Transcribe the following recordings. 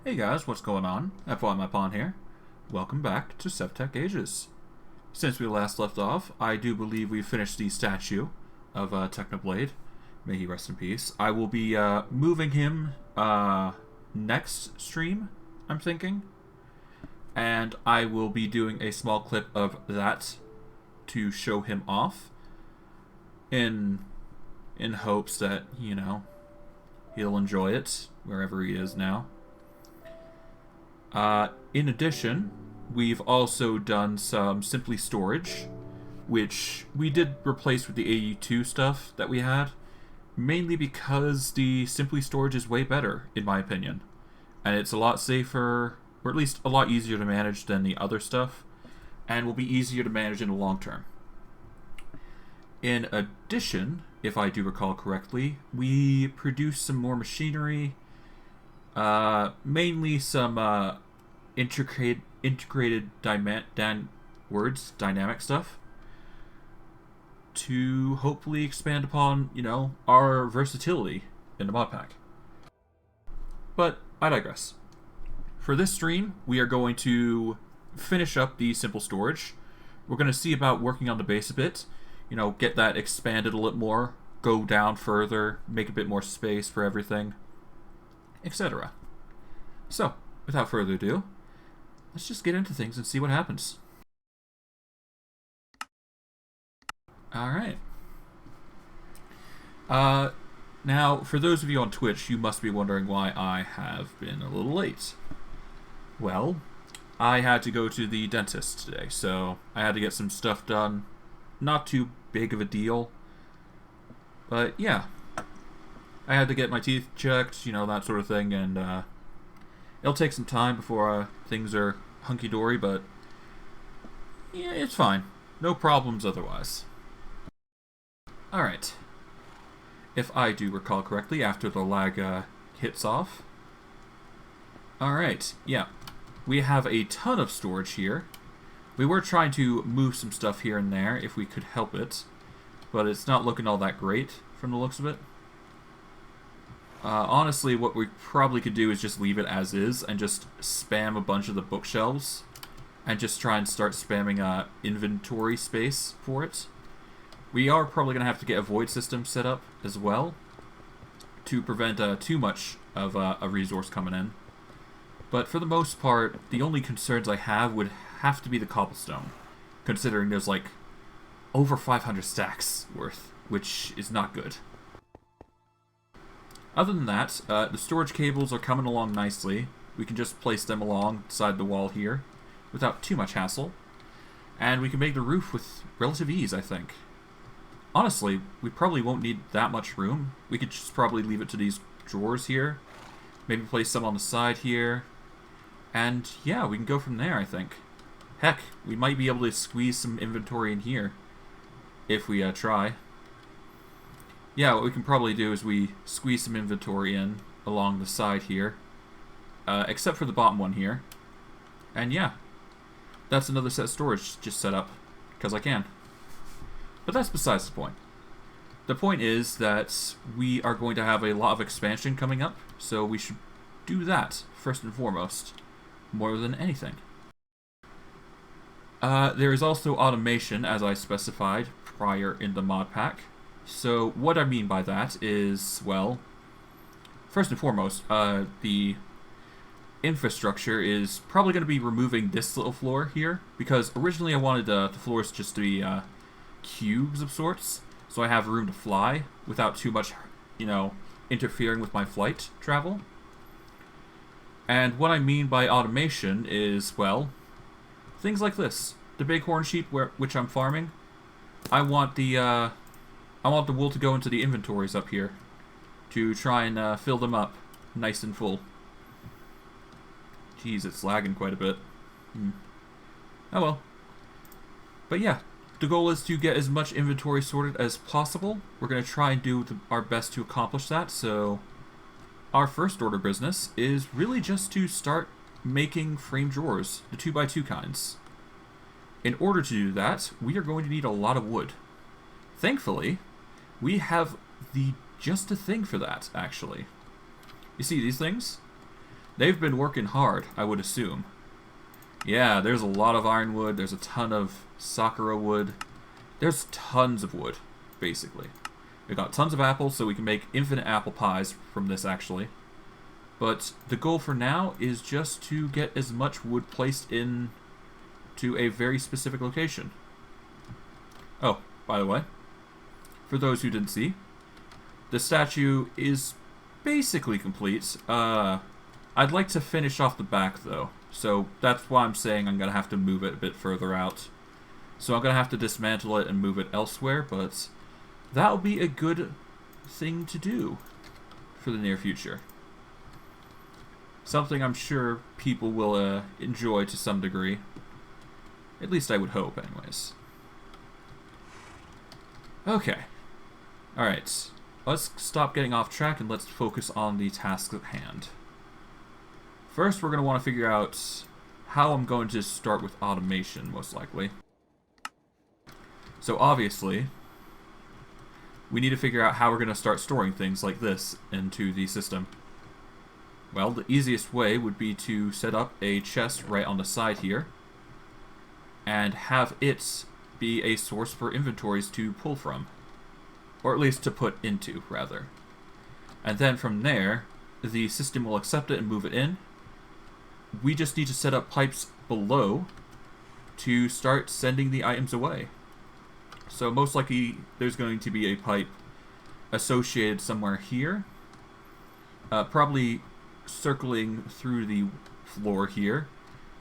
Hey guys, what's going on? FYMyPon here. Welcome back to Sevtech Ages. Since we last left off, I do believe we finished the statue of Technoblade. May he rest in peace. I will be moving him next stream, I'm thinking. And I will be doing a small clip of that to show him off. In hopes that, he'll enjoy it wherever he is now. In addition, we've also done some Simply Storage, which we did replace with the AU2 stuff that we had, mainly because the Simply Storage is way better, in my opinion. And it's a lot safer, or at least a lot easier to manage than the other stuff, and will be easier to manage in the long term. In addition, if I do recall correctly, we produced some more machinery, mainly some integrated dynamic stuff to hopefully expand upon, our versatility in the mod pack. But I digress. For this stream, we are going to finish up the simple storage. We're going to see about working on the base a bit, get that expanded a little more, go down further, make a bit more space for everything, etc. So, without further ado, let's just get into things and see what happens. Alright. Now, for those of you on Twitch, you must be wondering why I have been a little late. Well, I had to go to the dentist today, so I had to get some stuff done. Not too big of a deal. But, yeah. I had to get my teeth checked, that sort of thing, and, it'll take some time before things are hunky-dory, but yeah, it's fine. No problems otherwise. Alright. If I do recall correctly, after the lag hits off. Alright, yeah. We have a ton of storage here. We were trying to move some stuff here and there if we could help it, but it's not looking all that great from the looks of it. Honestly, what we probably could do is just leave it as is and just spam a bunch of the bookshelves and just try and start spamming inventory space for it. We are probably going to have to get a void system set up as well to prevent too much of a resource coming in. But for the most part, the only concerns I have would have to be the cobblestone, considering there's like over 500 stacks worth, which is not good. Other than that, the storage cables are coming along nicely. We can just place them alongside the wall here without too much hassle. And we can make the roof with relative ease, I think. Honestly, we probably won't need that much room. We could just probably leave it to these drawers here. Maybe place some on the side here. And yeah, we can go from there, I think. Heck, we might be able to squeeze some inventory in here if we try. Yeah, what we can probably do is we squeeze some inventory in along the side here. Except for the bottom one here. And yeah, that's another set of storage just set up, because I can. But that's besides the point. The point is that we are going to have a lot of expansion coming up, so we should do that first and foremost, more than anything. There is also automation, as I specified prior in the mod pack. So what I mean by that is, well, first and foremost, the infrastructure is probably going to be removing this little floor here, because originally I wanted the floors just to be cubes of sorts, so I have room to fly without too much, interfering with my flight travel. And what I mean by automation is, well, things like this. The bighorn sheep which I'm farming, I want the wool to go into the inventories up here to try and fill them up nice and full. Jeez, it's lagging quite a bit. Oh well. But yeah, the goal is to get as much inventory sorted as possible. We're going to try and do our best to accomplish that, so our first order business is really just to start making frame drawers, the 2x2 kinds. In order to do that, we are going to need a lot of wood. Thankfully, we have just a thing for that, actually. You see these things? They've been working hard, I would assume. Yeah, there's a lot of ironwood. There's a ton of sakura wood. There's tons of wood, basically. We got tons of apples, so we can make infinite apple pies from this, actually. But the goal for now is just to get as much wood placed in to a very specific location. Oh, by the way, for those who didn't see, the statue is basically complete. I'd like to finish off the back, though. So that's why I'm saying I'm going to have to move it a bit further out. So I'm going to have to dismantle it and move it elsewhere, but that'll be a good thing to do for the near future. Something I'm sure people will enjoy to some degree. At least I would hope, anyways. Okay. Alright. Let's stop getting off track and let's focus on the task at hand. First, we're going to want to figure out how I'm going to start with automation, most likely. So obviously, we need to figure out how we're going to start storing things like this into the system. Well, the easiest way would be to set up a chest right on the side here and have it be a source for inventories to pull from. Or at least to put into, rather. And then from there, the system will accept it and move it in. We just need to set up pipes below to start sending the items away. So most likely there's going to be a pipe associated somewhere here. Probably circling through the floor here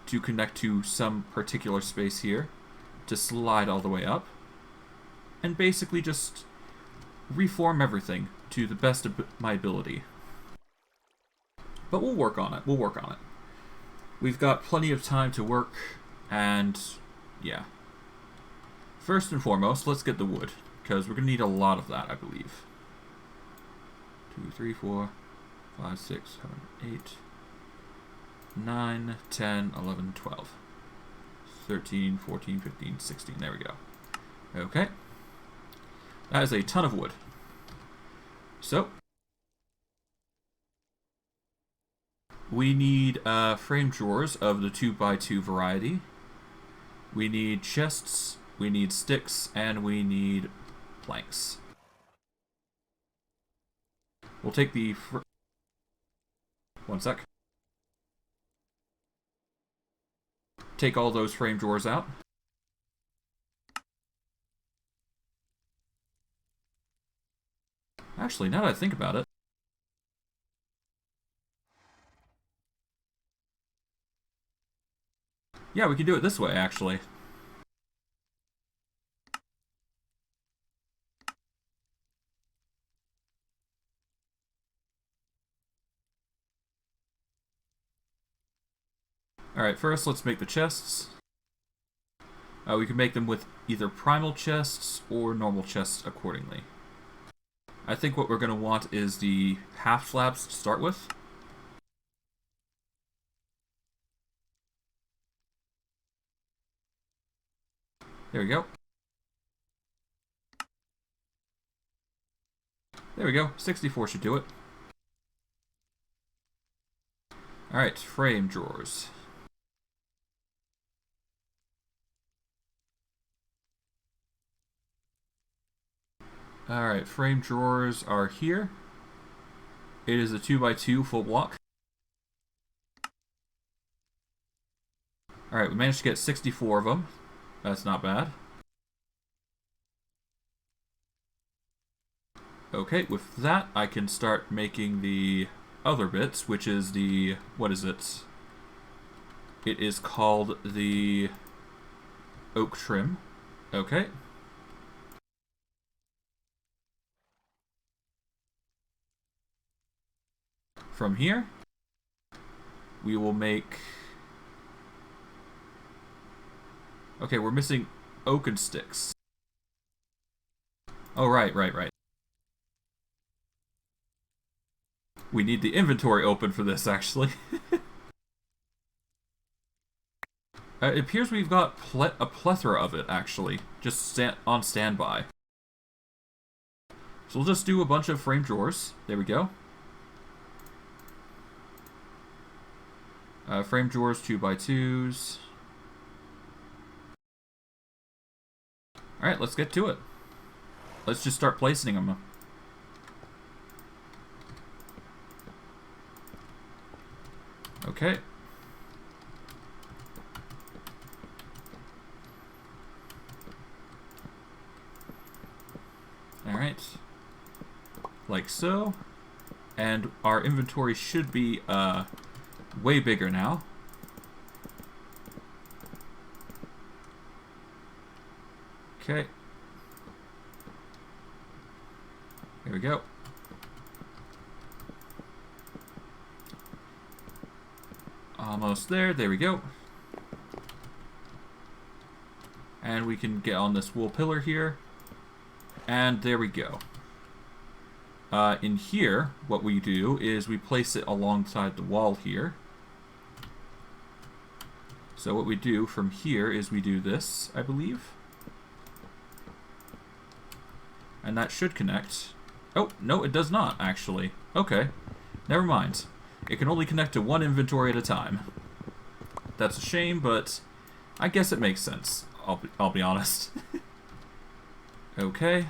to connect to some particular space here to slide all the way up. And basically just reform everything to the best of my ability. But we'll work on it. We'll work on it. We've got plenty of time to work, and yeah. First and foremost, let's get the wood, because we're going to need a lot of that, I believe. 2, 3, 4, 5, 6, 7, 8, 9, 10, 11, 12, 13, 14, 15, 16. There we go. Okay. That is a ton of wood. So, we need frame drawers of the 2x2 variety. We need chests, we need sticks, and we need planks. We'll take the... One sec. Take all those frame drawers out. Actually, now that I think about it, yeah, we can do it this way, actually. Alright, first let's make the chests. We can make them with either primal chests or normal chests accordingly. I think what we're going to want is the half slabs to start with. There we go. There we go. 64 should do it. Alright, frame drawers. Alright, frame drawers are here. It is a 2x2 full block. Alright, we managed to get 64 of them. That's not bad. Okay, with that, I can start making the other bits, which is the... what is it? It is called the oak trim. Okay. From here, we will make... Okay, we're missing oaken sticks. Oh, right. We need the inventory open for this, actually. It appears we've got a plethora of it, actually, just on standby. So we'll just do a bunch of frame drawers. There we go. Frame drawers, 2x2s. Alright, let's get to it. Let's just start placing them. Okay. Alright. Like so. And our inventory should be way bigger now. Okay. Here we go. Almost there. There we go. And we can get on this wool pillar here. And there we go. In here, what we do is we place it alongside the wall here. So what we do from here is we do this, I believe. And that should connect. Oh, no, it does not, actually. Okay, never mind. It can only connect to one inventory at a time. That's a shame, but I guess it makes sense. I'll be honest. Okay.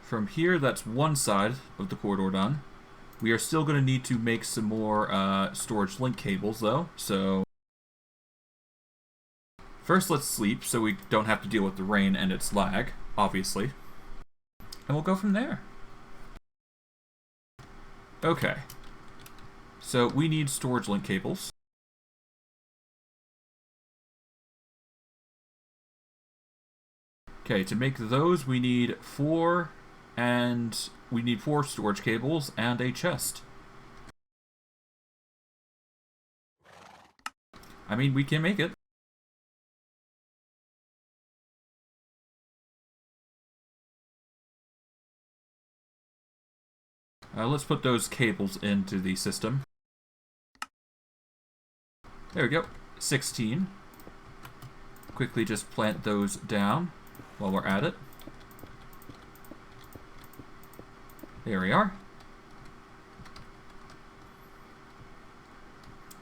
From here, that's one side of the corridor done. We are still going to need to make some more storage link cables, though. So first, let's sleep so we don't have to deal with the rain and its lag, obviously. And we'll go from there. Okay. So we need storage link cables. Okay, to make those, we need four storage cables and a chest. I mean, we can make it. Let's put those cables into the system. There we go. 16. Quickly just plant those down while we're at it. There we are.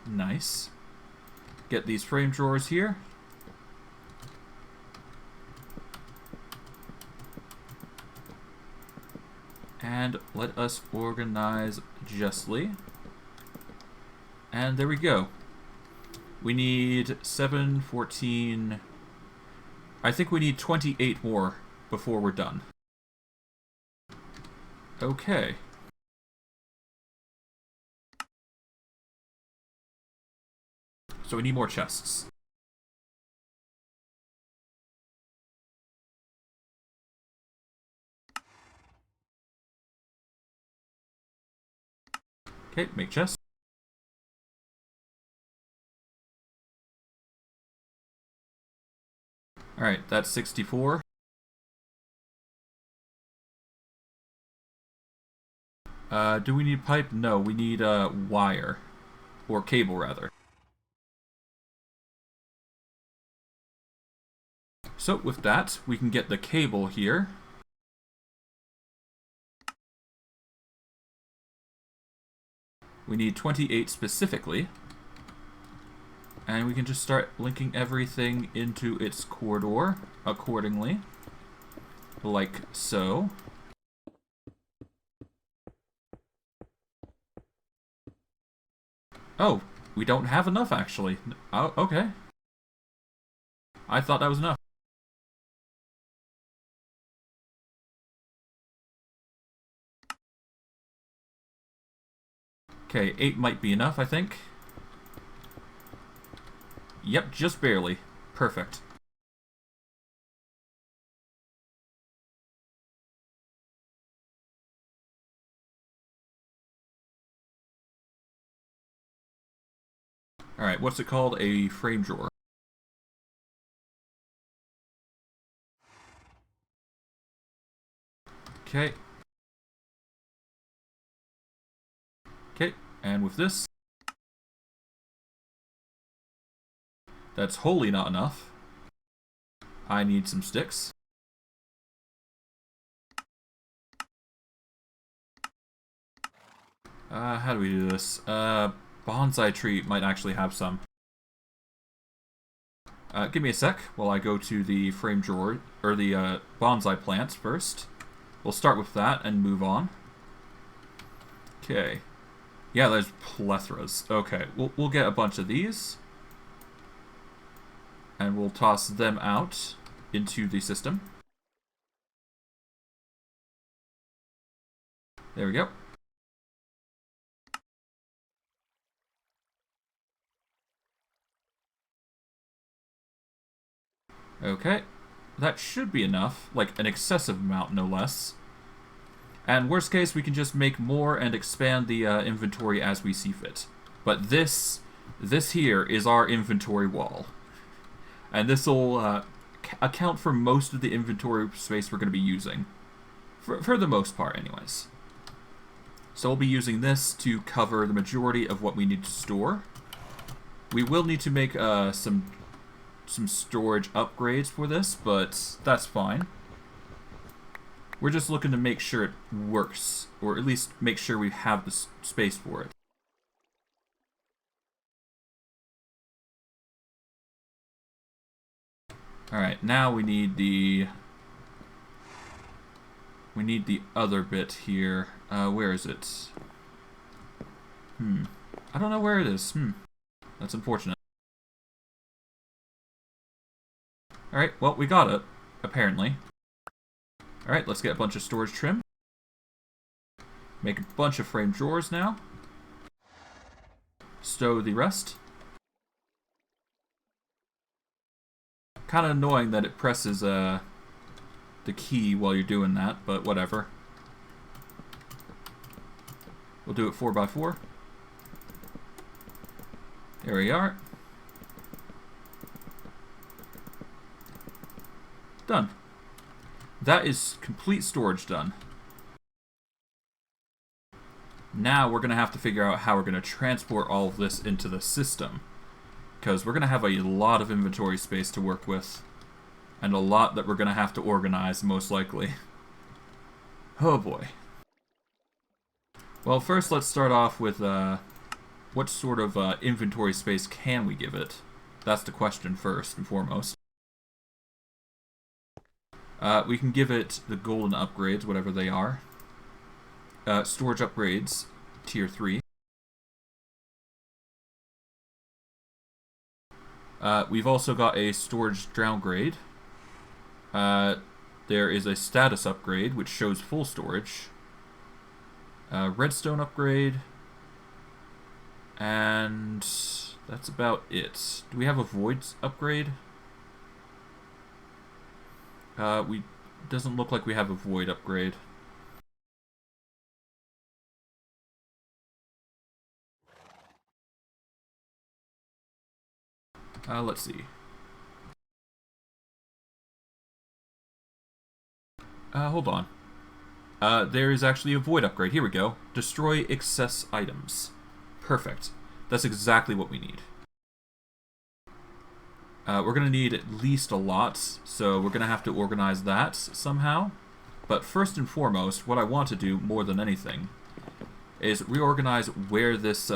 Nice. Get these frame drawers here. And let us organize justly. And there we go. We need 7, 14... I think we need 28 more before we're done. Okay. So we need more chests. Okay, make chests. Alright, that's 64. Do we need pipe? No, we need wire. Or cable, rather. So, with that, we can get the cable here. We need 28 specifically. And we can just start linking everything into its corridor accordingly. Like so. Oh, we don't have enough, actually. Oh, okay. I thought that was enough. Okay, 8 might be enough, I think. Yep, just barely. Perfect. Alright, what's it called? A frame drawer. Okay. Okay, and with this... That's wholly not enough. I need some sticks. How do we do this? Bonsai tree might actually have some. Give me a sec while I go to the frame drawer, or the bonsai plants first. We'll start with that and move on. Okay. Yeah, there's plethoras. Okay, we'll get a bunch of these. And we'll toss them out into the system. There we go. Okay. That should be enough. Like, an excessive amount, no less. And worst case, we can just make more and expand the inventory as we see fit. But this here is our inventory wall. And this will account for most of the inventory space we're going to be using. For the most part, anyways. So we'll be using this to cover the majority of what we need to store. We will need to make some storage upgrades for this, but that's fine. We're just looking to make sure it works, or at least make sure we have the space for it. Alright, now we need the other bit here. Where is it? I don't know where it is. That's unfortunate. Alright, well, we got it, apparently. Alright, let's get a bunch of storage trim. Make a bunch of frame drawers now. Stow the rest. Kind of annoying that it presses the key while you're doing that, but whatever. We'll do it 4x4. There we are. Done. That is complete storage done. Now we're going to have to figure out how we're going to transport all of this into the system. Because we're going to have a lot of inventory space to work with. And a lot that we're going to have to organize, most likely. Oh boy. Well, first let's start off with what sort of inventory space can we give it? That's the question first and foremost. We can give it the golden upgrades, whatever they are. Storage upgrades, tier 3. We've also got a storage downgrade. There is a status upgrade, which shows full storage. Redstone upgrade. And that's about it. Do we have a void upgrade? Doesn't look like we have a void upgrade. Let's see. Hold on. There is actually a void upgrade. Here we go. Destroy excess items. Perfect. That's exactly what we need. We're going to need at least a lot, so we're going to have to organize that somehow. But first and foremost, what I want to do more than anything is reorganize where these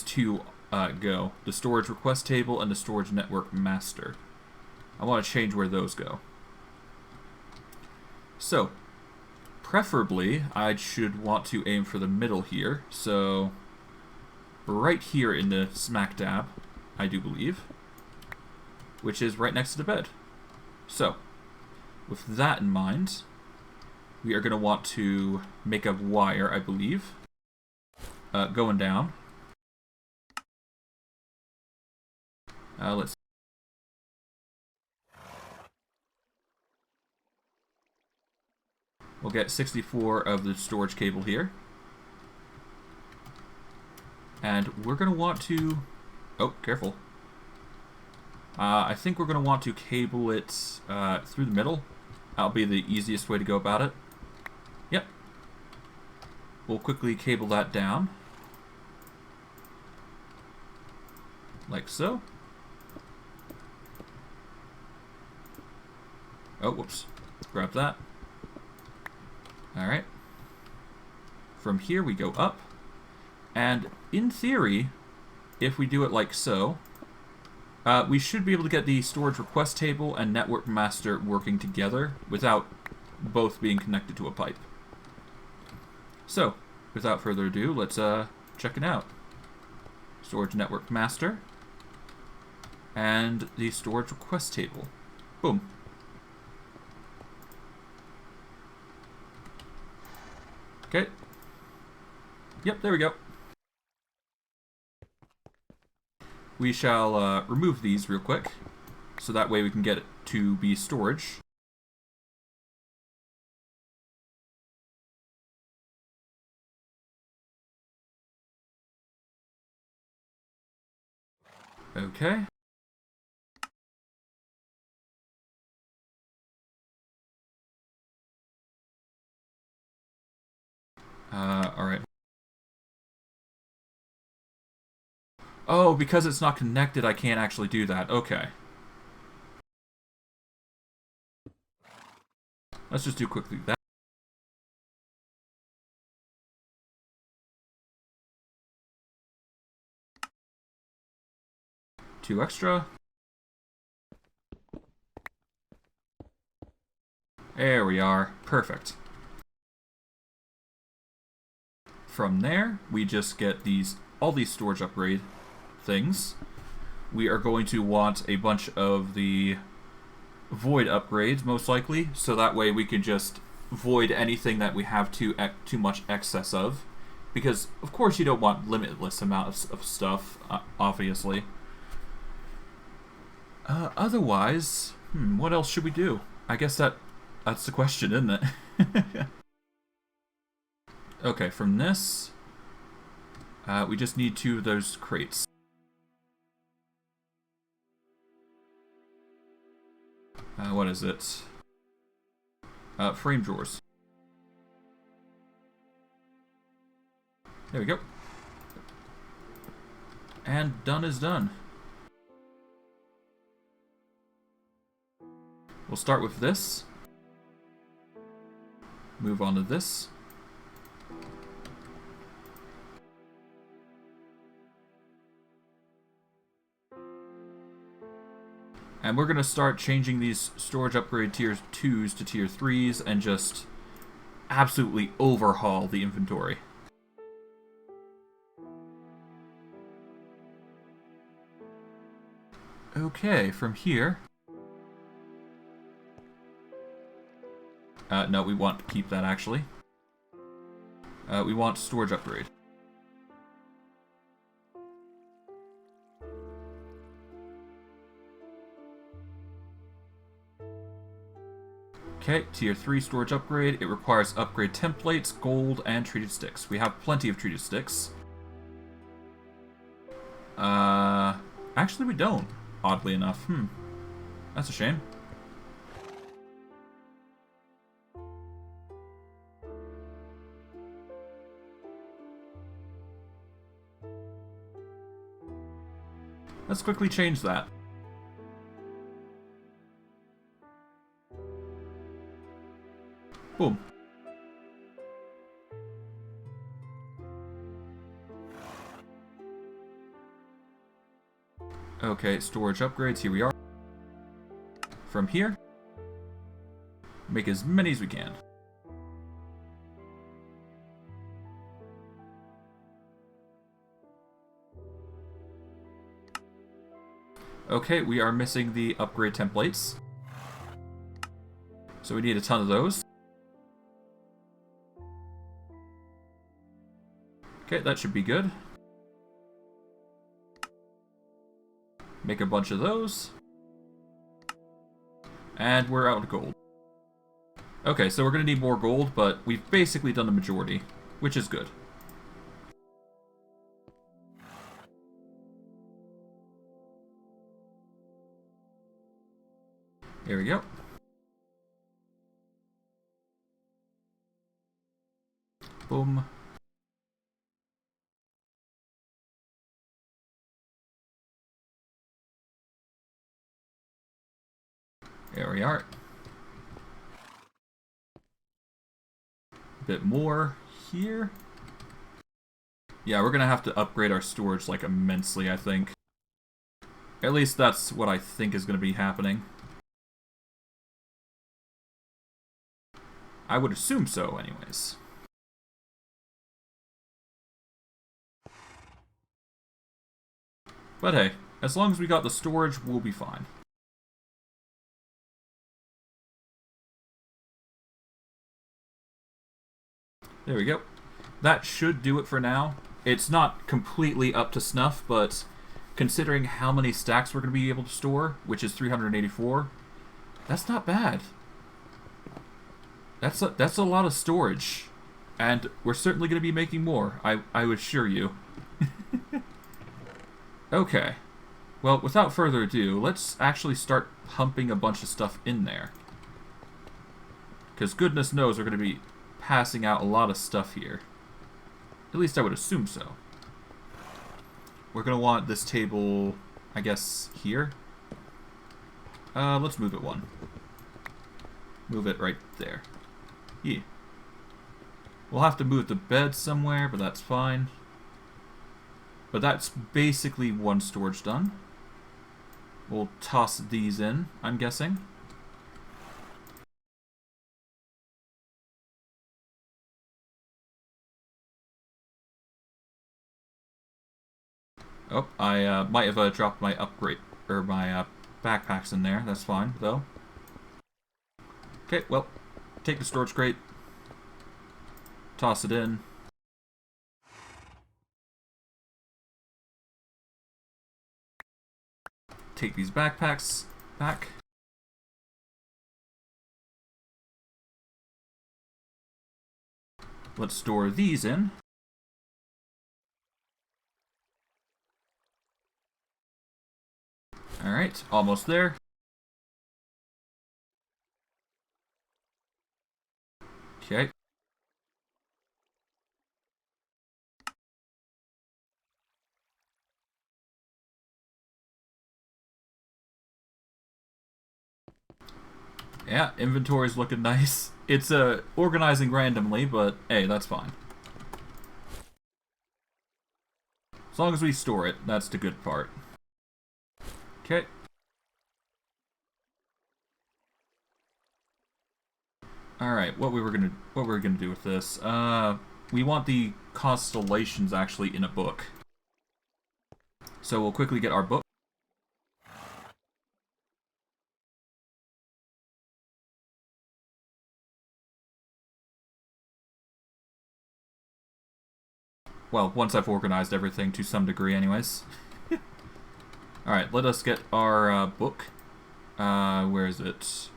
two go. The storage request table and the storage network master. I want to change where those go. So, preferably, I should want to aim for the middle here. So, right here in the smack dab, I do believe. Which is right next to the bed. So, with that in mind, we are going to want to make a wire, I believe, going down. Let's. We'll get 64 of the storage cable here. And we're going to want to... Oh, careful. I think we're going to want to cable it through the middle. That'll be the easiest way to go about it. Yep. We'll quickly cable that down. Like so. Oh, whoops. Grab that. Alright. From here we go up. And in theory, if we do it like so, we should be able to get the storage request table and network master working together without both being connected to a pipe. So, without further ado, let's check it out. Storage network master and the storage request table. Boom. Okay. Yep, there we go. We shall remove these real quick, so that way we can get it to be storage. Okay. Alright. Oh, because it's not connected, I can't actually do that. Okay. Let's just do quickly that. Two extra. There we are. Perfect. From there, we just get all these storage upgrade things. We are going to want a bunch of the void upgrades, most likely, so that way we can just void anything that we have too much excess of. Because, of course, you don't want limitless amount of stuff, obviously. Otherwise, what else should we do? I guess that's the question, isn't it? Okay, from this, we just need 2 of those crates. What is it? Frame drawers. There we go. And done is done. We'll start with this. Move on to this. And we're going to start changing these storage upgrade tier 2s to tier 3s and just absolutely overhaul the inventory. Okay, from here... no, we want to keep that, actually. We want storage upgrade. Okay, tier 3 storage upgrade. It requires upgrade templates, gold, and treated sticks. We have plenty of treated sticks. Actually we don't, oddly enough. That's a shame. Let's quickly change that. Boom. Okay, storage upgrades, here we are. From here, make as many as we can. Okay, we are missing the upgrade templates. So we need a ton of those. Okay, that should be good. Make a bunch of those. And we're out of gold. Okay, so we're going to need more gold, but we've basically done the majority, which is good. Here we go. Boom. There we are. A bit more here. Yeah, we're gonna have to upgrade our storage, like, immensely, I think. At least that's what I think is gonna be happening. I would assume so, anyways. But hey, as long as we got the storage, we'll be fine. There we go. That should do it for now. It's not completely up to snuff, but considering how many stacks we're going to be able to store, which is 384, that's not bad. That's a lot of storage. And we're certainly going to be making more, I would assure you. Okay. Well, without further ado, let's actually start pumping a bunch of stuff in there. Because goodness knows we're going to be passing out a lot of stuff here. At least I would assume so. We're going to want this table, I guess, here. Let's move it one. Move it right there. Yeah. We'll have to move the bed somewhere, but that's fine. But that's basically one storage done. We'll toss these in, I'm guessing. Oh, I might have dropped my upgrade, or my backpacks in there. That's fine, though. Okay, well, take the storage crate. Toss it in. Take these backpacks back. Let's store these in. Alright, almost there. Okay. Yeah, inventory's looking nice. It's organizing randomly, but hey, that's fine. As long as we store it, that's the good part. Okay. Alright, what we were gonna do with this. We want the constellations actually in a book. So we'll quickly get our book. Well, once I've organized everything to some degree anyways. Alright, let us get our book. Where is it?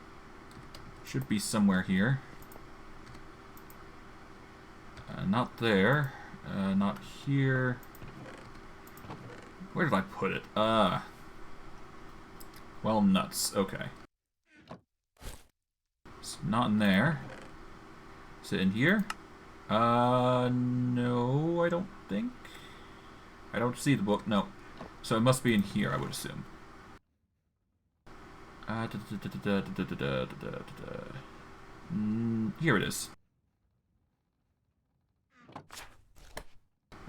Should be somewhere here. Not there. Not here. Where did I put it? Well, nuts. Okay. It's not in there. Is it in here? No, I don't think. I don't see the book. No. So it must be in here, I would assume. Here it is.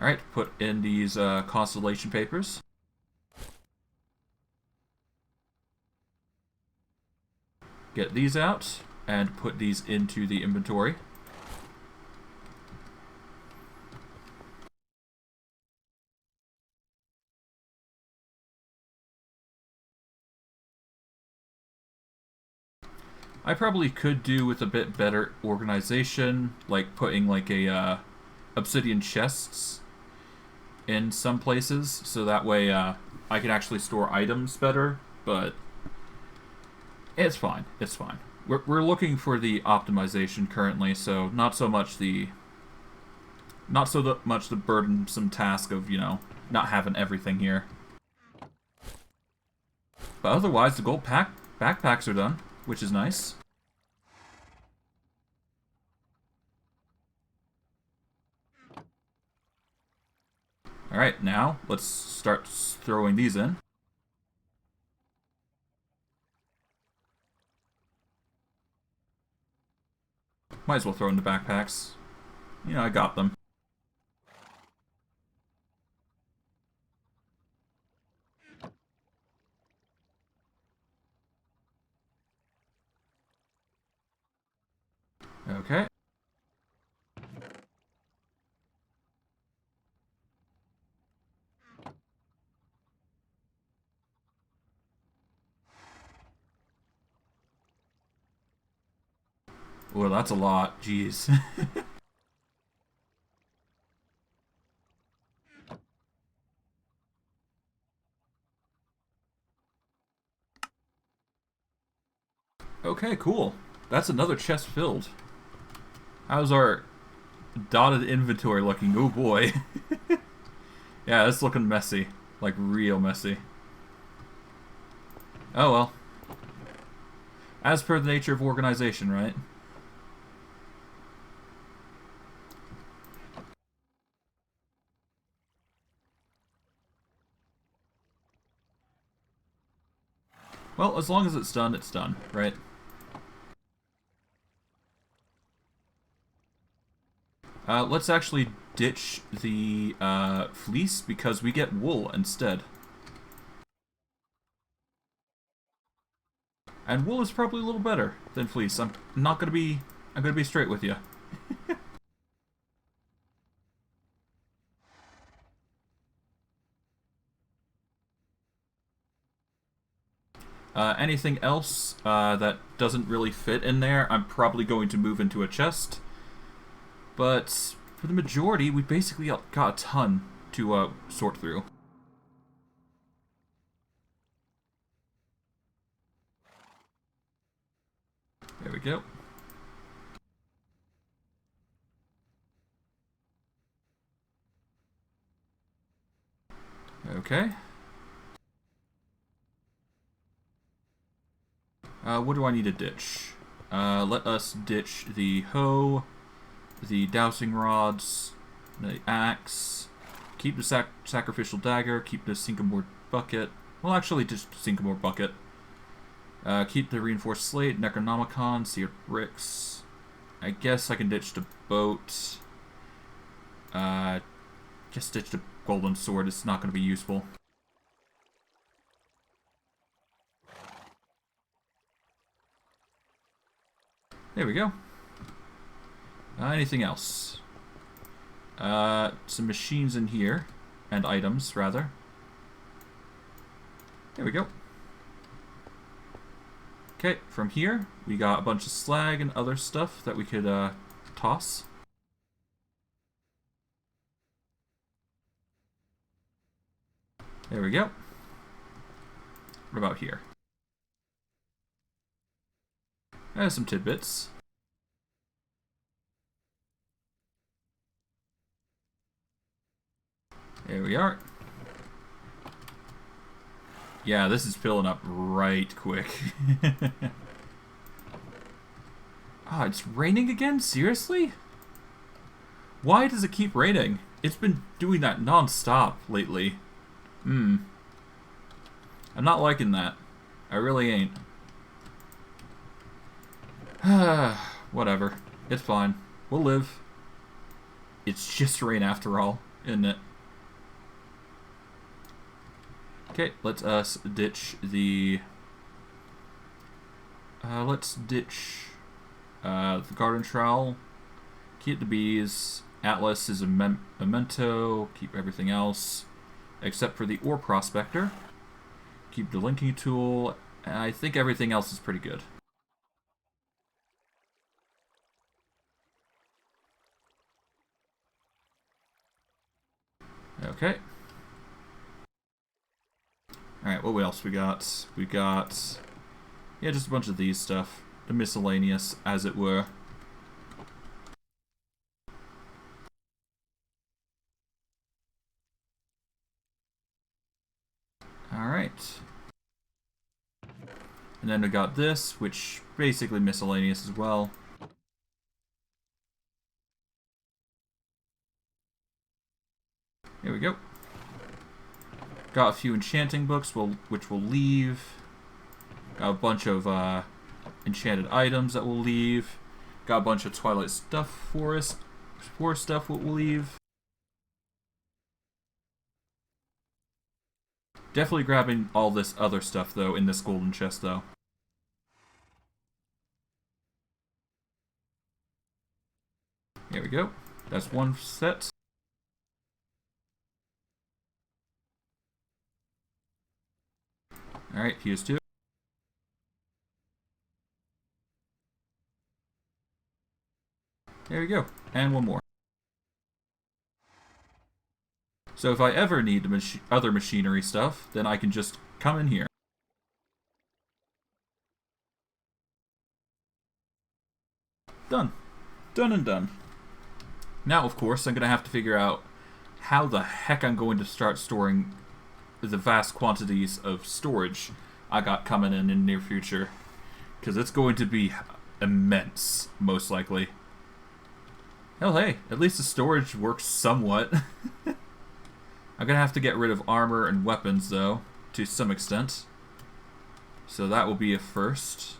Alright, put in these constellation papers. Get these out, and put these into the inventory. I probably could do with a bit better organization, like putting like a obsidian chests in some places, so that way I can actually store items better, but it's fine. It's fine. We're looking for the optimization currently, so not so much the burdensome task of, you know, not having everything here. But otherwise, the gold backpacks are done, which is nice. Alright, now let's start throwing these in. Might as well throw in the backpacks. You know, I got them. Okay. Well, that's a lot. Jeez. Okay, cool. That's another chest filled. How's our dotted inventory looking? Oh boy. Yeah, it's looking messy. Like, real messy. Oh well. As per the nature of organization, right? Well, as long as it's done, right? Let's actually ditch the fleece because we get wool instead. And wool is probably a little better than fleece. I'm not gonna be. I'm gonna be straight with you. Anything else that doesn't really fit in there, I'm probably going to move into a chest. But for the majority, we basically got a ton to sort through. There we go. Okay. What do I need to ditch? Let us ditch the hoe, the dowsing rods, the axe, keep the sacrificial dagger, keep the sycamore bucket. Well, actually, just sycamore bucket. Keep the reinforced slate, Necronomicon, seared bricks. I guess I can ditch the boat. Just ditch the golden sword. It's not going to be useful. There we go. Anything else? Some machines in here. And items, rather. There we go. Okay, from here, we got a bunch of slag and other stuff that we could toss. There we go. What about here? Some tidbits. There we are. Yeah, this is filling up right quick. Ah, it's raining again? Seriously? Why does it keep raining? It's been doing that non-stop lately. I'm not liking that. I really ain't. Whatever. It's fine. We'll live. It's just rain after all, isn't it? Okay, let's ditch the... let's ditch the garden trowel. Keep the bees. Atlas is a memento. Keep everything else. Except for the ore prospector. Keep the linking tool. And I think everything else is pretty good. Okay. Alright, what else we got? We got... yeah, just a bunch of these stuff. The miscellaneous, as it were. Alright. And then we got this, which basically miscellaneous as well. Here we go. Got a few enchanting books, which we'll leave. Got a bunch of enchanted items that we'll leave. Got a bunch of Twilight stuff for us. Stuff we'll leave. Definitely grabbing all this other stuff, though, in this golden chest, though. go. That's one set. Alright, here's two. There we go. And one more. So if I ever need the other machinery stuff, then I can just come in here. Done. Done and done. Now, of course, I'm going to have to figure out how the heck I'm going to start storing the vast quantities of storage I got coming in the near future. Because it's going to be immense, most likely. Hell, hey, at least the storage works somewhat. I'm going to have to get rid of armor and weapons, though, to some extent. So that will be a first.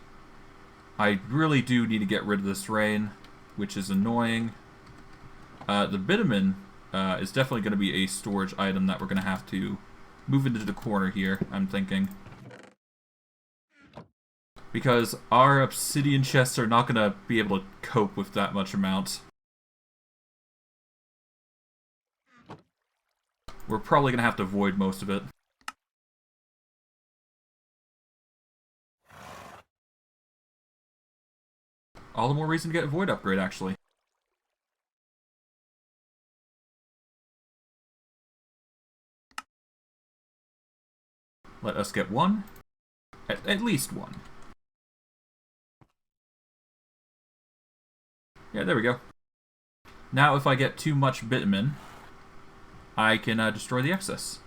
I really do need to get rid of this rain, which is annoying. The bitumen is definitely going to be a storage item that we're going to have to move into the corner here, I'm thinking. Because our obsidian chests are not going to be able to cope with that much amount. We're probably going to have to void most of it. All the more reason to get a void upgrade, actually. Let us get one. At least one. Yeah, there we go. Now if I get too much bitumen, I can destroy the excess.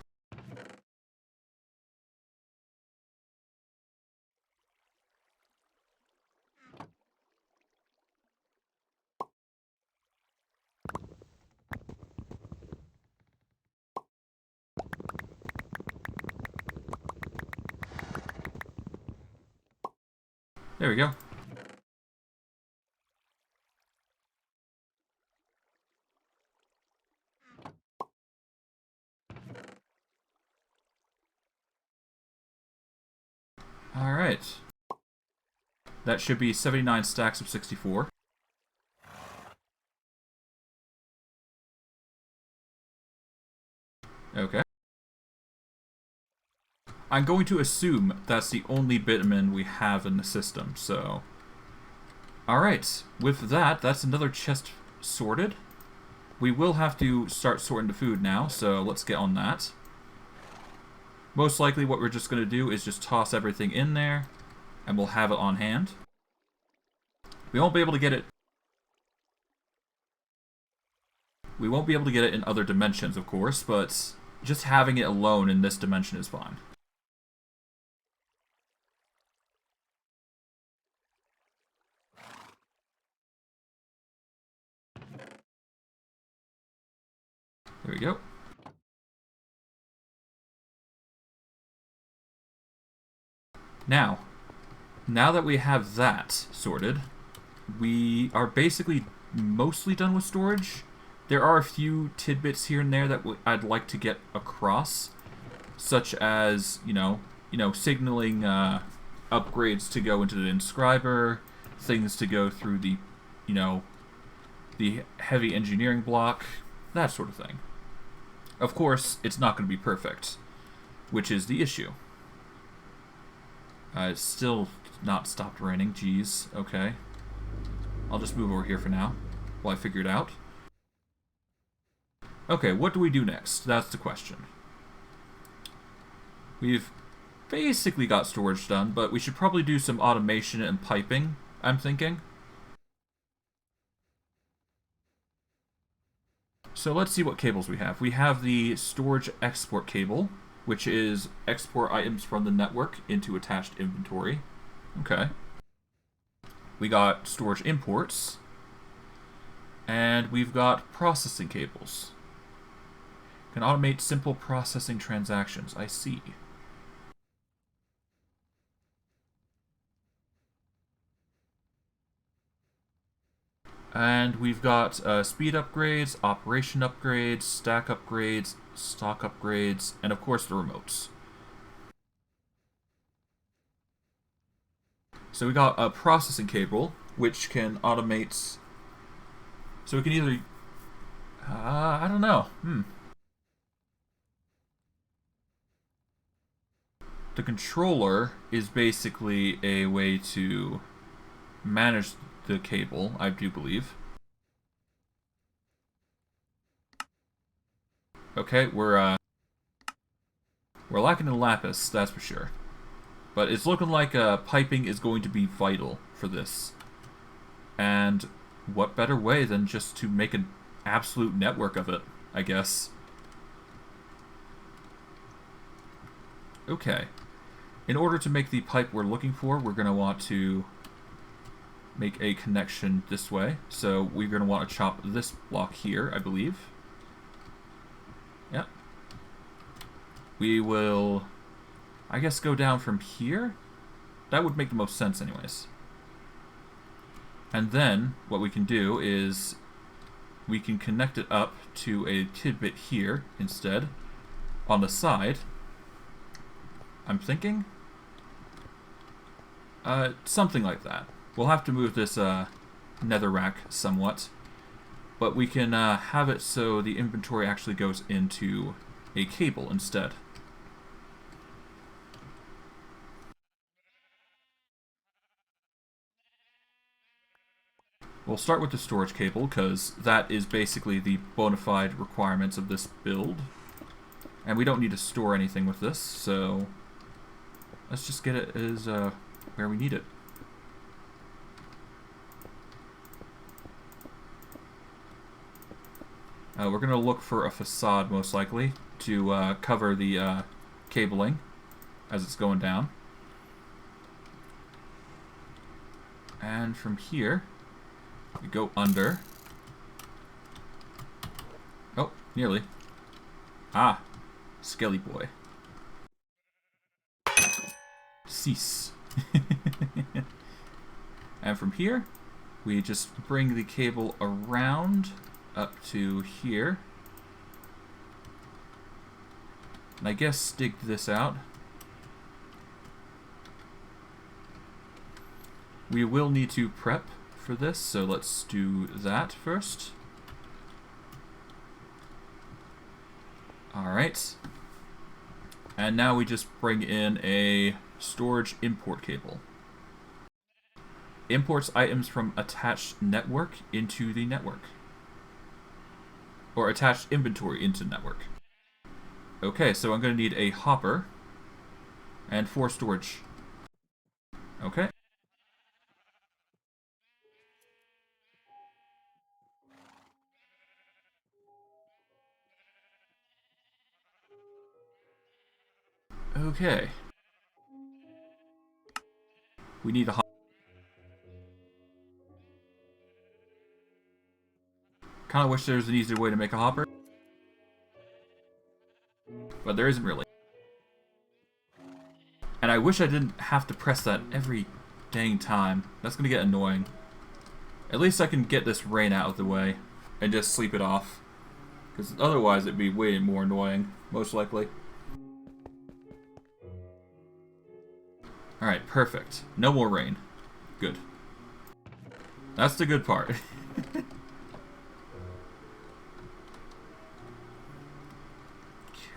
There we go. Alright. That should be 79 stacks of 64. Okay. I'm going to assume that's the only bitumen we have in the system, so... Alright, with that, that's another chest sorted. We will have to start sorting the food now, so let's get on that. Most likely what we're just going to do is just toss everything in there, and we'll have it on hand. We won't be able to get it... We won't be able to get it in other dimensions, of course, but just having it alone in this dimension is fine. There we go. Now that we have that sorted, we are basically mostly done with storage. There are a few tidbits here and there that I'd like to get across, such as, you know, signaling upgrades to go into the inscriber, things to go through the, the heavy engineering block, that sort of thing. Of course, it's not going to be perfect, which is the issue. It's still not stopped raining. Jeez. Okay. I'll just move over here for now while I figure it out. Okay, what do we do next? That's the question. We've basically got storage done, but we should probably do some automation and piping, I'm thinking. So let's see what cables we have. We have the storage export cable, which is export items from the network into attached inventory. Okay. We got storage imports. And we've got processing cables. Can automate simple processing transactions. I see. And we've got speed upgrades, operation upgrades, stack upgrades, stock upgrades, and of course the remotes. So we got a processing cable, which can automate So we can either... I don't know. The controller is basically a way to manage the cable, I do believe. Okay, we're lacking in lapis, that's for sure. But it's looking like piping is going to be vital for this. And what better way than just to make an absolute network of it, I guess. Okay. In order to make the pipe we're looking for, we're going to want to make a connection this way. So we're going to want to chop this block here, I believe. Yep. We will, I guess, go down from here. That would make the most sense anyways. And then what we can do is we can connect it up to a tidbit here instead on the side. I'm thinking something like that. We'll have to move this netherrack somewhat, but we can have it so the inventory actually goes into a cable instead. We'll start with the storage cable, because that is basically the bona fide requirements of this build. And we don't need to store anything with this, so let's just get it as where we need it. We're going to look for a facade, most likely, to cover the cabling as it's going down. And from here, we go under. Oh, nearly. Ah, Skelly boy. Cease. And from here, we just bring the cable around up to here. And I guess dig this out. We will need to prep for this, so let's do that first. Alright. And now we just bring in a storage import cable. Imports items from attached network into the network. Or attached inventory into network. Okay, so I'm going to need a hopper and 4 storage. Okay. Okay. We need a hopper. Kind of wish there was an easier way to make a hopper, but there isn't really. And I wish I didn't have to press that every dang time. That's going to get annoying. At least I can get this rain out of the way and just sleep it off. Because otherwise it'd be way more annoying, most likely. Alright, perfect. No more rain. Good. That's the good part.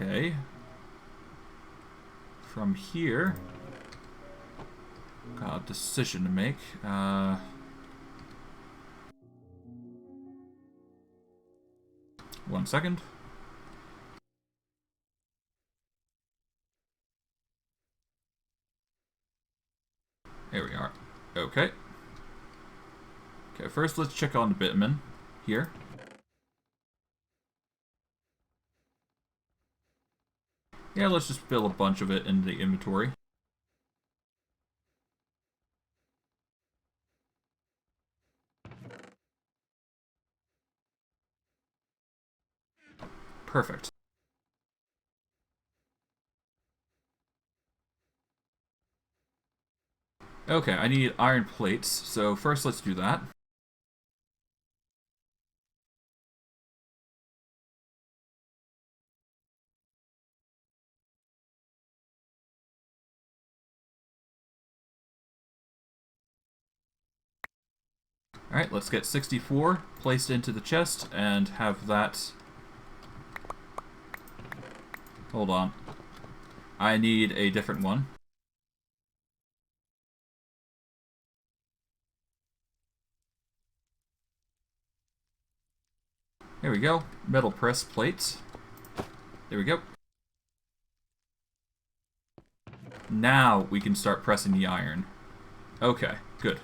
Okay. From here, got a decision to make. 1 second. There we are. Okay. Okay, first let's check on the bitumen here. Yeah, let's just fill a bunch of it into the inventory. Perfect. Okay, I need iron plates, so first let's do that. Alright, let's get 64 placed into the chest and have that... Hold on. I need a different one. There we go. Metal press plate. There we go. Now we can start pressing the iron. Okay, good.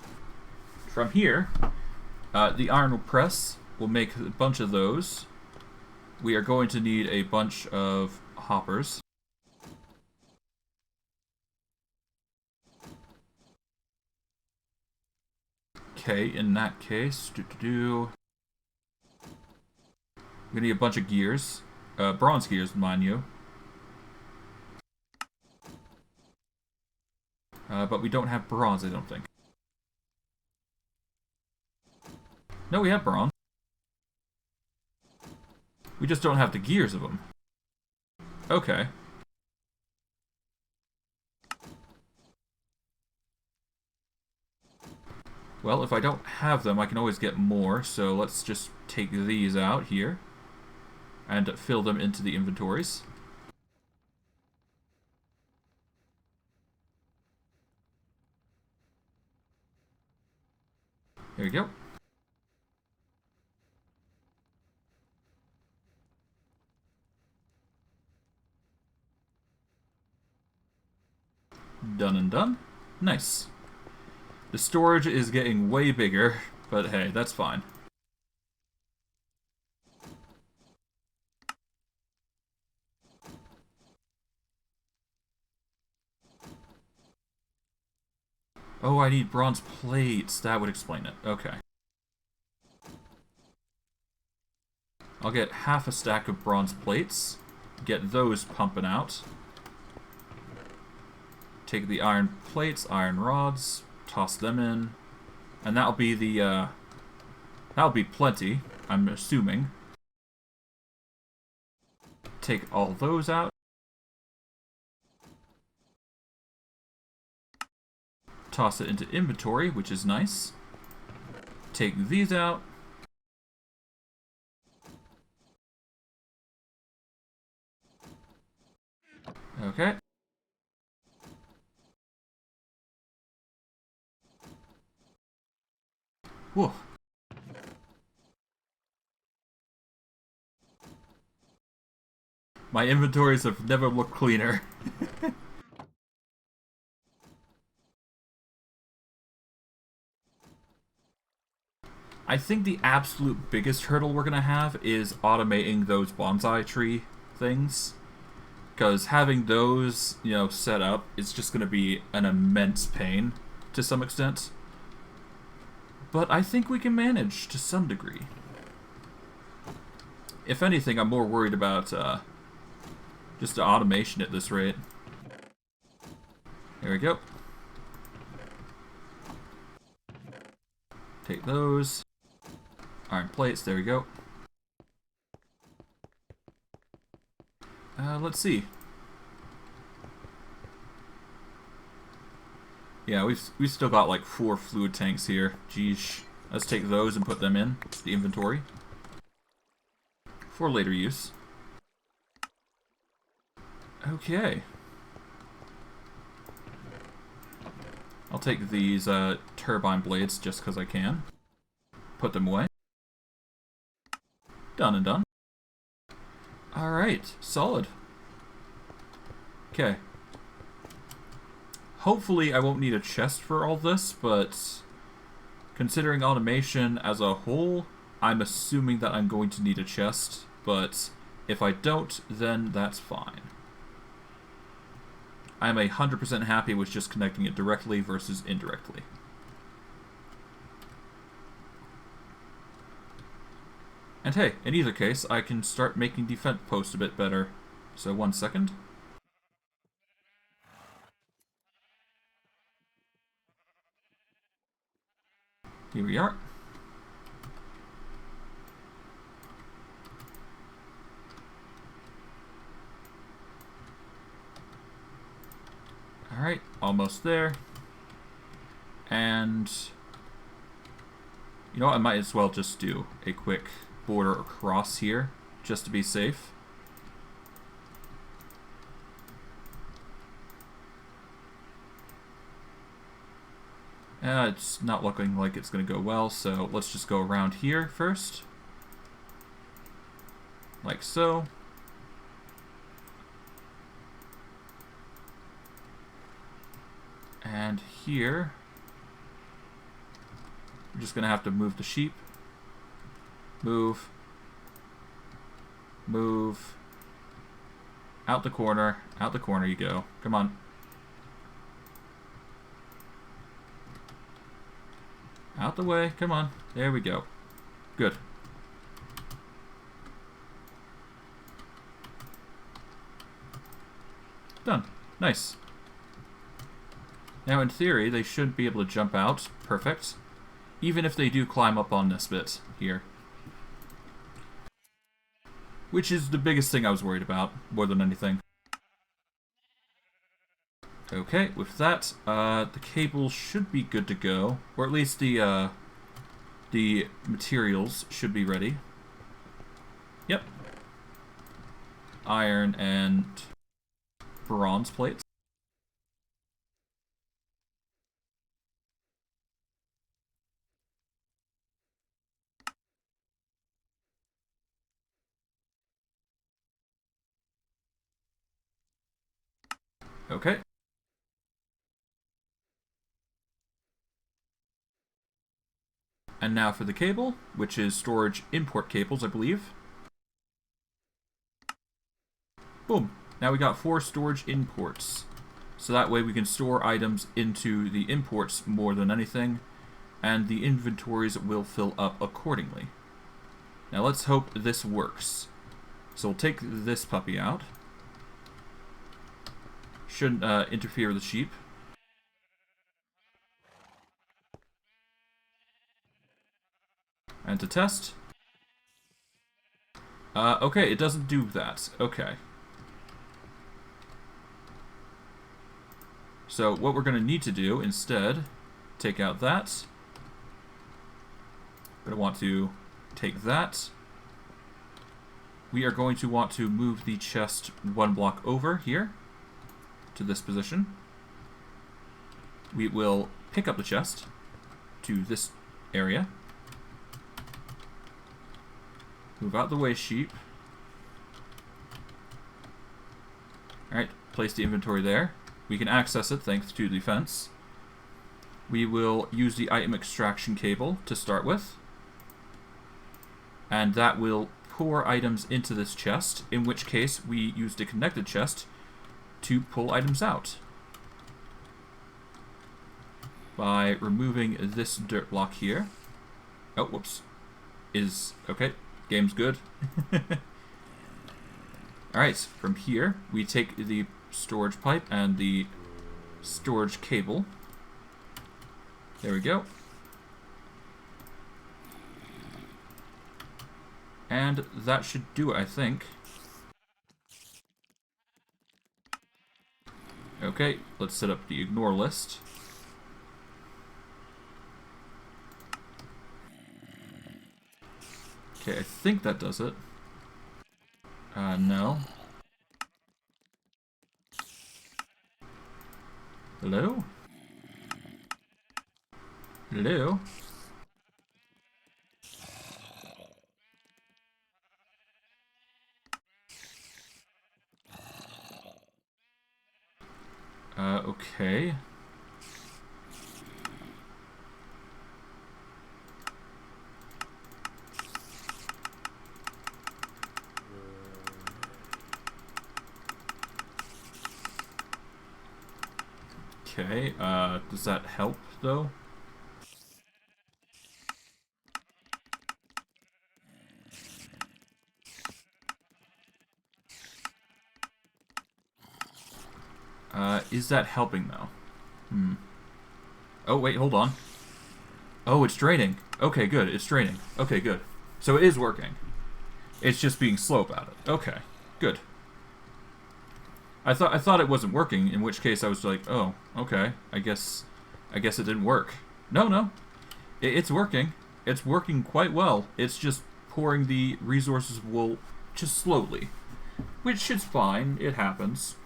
From here, the iron will press. We'll make a bunch of those. We are going to need a bunch of hoppers. Okay, in that case, we're gonna need a bunch of gears. Bronze gears, mind you. But we don't have bronze, I don't think. No, we have bronze. We just don't have the gears of them. Okay. Well, if I don't have them, I can always get more, so let's just take these out here and fill them into the inventories. There we go. Done and done. Nice. The storage is getting way bigger, but hey, that's fine. Oh, I need bronze plates. That would explain it. Okay. I'll get half a stack of bronze plates. Get those pumping out. Take the iron plates, iron rods, toss them in. And that'll be the, that'll be plenty, I'm assuming. Take all those out. Toss it into inventory, which is nice. Take these out. Okay. Whoa. My inventories have never looked cleaner. I think the absolute biggest hurdle we're going to have is automating those bonsai tree things. Because having those, you know, set up is just going to be an immense pain to some extent. But I think we can manage to some degree. If anything, I'm more worried about just the automation at this rate. There we go. Take those. Iron plates, there we go. Let's see. Yeah, we've still got like 4 fluid tanks here. Geesh. Let's take those and put them in the inventory for later use. Okay. I'll take these turbine blades just because I can. Put them away. Done and done. Alright, solid. Okay. Hopefully I won't need a chest for all this, but considering automation as a whole, I'm assuming that I'm going to need a chest, but if I don't, then that's fine. I'm 100% happy with just connecting it directly versus indirectly. And hey, in either case, I can start making defense posts a bit better. So 1 second. Here we are. Alright, almost there. And You know what, I might as well just do a quick border across here, just to be safe. It's not looking like it's going to go well, so let's just go around here first. Like so. And here, we're just going to have to move the sheep. Move. Move. Out the corner. Out the corner you go. Come on. Out the way. Come on. There we go. Good. Done. Nice. Now, in theory, they should be able to jump out. Perfect. Even if they do climb up on this bit here. Which is the biggest thing I was worried about, more than anything. Okay, with that, the cable should be good to go. Or at least the materials should be ready. Yep. Iron and bronze plates. Okay. And now for the cable, which is storage import cables, I believe. Boom. Now we got 4 storage imports. So that way we can store items into the imports more than anything, and the inventories will fill up accordingly. Now let's hope this works. So we'll take this puppy out. Shouldn't interfere with the sheep. And to test. Okay, it doesn't do that. Okay. So what we're going to need to do instead, take out that. Going to want to take that. We are going to want to move the chest 1 block over here to this position. We will pick up the chest to this area. Move out the way, sheep. Alright, place the inventory there. We can access it thanks to the fence. We will use the item extraction cable to start with. And that will pour items into this chest, in which case we use the connected chest to pull items out. By removing this dirt block here. Oh, whoops. Okay. Game's good. Alright, from here, we take the storage pipe and the storage cable. There we go. And that should do it, I think. Okay, let's set up the ignore list. Okay, I think that does it. No. Hello? Hello? Okay. Okay, does that help, though? Is that helping, though? Oh, wait, hold on. Oh, it's draining. Okay, good, it's draining. Okay, good. So it is working. It's just being slow about it. Okay, good. I thought it wasn't working, in which case I was like, oh, okay, I guess it didn't work. No, it's working. It's working quite well. It's just pouring the resources wool just slowly. Which is fine. It happens.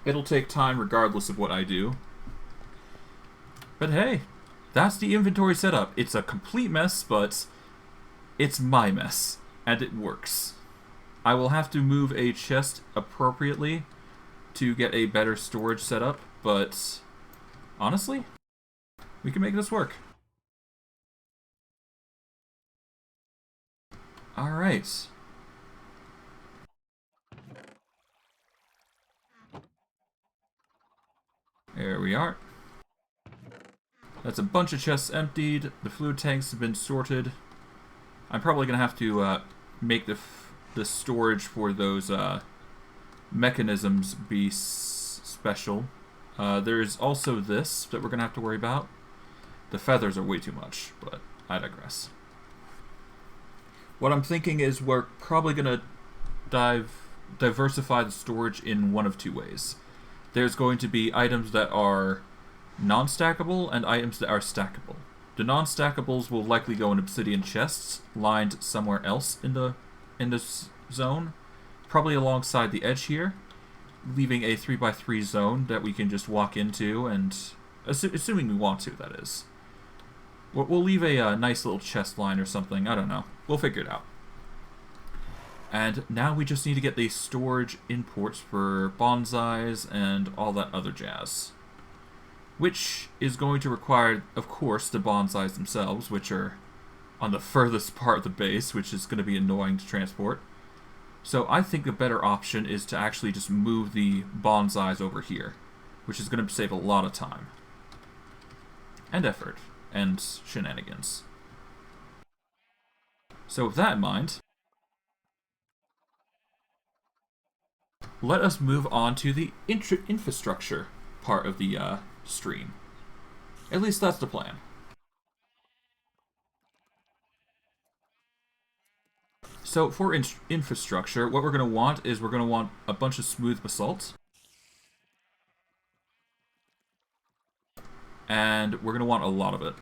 It'll take time regardless of what I do. But hey, that's the inventory setup. It's a complete mess, but it's my mess. And it works. I will have to move a chest appropriately to get a better storage setup, but honestly, we can make this work. Alright. There we are. That's a bunch of chests emptied. The fluid tanks have been sorted. I'm probably going to have to make the storage for those mechanisms be special. There's also this that we're going to have to worry about. The feathers are way too much, but I digress. What I'm thinking is we're probably going to diversify the storage in one of two ways. There's going to be items that are non-stackable and items that are stackable. The non-stackables will likely go in obsidian chests, lined somewhere else in this zone, probably alongside the edge here, leaving a 3x3 zone that we can just walk into, and assuming we want to, that is. We'll leave a nice little chest line or something. I don't know. We'll figure it out. And now we just need to get the storage imports for bonsais and all that other jazz. Which is going to require, of course, the bonsais themselves, which are on the furthest part of the base, which is going to be annoying to transport. So I think the better option is to actually just move the bonsais over here, which is going to save a lot of time. And effort. And shenanigans. So with that in mind, let us move on to the infrastructure part of the stream. At least that's the plan. So for infrastructure, what we're going to want is we're going to want a bunch of smooth basalt. And we're going to want a lot of it.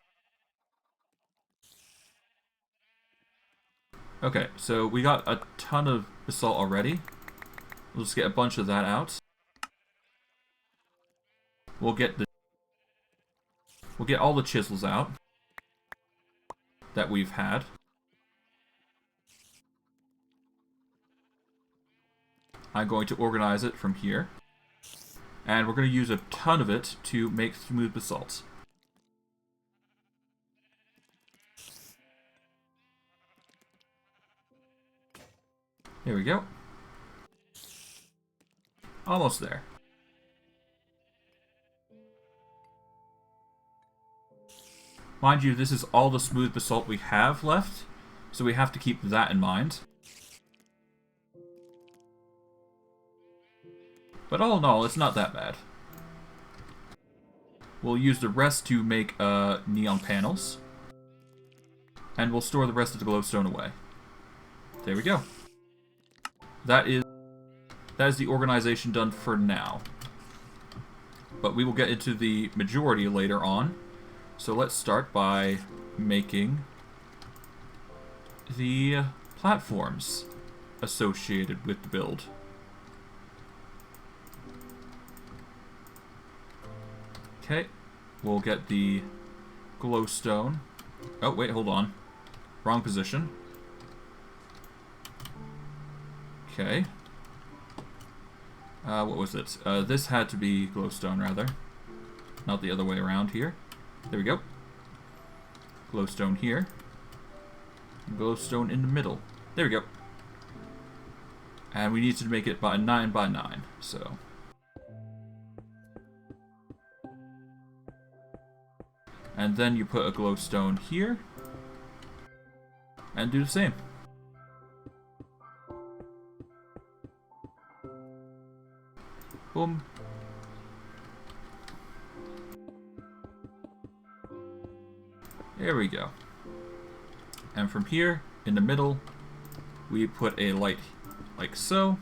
Okay, so we got a ton of basalt already. We'll just get a bunch of that out. We'll get all the chisels out that we've had. I'm going to organize it from here. And we're going to use a ton of it to make smooth basalt. There we go. Almost there. Mind you, this is all the smooth basalt we have left, so we have to keep that in mind. But all in all, it's not that bad. We'll use the rest to make neon panels. And we'll store the rest of the glowstone away. There we go. That is the organization done for now. But we will get into the majority later on. So let's start by making the platforms associated with the build. Okay, we'll get the glowstone. Oh, wait, hold on. Wrong position. Okay. What was it? This had to be glowstone, rather. Not the other way around here. There we go. Glowstone here. Glowstone in the middle. There we go. And we need to make it by 9 by 9, so... And then you put a glowstone here. And do the same. Boom. There we go. And from here, in the middle, we put a light like so.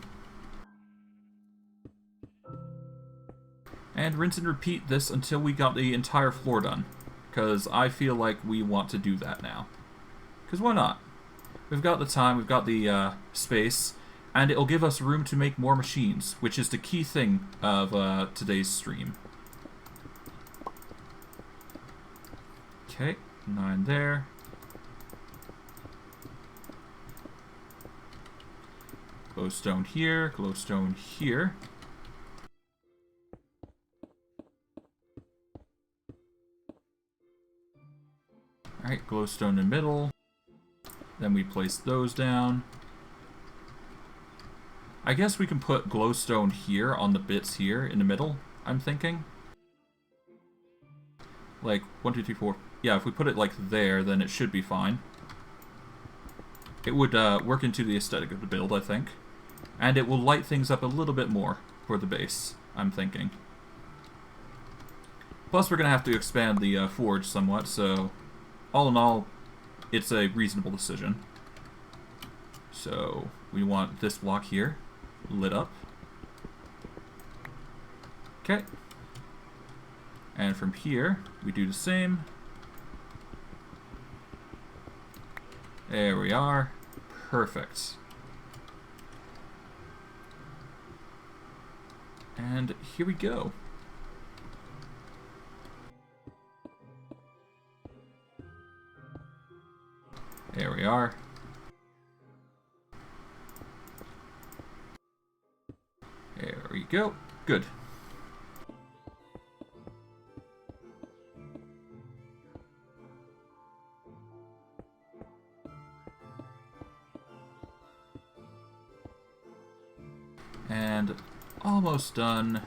And rinse and repeat this until we got the entire floor done. because I feel like we want to do that now. Because why not? We've got the time, we've got the space, and it'll give us room to make more machines, which is the key thing of today's stream. Okay, 9 there. Glowstone here, glowstone here. Alright, glowstone in the middle. Then we place those down. I guess we can put glowstone here on the bits here in the middle, I'm thinking. Like, 1, 2, 3, 4. Yeah, if we put it like there, then it should be fine. It would work into the aesthetic of the build, I think. And it will light things up a little bit more for the base, I'm thinking. Plus, we're going to have to expand the forge somewhat, so all in all, it's a reasonable decision. So, we want this block here lit up. Okay. And from here, we do the same. There we are. Perfect. And here we go. There we are. There we go. Good. And almost done.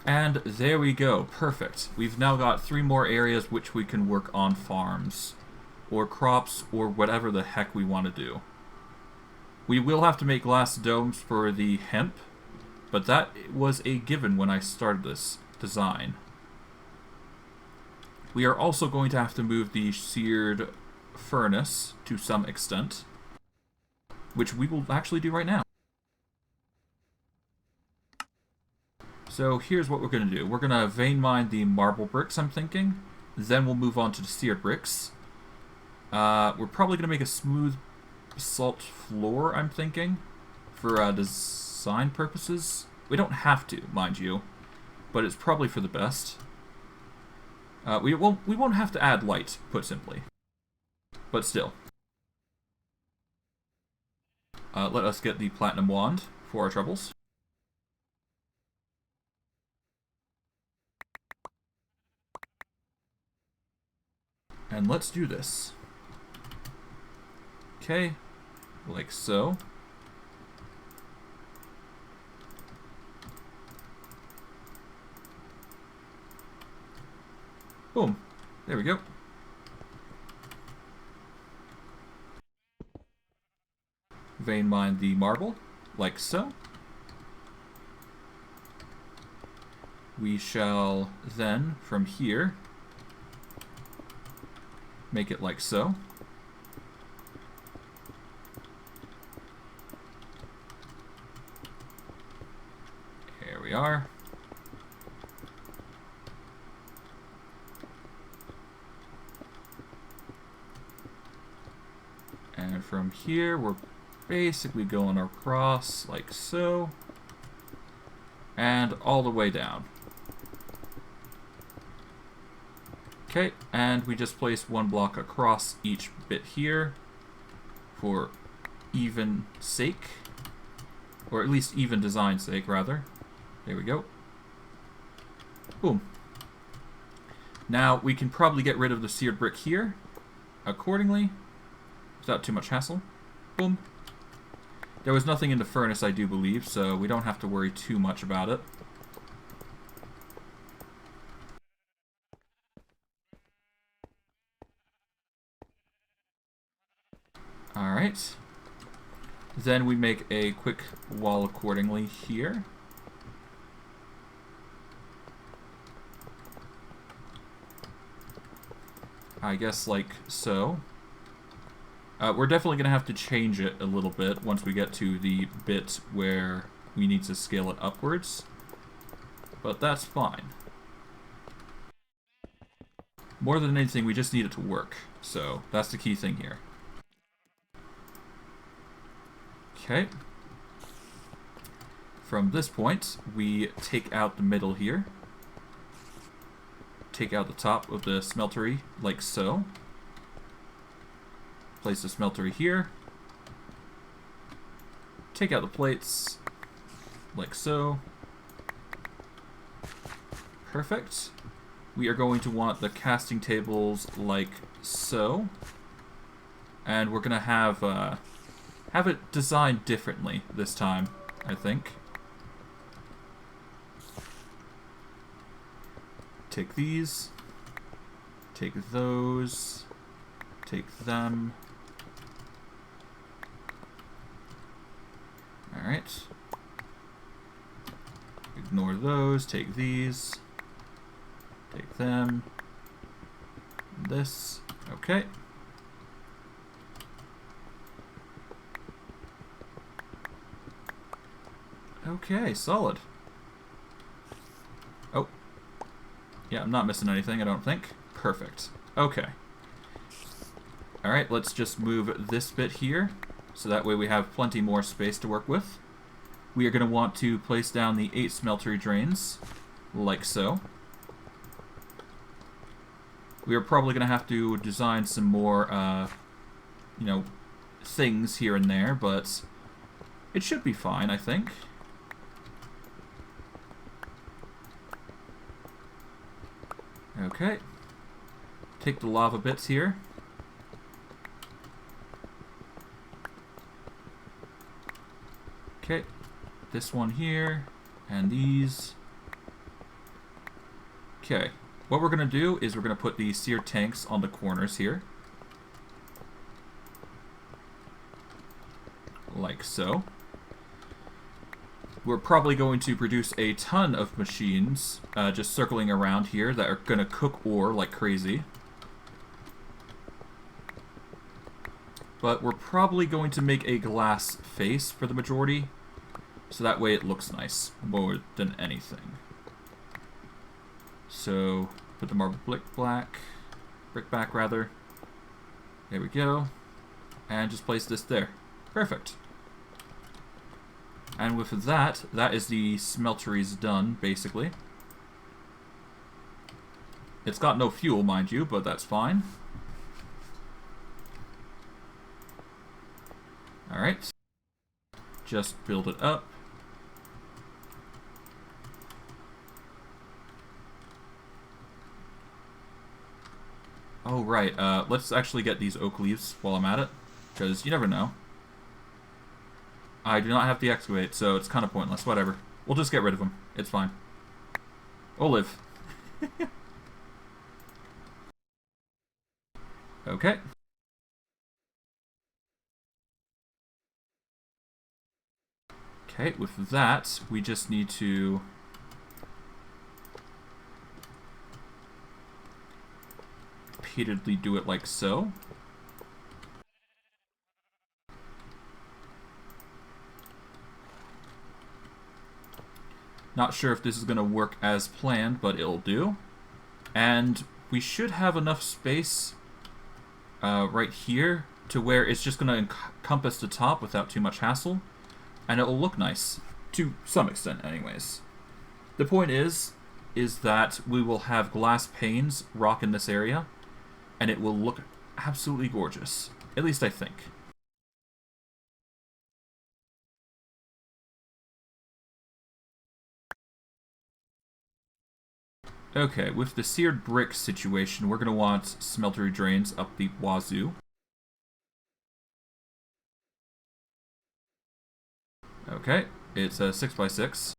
And there we go. Perfect. We've now got 3 more areas which we can work on farms, or crops, or whatever the heck we want to do. We will have to make glass domes for the hemp, but that was a given when I started this design. We are also going to have to move the seared furnace to some extent, which we will actually do right now. So here's what we're going to do. We're going to vein mine the marble bricks, I'm thinking. Then we'll move on to the seared bricks. We're probably going to make a smooth basalt floor, I'm thinking, for design purposes. We don't have to, mind you, but it's probably for the best. We won't have to add light, put simply. But still. Let us get the platinum wand for our troubles. And let's do this. Okay, like so. Boom. There we go. Vein mine the marble, like so. We shall then, from here, make it like so. There we are. And from here, we're basically going across like so. And all the way down. Okay, and we just place 1 block across each bit here for even sake, or at least even design sake, rather. There we go. Boom. Now, we can probably get rid of the seared brick here, accordingly, without too much hassle. Boom. There was nothing in the furnace, I do believe, so we don't have to worry too much about it. Alright. Then we make a quick wall accordingly here. I guess like so. We're definitely going to have to change it a little bit once we get to the bit where we need to scale it upwards. But that's fine. More than anything, we just need it to work. So that's the key thing here. Okay. From this point, we take out the middle here. Take out the top of the smeltery, like so. Place the smeltery here. Take out the plates, like so. Perfect. We are going to want the casting tables like so. And we're going to have it designed differently this time, I think. Take these. Take those. Take them. Alright. Ignore those. Take these. Take them. This. Okay. Okay, solid. Oh. Yeah, I'm not missing anything, I don't think. Perfect. Okay. Alright, let's just move this bit here, so that way we have plenty more space to work with. We are going to want to place down the 8 smeltery drains, like so. We are probably going to have to design some more, you know, things here and there, but it should be fine, I think. Okay. Take the lava bits here. Okay. This one here, and these. Okay. What we're going to do is we're going to put the seared tanks on the corners here. Like so. We're probably going to produce a ton of machines just circling around here that are going to cook ore like crazy. But we're probably going to make a glass face for the majority, so that way it looks nice more than anything. So, put the marble brick back rather. There we go. And just place this there. Perfect. And with that, that is the smelteries done, basically. It's got no fuel, mind you, but that's fine. Alright. Just build it up. Oh, right. Let's actually get these oak leaves while I'm at it, because you never know. I do not have to excavate, so it's kind of pointless. Whatever. We'll just get rid of them. It's fine. Olive. Okay. Okay, with that, we just need to repeatedly do it like so. Not sure if this is going to work as planned, but it'll do. And we should have enough space right here to where it's just going to encompass the top without too much hassle. And it will look nice, to some extent anyways. The point is that we will have glass panes rock in this area, and it will look absolutely gorgeous. At least I think. Okay, with the seared brick situation, we're going to want smeltery drains up the wazoo. Okay, it's a 6x6.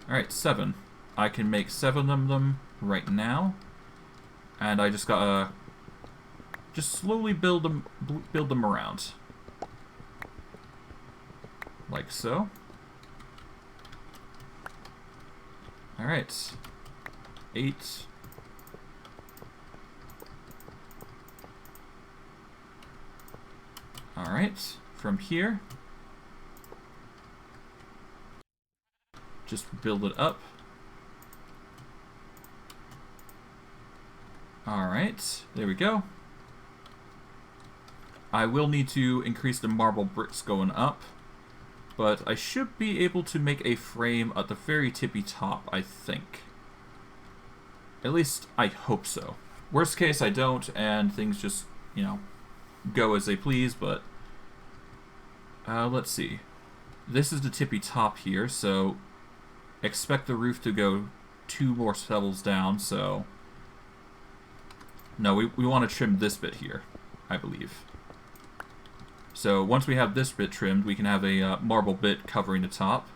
Alright, 7. I can make 7 of them right now. And I just gotta just slowly build them around. Like so. Alright. 8. Alright, from here, just build it up. Alright, there we go. I will need to increase the marble bricks going up, but I should be able to make a frame at the very tippy top, I think. At least, I hope so. Worst case, I don't, and things just, you know, go as they please, but... let's see. This is the tippy top here, so expect the roof to go 2 more levels down, so... No, we want to trim this bit here, I believe. So once we have this bit trimmed, we can have a marble bit covering the top,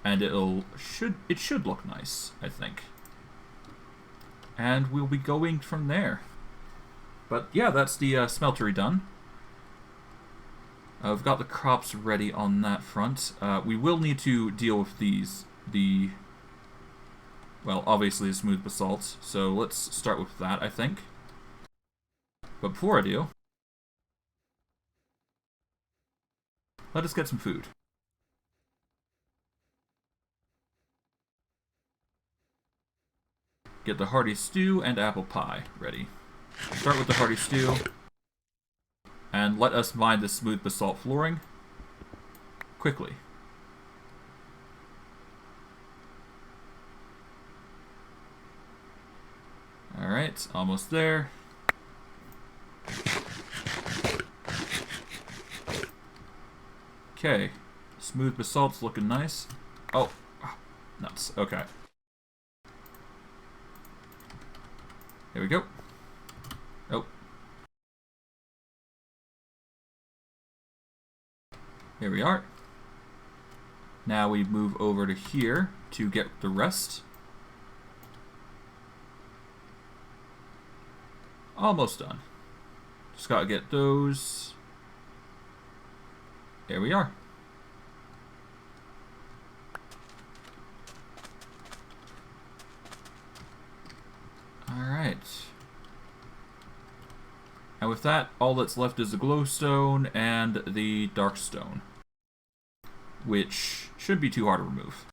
and it should look nice, I think. And we'll be going from there. But yeah, that's the smeltery done. We've got the crops ready on that front. We will need to deal with these. Well, obviously the smooth basalt. So let's start with that, I think. But before I do, let us get some food. Get the hearty stew and apple pie ready. Start with the hearty stew. And let us mine the smooth basalt flooring quickly. Alright, almost there. Okay, smooth basalt's looking nice. Oh, nuts. Okay. There we go. Oh. Here we are. Now we move over to here to get the rest. Almost done. Just gotta get those. There we are. Alright. And with that, all that's left is the glowstone and the darkstone, which shouldn't be too hard to remove.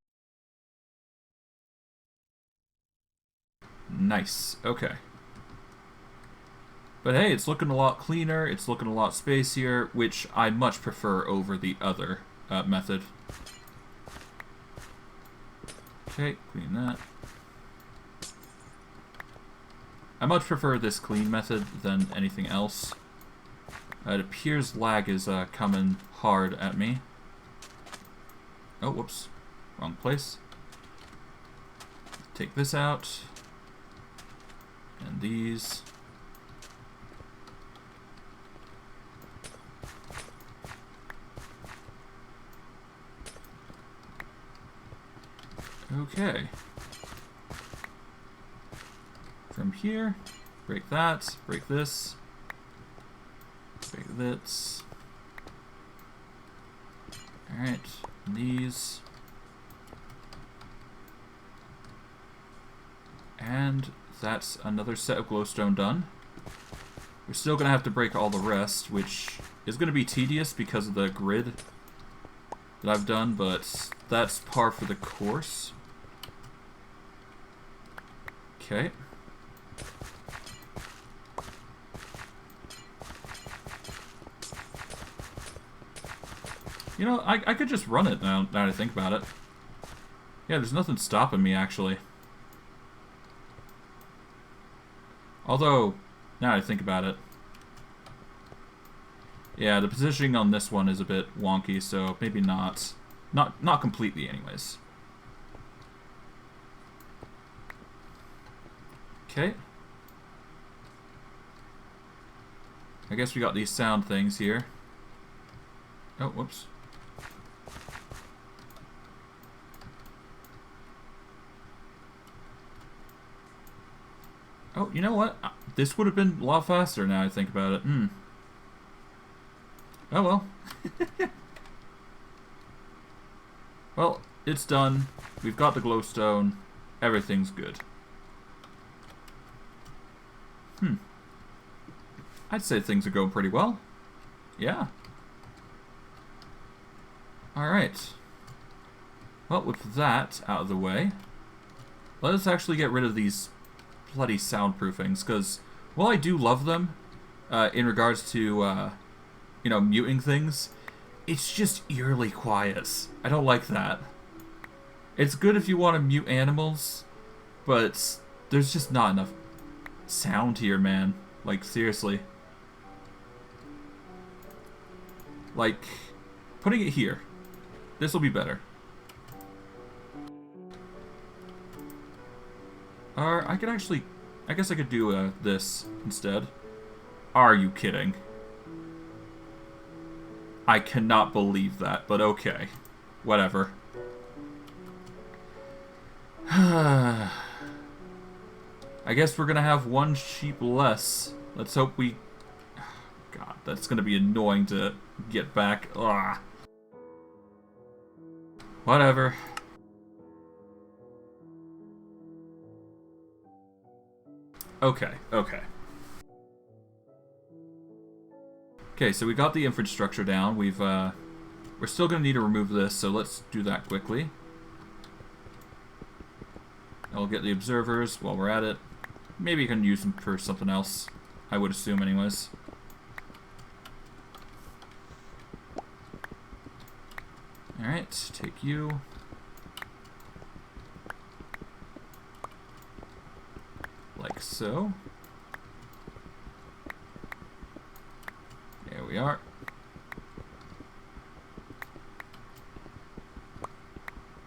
Nice. Okay. But hey, it's looking a lot cleaner, it's looking a lot spacier, which I much prefer over the other method. Okay, clean that. I much prefer this clean method than anything else. It appears lag is coming hard at me. Oh, whoops. Wrong place. Take this out. And these. Okay. From here, break that, break this, break this. Alright, these. And that's another set of glowstone done. We're still going to have to break all the rest, which is going to be tedious because of the grid that I've done, but that's par for the course. Okay. You know, I could just run it now that I think about it. Yeah, there's nothing stopping me, actually. Although, now that I think about it. Yeah, the positioning on this one is a bit wonky, so maybe not. Not completely, anyways. Okay. I guess we got these sound things here. Oh, whoops. Oh, you know what? This would have been a lot faster now I think about it. Oh well. Well, it's done. We've got the glowstone. Everything's good. I'd say things are going pretty well. Yeah. Alright. Well, with that out of the way, let us actually get rid of these bloody soundproofings, because while I do love them, in regards to, you know, muting things, it's just eerily quiet. I don't like that. It's good if you want to mute animals, but there's just not enough sound here, man. Like, seriously. Like, putting it here. This will be better. Or I could actually... I guess I could do this instead. Are you kidding? I cannot believe that, but okay. Whatever. I guess we're gonna have one sheep less. Let's hope we... God, that's gonna be annoying to get back. Ugh. Whatever. Okay, okay. Okay, so we got the infrastructure down. We're still gonna need to remove this, so let's do that quickly. I'll get the observers while we're at it. Maybe you can use them for something else. I would assume anyways. Alright, take you. Like so. There we are.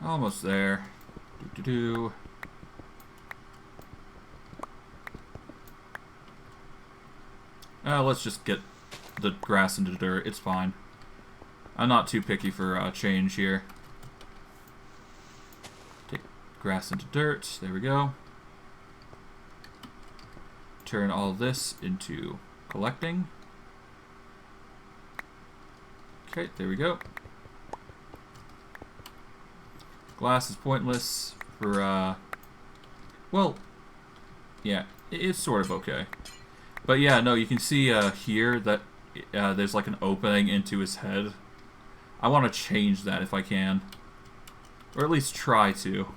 Almost there. Do-do-do. Let's just get the grass into dirt. It's fine. I'm not too picky for change here. Take grass into dirt. There we go. Turn all this into collecting. Okay, there we go. Glass is pointless for, well, yeah, it's sort of okay. But yeah, no, you can see here that there's like an opening into his head. I want to change that if I can. Or at least try to.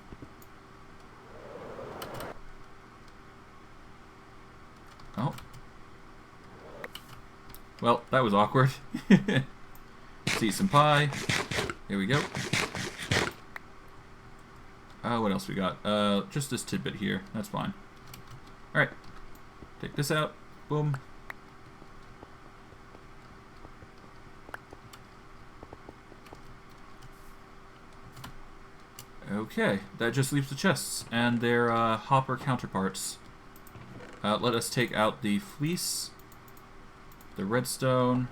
Oh. Well, that was awkward. Let's eat some pie. Here we go. What else we got? Just this tidbit here. That's fine. Alright. Take this out. Boom. Okay, that just leaves the chests and their hopper counterparts. Let us take out the fleece, the redstone.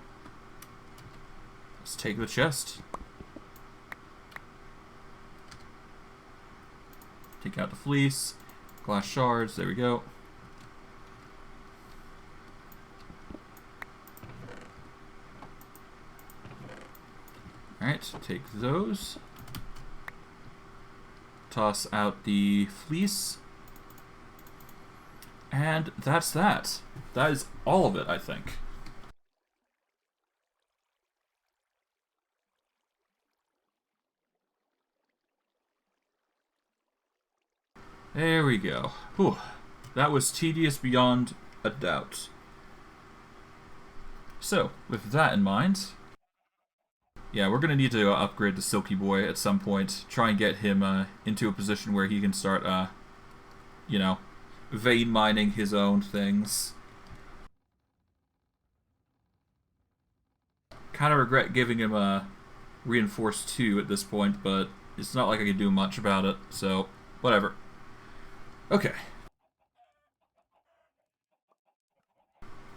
Let's take the chest. Take out the fleece, glass shards, there we go. Alright, take those. Toss out the fleece. And that's that. That is all of it, I think. There we go. Whew. That was tedious beyond a doubt. So, with that in mind... Yeah, we're gonna need to upgrade the Silky Boy at some point. Try and get him into a position where he can start, you know, vein mining his own things. Kind of regret giving him a Reinforced 2 at this point, but it's not like I can do much about it, so whatever. Okay.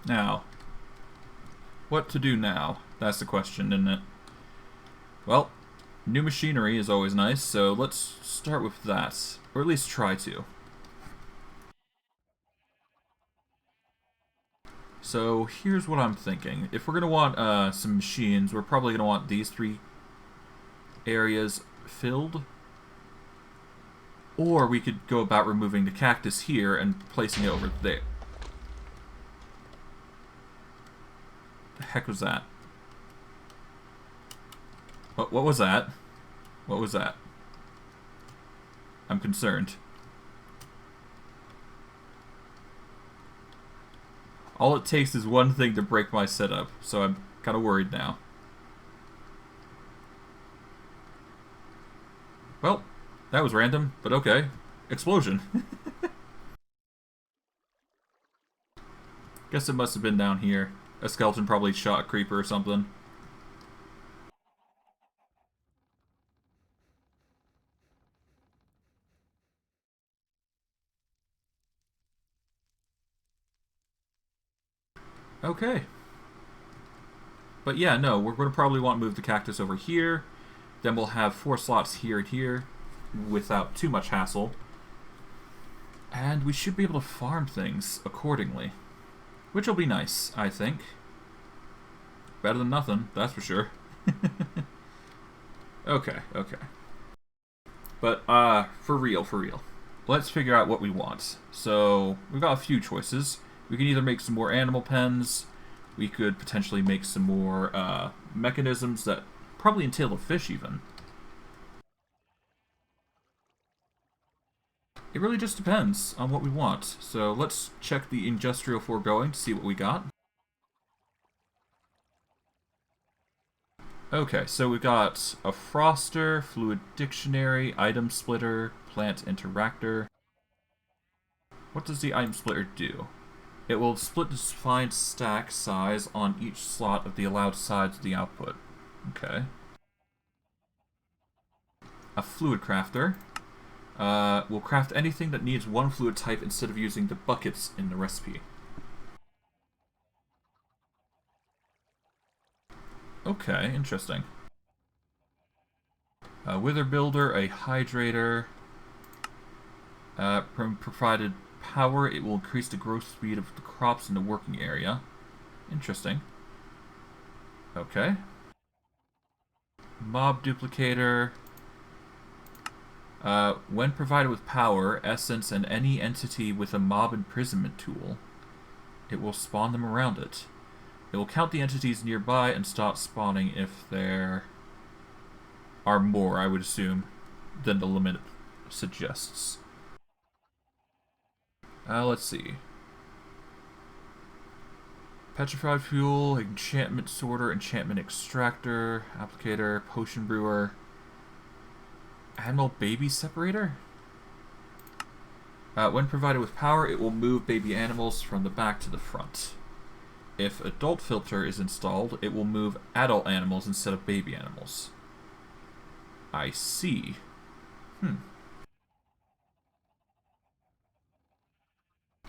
Now, what to do now? That's the question, isn't it? Well, new machinery is always nice, so let's start with that. Or at least try to. So here's what I'm thinking. If we're going to want some machines, we're probably going to want these 3 areas filled. Or we could go about removing the cactus here and placing it over there. The heck was that? What was that? What was that? I'm concerned. All it takes is one thing to break my setup, so I'm kind of worried now. Well, that was random, but okay. Explosion. Guess it must have been down here. A skeleton probably shot a creeper or something. Okay. But yeah, no, we're going to probably want to move the cactus over here. Then we'll have 4 slots here and here without too much hassle. And we should be able to farm things accordingly. Which will be nice, I think. Better than nothing, that's for sure. Okay. But, for real. Let's figure out what we want. So, we've got a few choices. We can either make some more animal pens. We could potentially make some more, mechanisms that probably entail a fish, even. It really just depends on what we want. So, let's check the industrial foregoing to see what we got. Okay, so we've got a froster, fluid dictionary, item splitter, plant interactor. What does the item splitter do? It will split the defined stack size on each slot of the allowed sides of the output. Okay. A fluid crafter will craft anything that needs one fluid type instead of using the buckets in the recipe. Okay, interesting. A wither builder, a hydrator. Provided power, it will increase the growth speed of the crops in the working area. Interesting. Okay. Mob duplicator. When provided with power, essence, and any entity with a mob imprisonment tool, it will spawn them around it. It will count the entities nearby and stop spawning if there are more, I would assume, than the limit suggests. Let's see. Petrified fuel, enchantment sorter, enchantment extractor, applicator, potion brewer, animal baby separator? When provided with power, it will move baby animals from the back to the front. If adult filter is installed, it will move adult animals instead of baby animals. I see.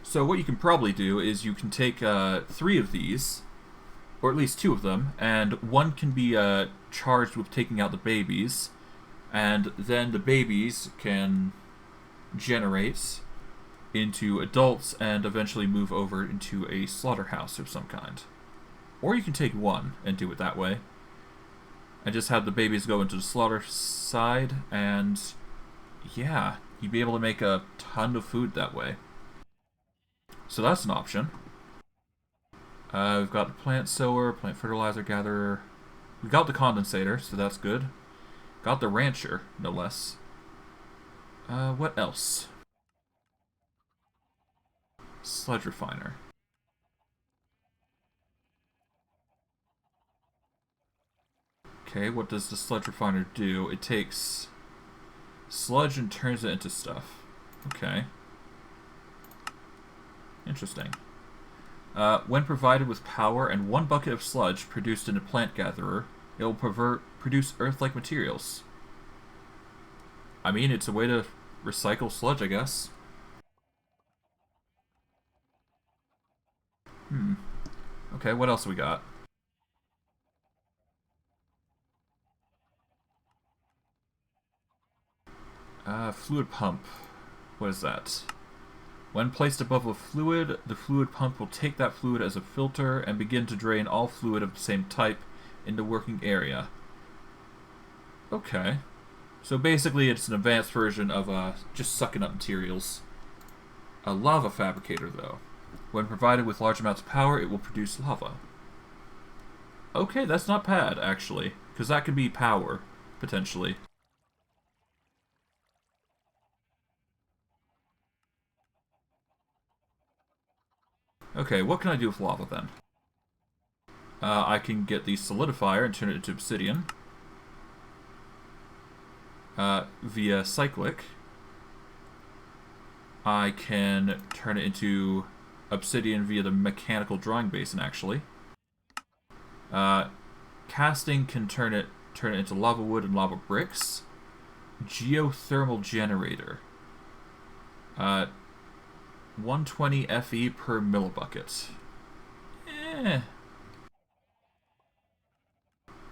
So what you can probably do is you can take 3 of these, or at least 2 of them, and one can be charged with taking out the babies, and then the babies can generate into adults and eventually move over into a slaughterhouse of some kind. Or you can take one and do it that way, and just have the babies go into the slaughter side, and yeah, you'd be able to make a ton of food that way. So that's an option. We've got the plant sower, plant fertilizer gatherer. We got the condensator, so that's good. Got the rancher, no less. What else? Sludge refiner. Okay, what does the sludge refiner do? It takes sludge and turns it into stuff. Okay. Interesting. When provided with power and 1 bucket of sludge produced in a plant gatherer, it will produce earth-like materials. I mean, it's a way to recycle sludge, I guess. Okay, what else we got? Fluid pump. What is that? When placed above a fluid, the fluid pump will take that fluid as a filter and begin to drain all fluid of the same type in the working area. Okay. So basically it's an advanced version of just sucking up materials. A lava fabricator, though. When provided with large amounts of power, it will produce lava. Okay, that's not bad, actually. Because that could be power, potentially. Okay, what can I do with lava then? I can get the solidifier and turn it into obsidian. Via cyclic. I can turn it into obsidian via the mechanical drawing basin, actually. Casting can turn it into lava wood and lava bricks. Geothermal generator. 120 FE per millibucket.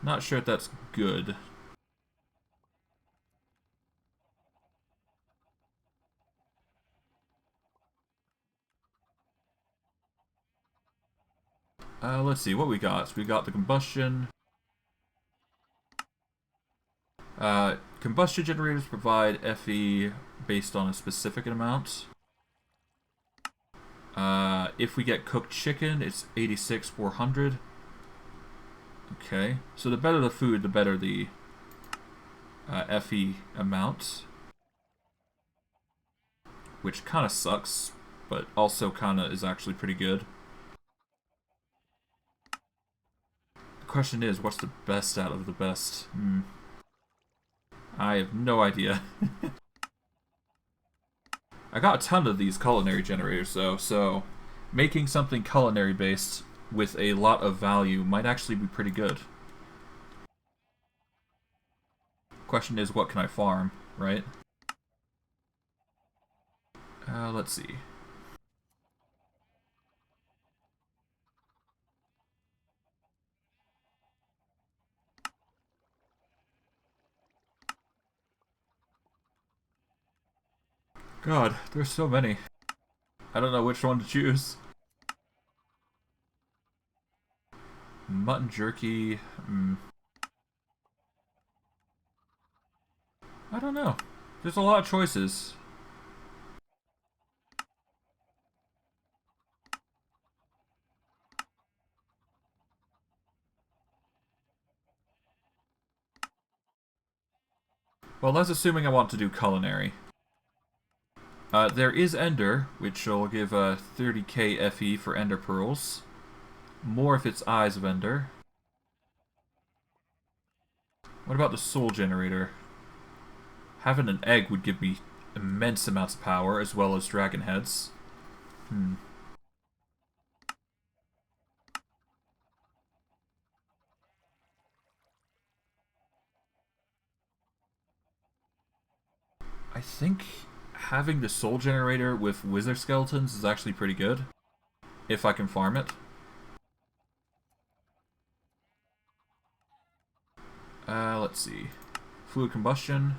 Not sure if that's good. Let's see what we got. So we got the combustion. Combustion generators provide FE based on a specific amount. If we get cooked chicken, it's 86,400. Okay, so the better the food, the better the FE amount. Which kind of sucks, but also kind of is actually pretty good. The question is, what's the best out of the best? I have no idea. I got a ton of these culinary generators though, so making something culinary based with a lot of value might actually be pretty good. Question is, what can I farm, right? Let's see. God, there's so many. I don't know which one to choose. Mutton jerky. I don't know. There's a lot of choices. Well, that's assuming I want to do culinary. There is Ender, which will give 30k FE for Ender Pearls. More if it's Eyes of Ender. What about the Soul Generator? Having an egg would give me immense amounts of power, as well as dragon heads. I think having the Soul Generator with Wither Skeletons is actually pretty good. If I can farm it. Let's see. Fluid Combustion.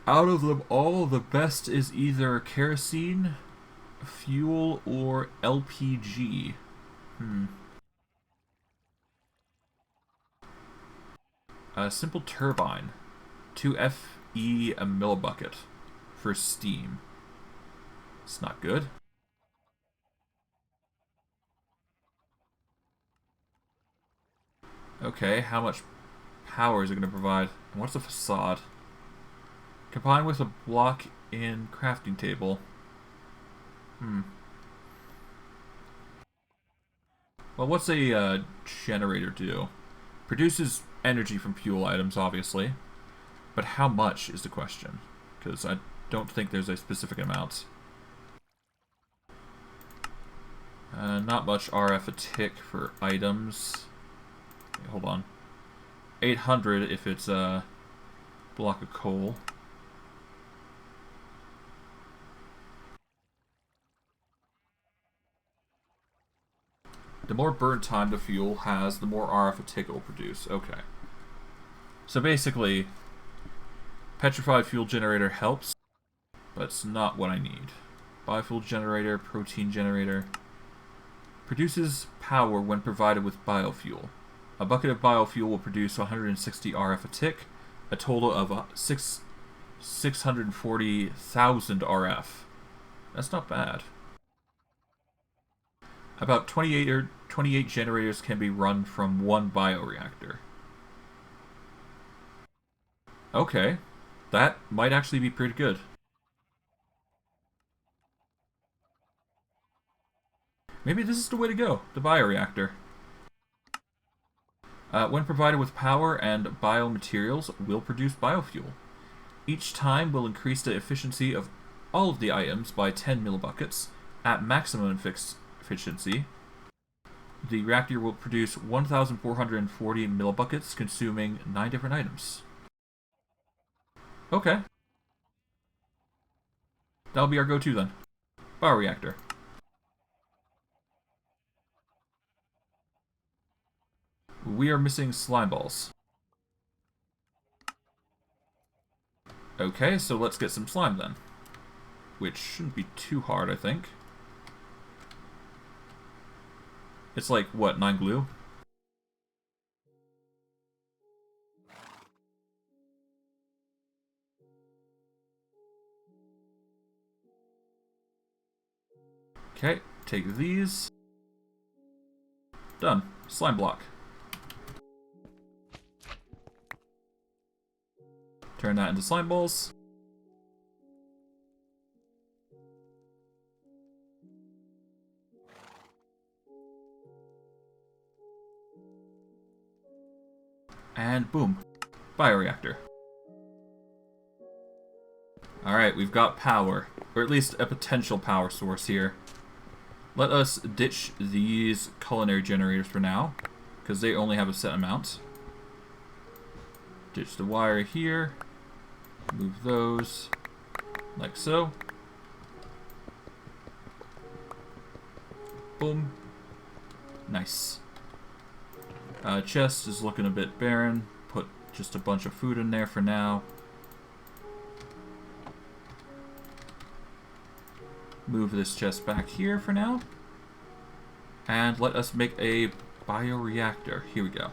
Out of them all, the best is either kerosene, fuel, or LPG. A simple turbine. 2 FE a millibucket for steam. It's not good. Okay, how much power is it going to provide? And what's a facade? Combined with a block in crafting table. Well, what's a generator do? Produces energy from fuel items, obviously. But how much is the question? Because I don't think there's a specific amount. Not much RF a tick for items. Okay, hold on. 800 if it's a block of coal. The more burn time the fuel has, the more RF a tick it will produce. Okay. So basically, petrified fuel generator helps, but it's not what I need. Biofuel generator, protein generator. Produces power when provided with biofuel. A bucket of biofuel will produce 160 RF a tick, a total of 640,000 RF. That's not bad. About 28 generators can be run from one bioreactor. Okay. That might actually be pretty good. Maybe this is the way to go, the bioreactor. When provided with power and biomaterials, will produce biofuel. Each time will increase the efficiency of all of the items by 10 millibuckets. At maximum efficiency, the reactor will produce 1,440 millibuckets, consuming 9 different items. Okay. That'll be our go-to then. Bioreactor. We are missing slime balls. Okay, so let's get some slime then. Which shouldn't be too hard, I think. It's like, what, 9 glue? Okay, take these. Done. Slime block. Turn that into slime balls. And boom. Bioreactor. Alright, we've got power. Or at least a potential power source here. Let us ditch these culinary generators for now, because they only have a set amount. Ditch the wire here. Move those like so. Boom. Nice. Chest is looking a bit barren. Put just a bunch of food in there for now. Move this chest back here for now. And let us make a bioreactor. Here we go.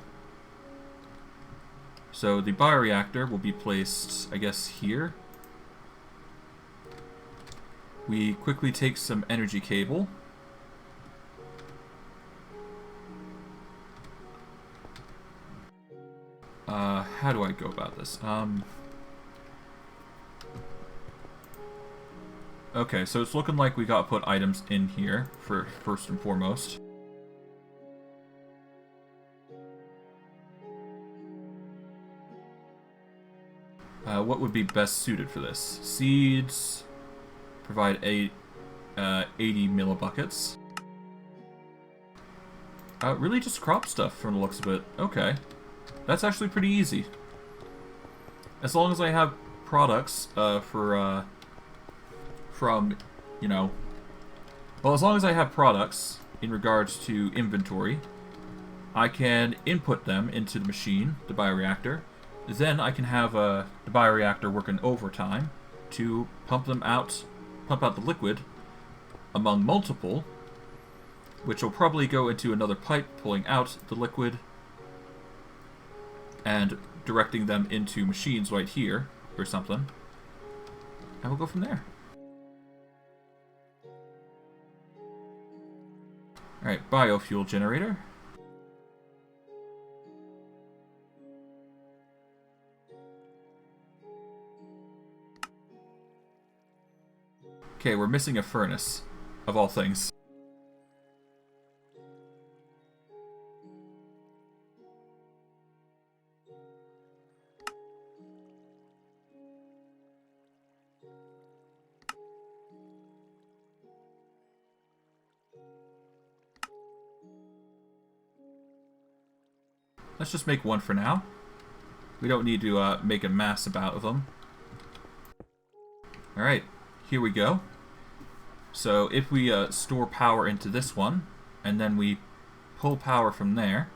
So the bioreactor will be placed, I guess, here. We quickly take some energy cable. How do I go about this? Okay, so it's looking like we gotta put items in here for first and foremost. What would be best suited for this? Seeds provide 80 millibuckets. Really just crop stuff from the looks of it. Okay. That's actually pretty easy. As long as I have products from, you know... Well, as long as I have products in regards to inventory, I can input them into the machine, the bioreactor. Then I can have the bioreactor working overtime to pump out the liquid among multiple, which will probably go into another pipe pulling out the liquid and directing them into machines right here or something. And we'll go from there. Alright, biofuel generator. Okay, we're missing a furnace, of all things. Let's just make one for now. We don't need to make a mass about of them. Alright, here we go. So if we store power into this one, and then we pull power from there,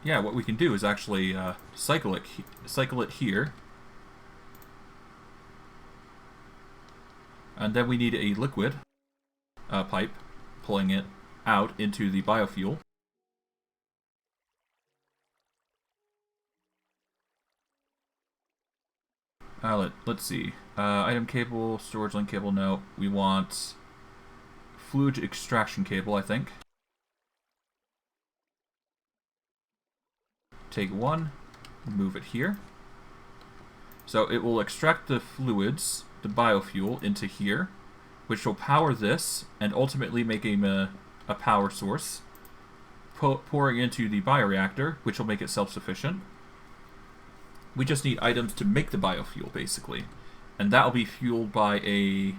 yeah, what we can do is actually cycle it here. And then we need a liquid pipe pulling it out into the biofuel. Let's see. Item cable, storage link cable, no. We want fluid extraction cable, I think. Take one, move it here. So it will extract the fluids, the biofuel, into here, which will power this, and ultimately make a power source, pouring into the bioreactor, which will make it self-sufficient. We just need items to make the biofuel, basically. And that will be fueled by a...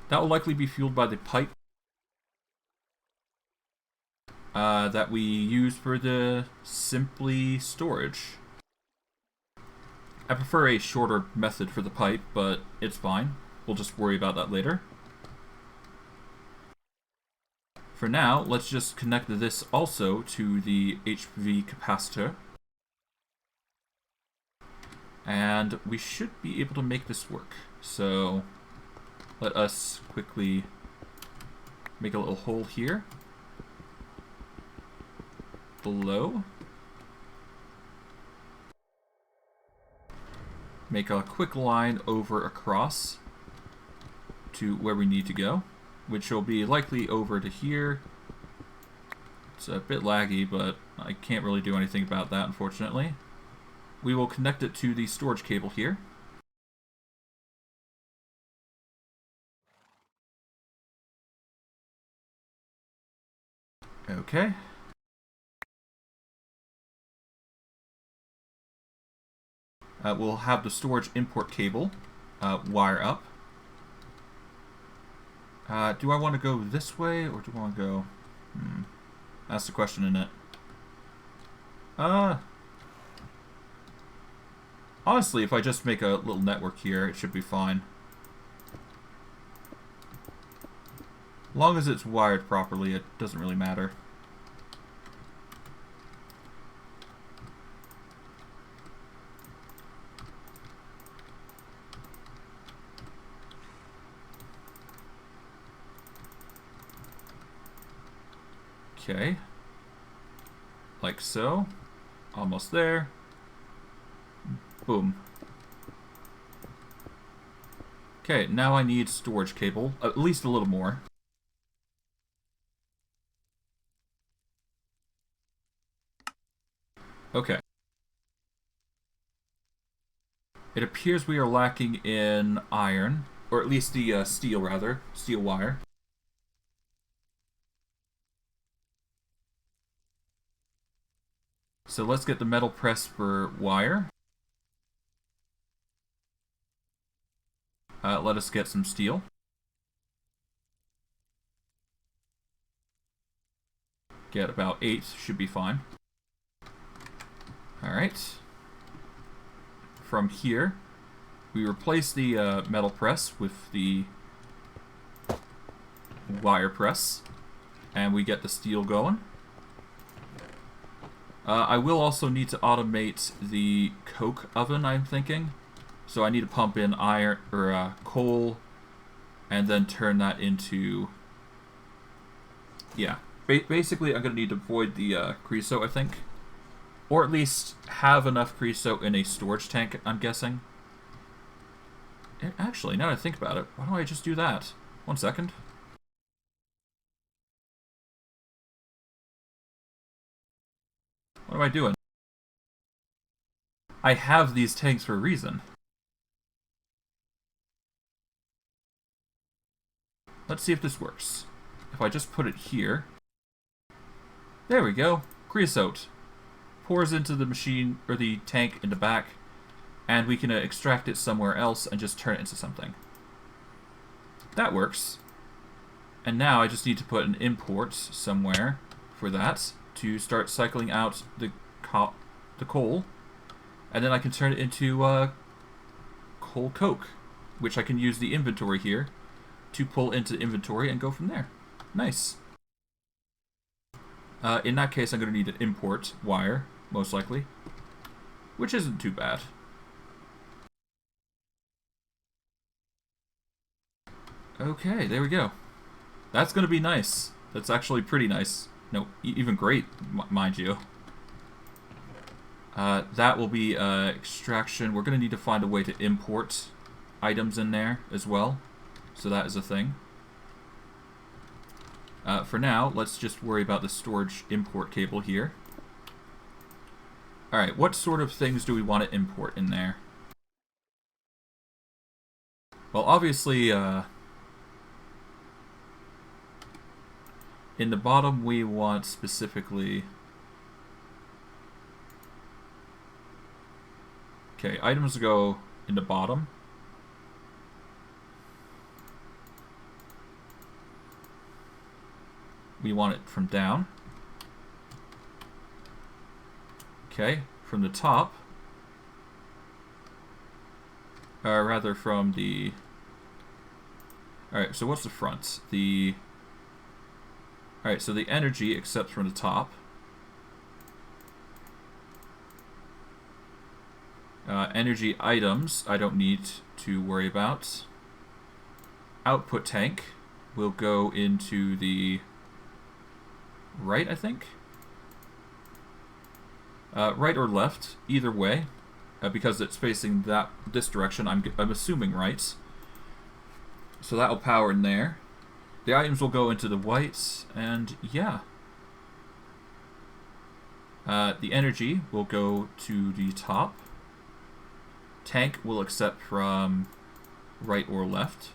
That will likely be fueled by the pipe that we use for the Simply storage. I prefer a shorter method for the pipe, but it's fine. We'll just worry about that later. For now, let's just connect this also to the HV capacitor. And we should be able to make this work. So let us quickly make a little hole here below. Make a quick line over across to where we need to go, which will be likely over to here. It's a bit laggy, but I can't really do anything about that, unfortunately. We will connect it to the storage cable here. Okay. We'll have the storage import cable wire up. Do I want to go this way, or do I want to go... That's the question, isn't it? Honestly, if I just make a little network here, it should be fine. As long as it's wired properly, it doesn't really matter. Okay. Like so. Almost there. Boom. Okay, now I need storage cable. At least a little more. Okay. It appears we are lacking in iron. Or at least the steel, rather. Steel wire. So let's get the metal press for wire. Let us get some steel. Get about 8, should be fine. Alright. From here, we replace the metal press with the wire press, and we get the steel going. I will also need to automate the coke oven, I'm thinking. So I need to pump in iron or coal, and then turn that into... Yeah, basically I'm going to need to void the creosote, I think. Or at least have enough creosote in a storage tank, I'm guessing. Actually, now that I think about it, why don't I just do that? 1 second. What am I doing? I have these tanks for a reason. Let's see if this works. If I just put it here... There we go. Creosote. Pours into the machine, or the tank in the back, and we can extract it somewhere else and just turn it into something. That works. And now I just need to put an import somewhere for that to start cycling out the coal, and then I can turn it into coal coke, which I can use the inventory here to pull into inventory and go from there. Nice. In that case, I'm going to need an import wire, most likely, which isn't too bad. Okay, there we go. That's going to be nice. That's actually pretty nice. No, even great, mind you. That will be extraction. We're going to need to find a way to import items in there as well. So that is a thing. For now, let's just worry about the storage import cable here. Alright, what sort of things do we want to import in there? Well, obviously, in the bottom we want specifically... Okay, items go in the bottom. We want it from down. Okay, from the top. Or rather from the... Alright, so what's the front? Alright, so the energy accepts from the top. Energy items, I don't need to worry about. Output tank will go into the right, I think? Right or left, either way. Because it's facing this direction, I'm assuming right. So that will power in there. The items will go into the whites, and yeah. The energy will go to the top. Tank will accept from right or left.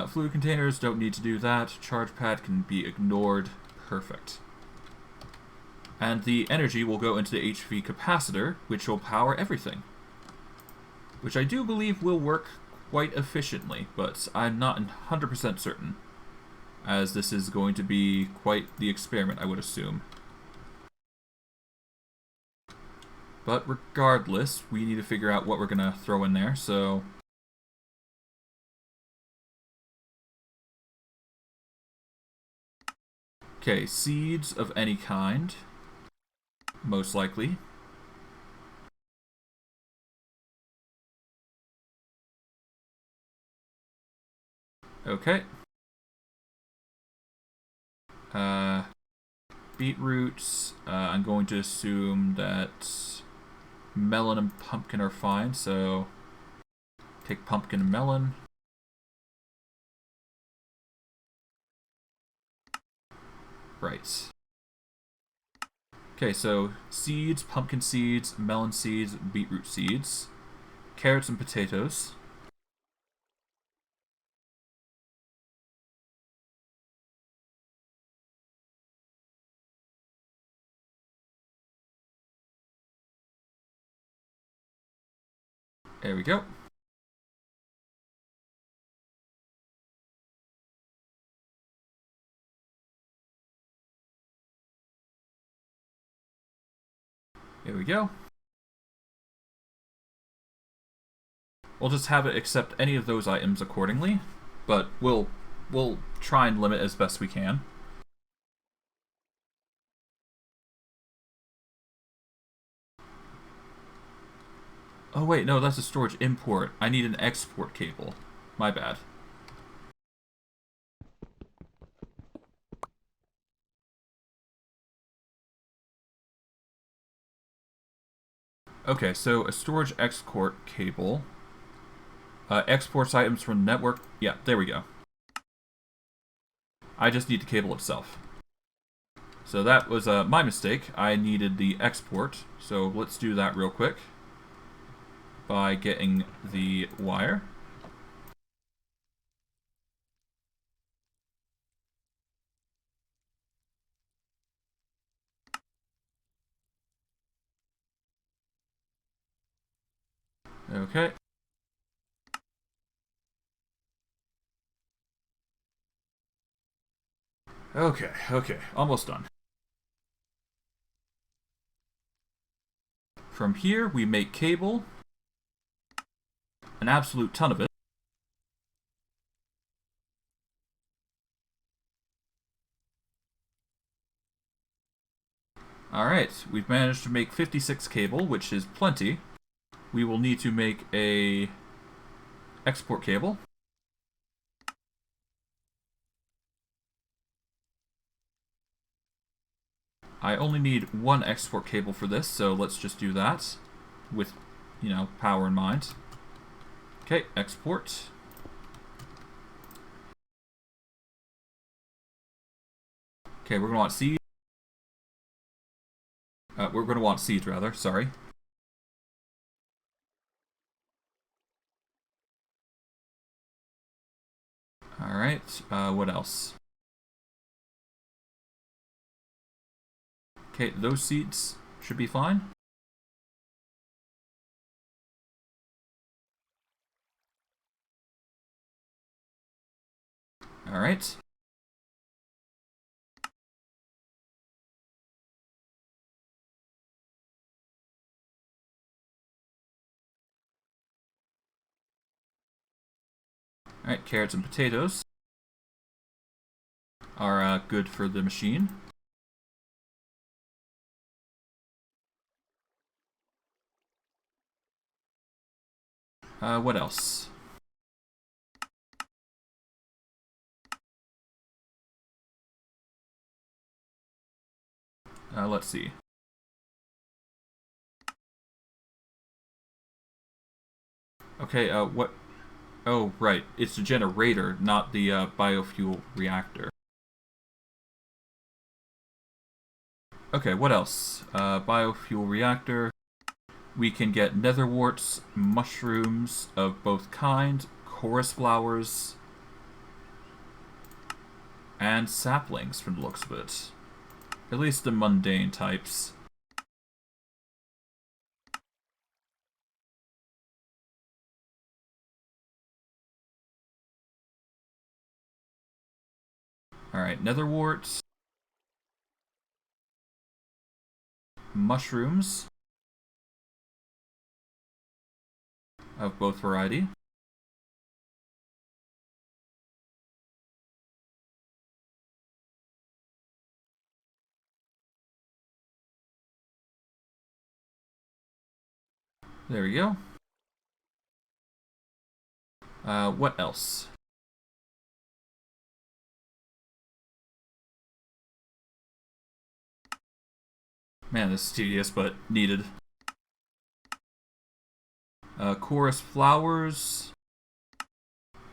Fluid containers don't need to do that. Charge pad can be ignored. Perfect. And the energy will go into the HV capacitor, which will power everything. Which I do believe will work quite efficiently, but I'm not 100% certain, as this is going to be quite the experiment, I would assume. But regardless, we need to figure out what we're going to throw in there, so... Okay, seeds of any kind, most likely. Okay. Beetroots, I'm going to assume that melon and pumpkin are fine, so take pumpkin and melon. Right. Okay, so seeds, pumpkin seeds, melon seeds, beetroot seeds, carrots and potatoes. There we go. There we go. We'll just have it accept any of those items accordingly, but we'll try and limit as best we can. Oh wait, no, that's a storage import. I need an export cable. My bad. Okay, so a storage export cable exports items from the network. Yeah, there we go. I just need the cable itself. So that was my mistake. I needed the export. So let's do that real quick by getting the wire. Okay. Okay, almost done. From here, we make cable. An absolute ton of it. Alright, we've managed to make 56 cable, which is plenty. We will need to make a export cable. I only need one export cable for this, so let's just do that with, you know, power in mind. Okay, export. Okay, we're going to want seed. We're going to want seeds, rather. Sorry. Alright, what else? Okay, those seeds should be fine. Alright. Alright, carrots and potatoes are good for the machine. What else? Let's see. Okay, what? Oh, right. It's the generator, not the biofuel reactor. Okay, what else? Biofuel reactor. We can get netherworts, mushrooms of both kind, chorus flowers, and saplings from the looks of it. At least the mundane types. Alright, netherworts. Mushrooms of both variety. There we go. What else? Man, this is tedious, but needed. Chorus flowers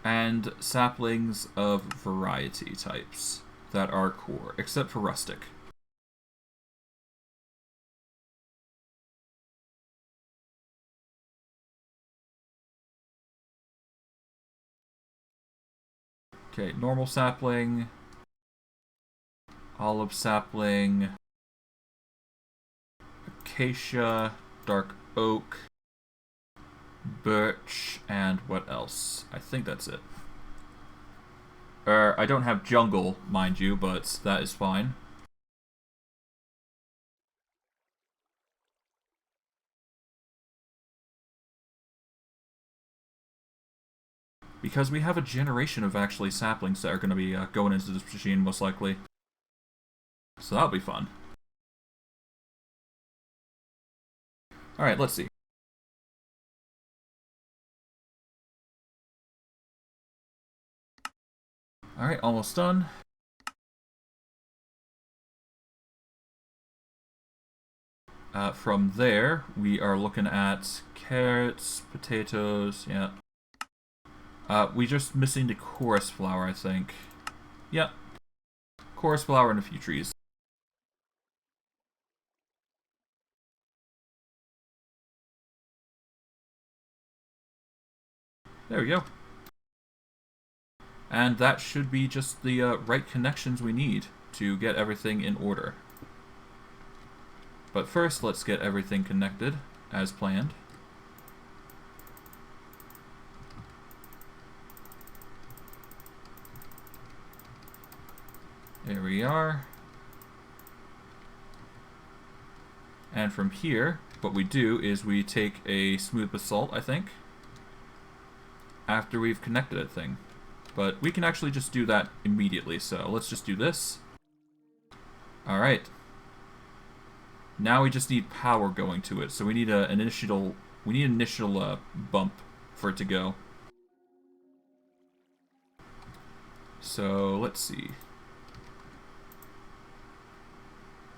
and saplings of variety types that are core, except for rustic. Okay, normal sapling, olive sapling, acacia, dark oak, birch, and what else? I think that's it. I don't have jungle, mind you, but that is fine. Because we have a generation of actually saplings that are going to be going into this machine, most likely. So that'll be fun. Alright, let's see. Alright, almost done. From there, we are looking at carrots, potatoes, yeah. We just missing the chorus flower, I think. Yeah. Chorus flower and a few trees. There we go. And that should be just the right connections we need to get everything in order. But first, let's get everything connected as planned. There we are. And from here, what we do is we take a smooth basalt, I think, after we've connected a thing. But we can actually just do that immediately, so let's just do this. Alright. Now we just need power going to it, so we need an initial bump for it to go. So let's see.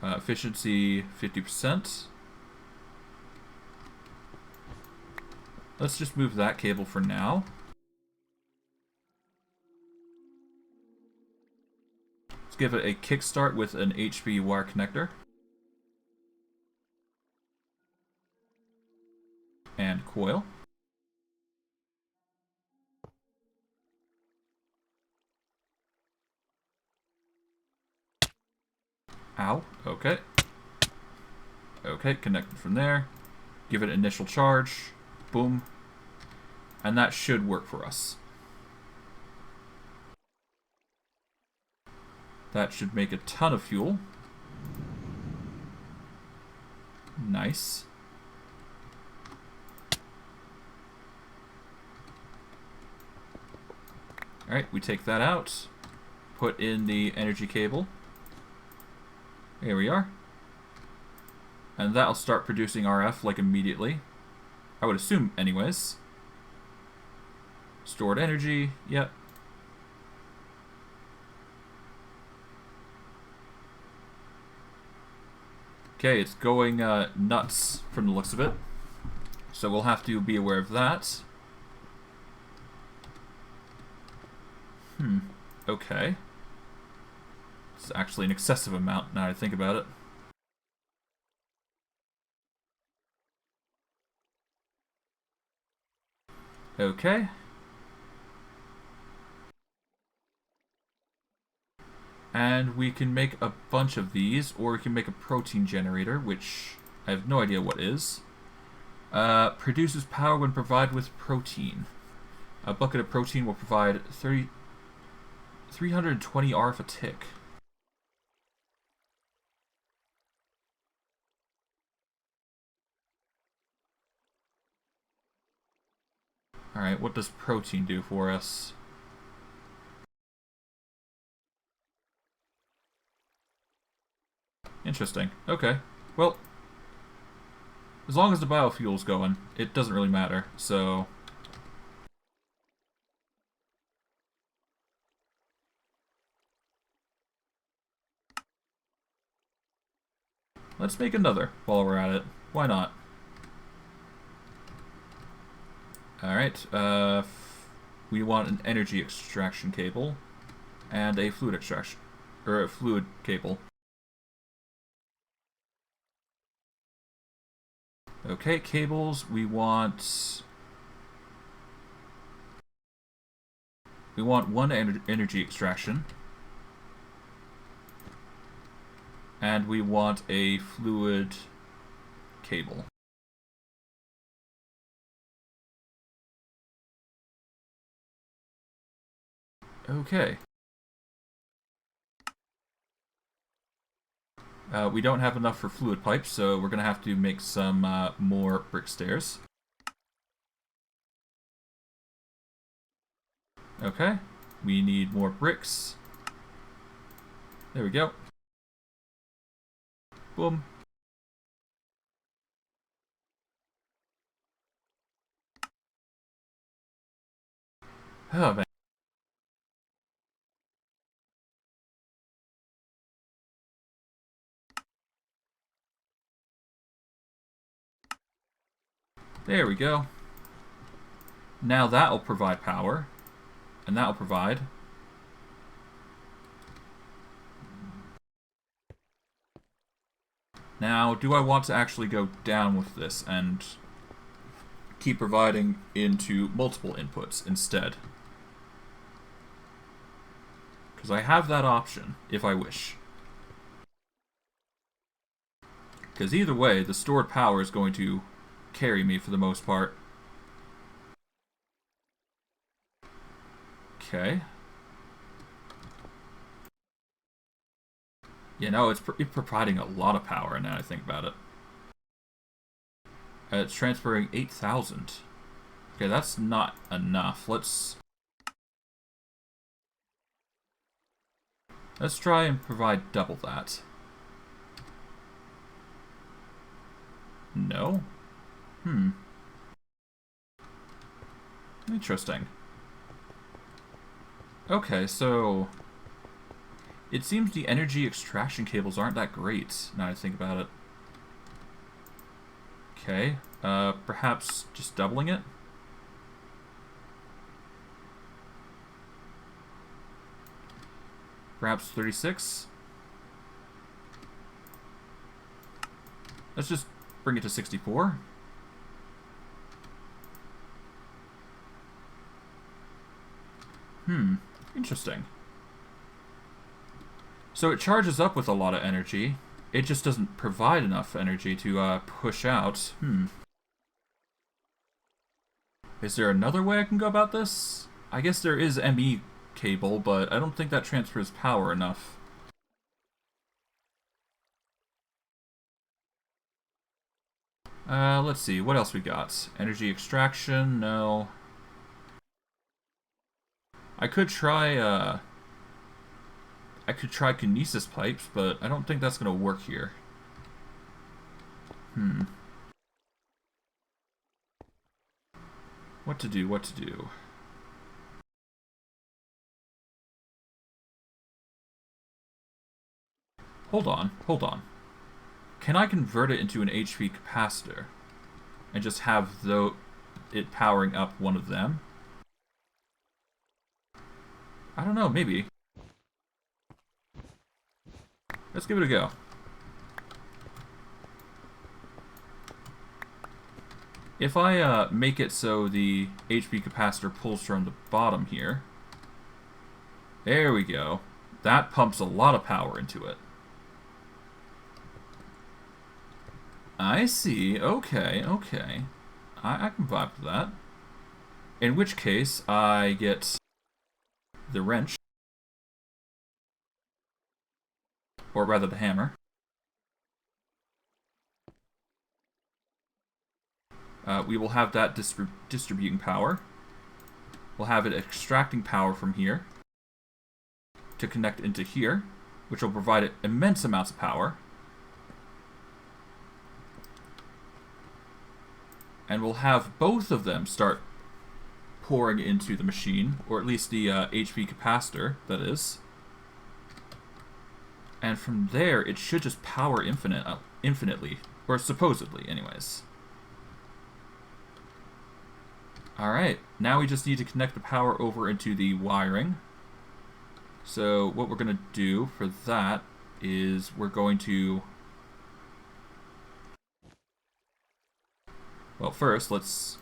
Efficiency 50%. Let's just move that cable for now. Let's give it a kickstart with an HV wire connector. And coil. Ow. Okay. Okay, connected from there. Give it initial charge. Boom. And that should work for us. That should make a ton of fuel. Nice. Alright, we take that out. Put in the energy cable. Here we are. And that'll start producing RF like immediately. I would assume anyways. Stored energy, yep. Okay, it's going nuts from the looks of it. So we'll have to be aware of that. Okay. It's actually an excessive amount now that I think about it. Okay. And we can make a bunch of these, or we can make a protein generator, which I have no idea what is. Produces power when provided with protein. A bucket of protein will provide 320 RF a tick. Alright, what does protein do for us? Interesting. Okay. Well, as long as the biofuel's going, it doesn't really matter, so... Let's make another while we're at it. Why not? Alright, we want an energy extraction cable and a fluid extraction, or a fluid cable. Okay, cables, we want one energy extraction, and we want a fluid cable. Okay. We don't have enough for fluid pipes, so we're going to have to make some more brick stairs. Okay. We need more bricks. There we go. Boom. Oh, man. There we go. Now that'll provide power. And that'll provide... Now, do I want to actually go down with this and keep providing into multiple inputs instead? Because I have that option, if I wish. Because either way, the stored power is going to carry me for the most part. Okay. You know, it's providing a lot of power now I think about it. It's transferring 8,000. Okay, that's not enough. Let's try and provide double that. No? Interesting. Okay, so... It seems the energy extraction cables aren't that great, now I think about it. Okay, perhaps just doubling it? Perhaps 36? Let's just bring it to 64. Interesting. So it charges up with a lot of energy. It just doesn't provide enough energy to push out. Is there another way I can go about this? I guess there is ME cable, but I don't think that transfers power enough. Let's see, what else we got? Energy extraction, no. I could try kinesis pipes, but I don't think that's gonna work here. What to do, what to do? Hold on, hold on. Can I convert it into an HP capacitor? And just have it powering up one of them? I don't know, maybe. Let's give it a go. If I make it so the HP capacitor pulls from the bottom here. There we go. That pumps a lot of power into it. I see. Okay, okay. I can vibe with that. In which case, I get the wrench. Or rather, the hammer. We will have that distributing power. We'll have it extracting power from here to connect into here, which will provide it immense amounts of power. And we'll have both of them start pouring into the machine, or at least the HP capacitor, that is. And from there, it should just power infinitely, or supposedly, anyways. Alright, now we just need to connect the power over into the wiring. So what we're going to do for that is we're going to... Well, first, let's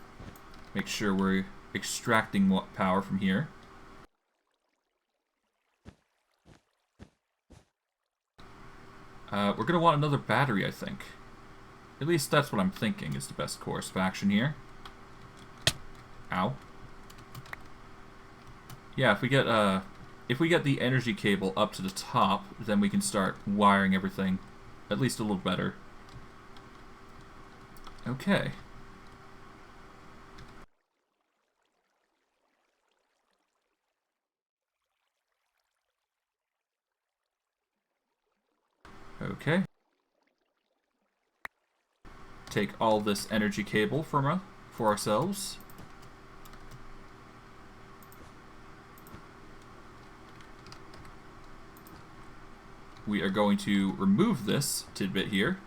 make sure we're extracting power from here. We're going to want another battery, I think. At least that's what I'm thinking is the best course of action here. Ow. Yeah, if we get the energy cable up to the top, then we can start wiring everything at least a little better. Okay. Okay. Take all this energy cable for ourselves. We are going to remove this tidbit here,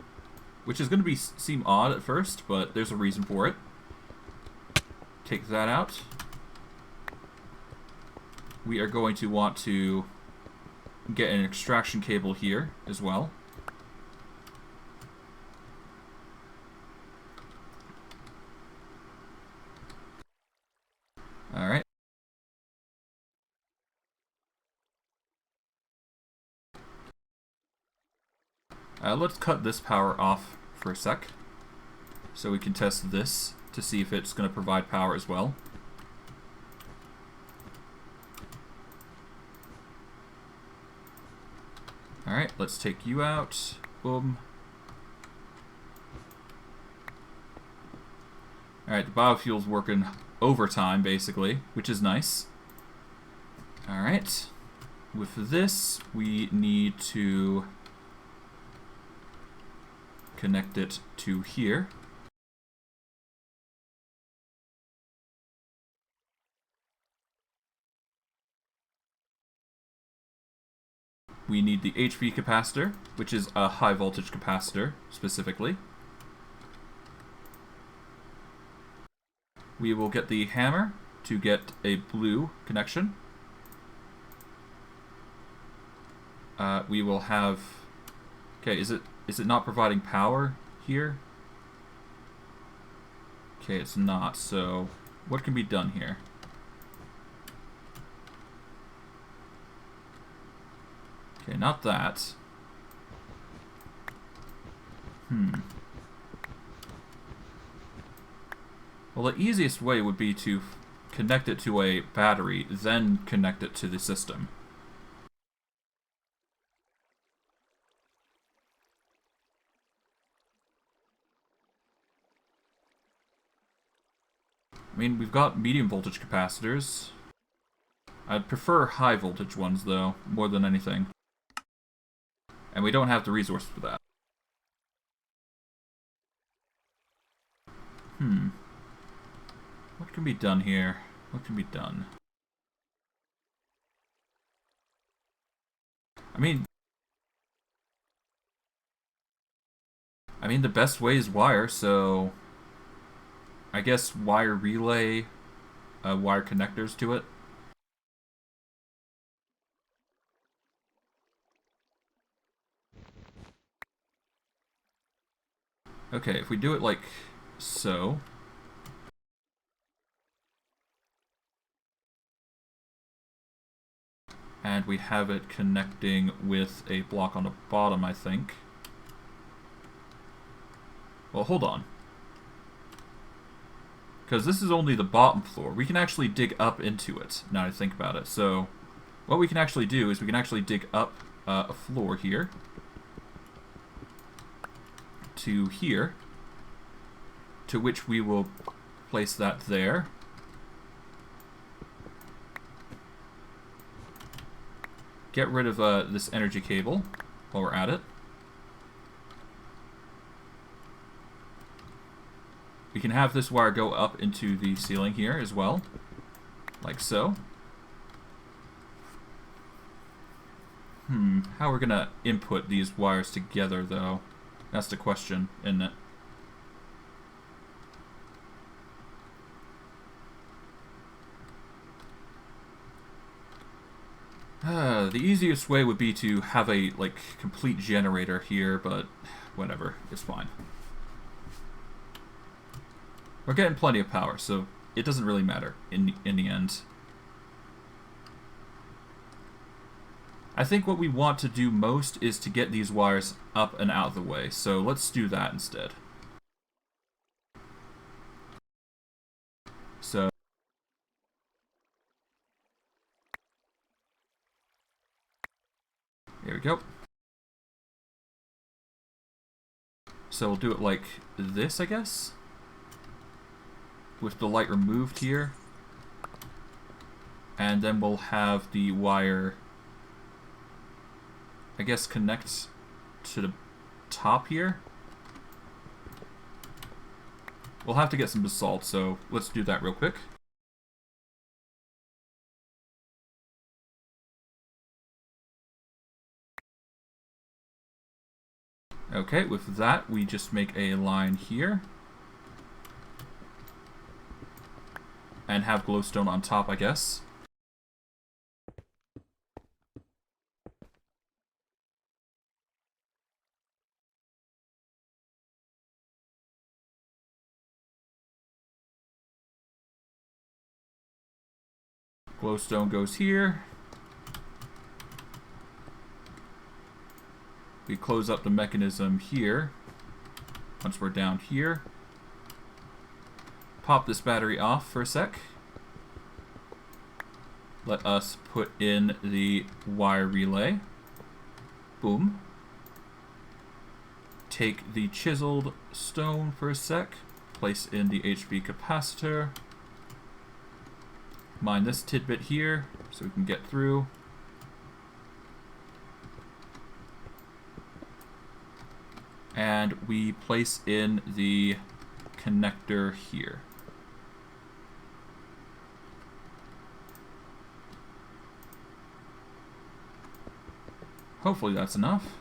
which is going to seem odd at first, but there's a reason for it. Take that out. We are going to want to get an extraction cable here as well. Alright. Let's cut this power off for a sec, so we can test this to see if it's going to provide power as well. Alright, let's take you out. Boom. Alright, the biofuel's working overtime, basically, which is nice. Alright. With this, we need to connect it to here. we need the HV capacitor, which is a high voltage capacitor, specifically. We will get the hammer to get a blue connection. We will have... Okay, is it not providing power here? Okay, it's not, so what can be done here? Okay, not that. Well, the easiest way would be to connect it to a battery, then connect it to the system. I mean, we've got medium voltage capacitors. I'd prefer high voltage ones, though, more than anything. And we don't have the resource for that. What can be done here? What can be done? I mean, the best way is wire, so I guess wire relay, wire connectors to it. Okay, if we do it like so. And we have it connecting with a block on the bottom, I think. Well, hold on. Because this is only the bottom floor. We can actually dig up into it, now that I think about it. So, what we can actually do is we can actually dig up a floor here. To here. To which we will place that there. Get rid of this energy cable while we're at it. We can have this wire go up into the ceiling here as well, like so. How we're gonna input these wires together, though? That's the question, isn't it? The easiest way would be to have a, like, complete generator here, but whatever, it's fine. We're getting plenty of power, so it doesn't really matter in the end. I think what we want to do most is to get these wires up and out of the way, so let's do that instead. So here we go. So we'll do it like this, I guess, with the light removed here. And then we'll have the wire, I guess, connect to the top here. We'll have to get some basalt, so let's do that real quick. Okay, with that, we just make a line here. And have glowstone on top, I guess. Glowstone goes here. We close up the mechanism here. Once we're down here. Pop this battery off for a sec. Let us put in the wire relay. Boom. Take the chiseled stone for a sec. Place in the HV capacitor. Mine this tidbit here so we can get through. And we place in the connector here. Hopefully that's enough.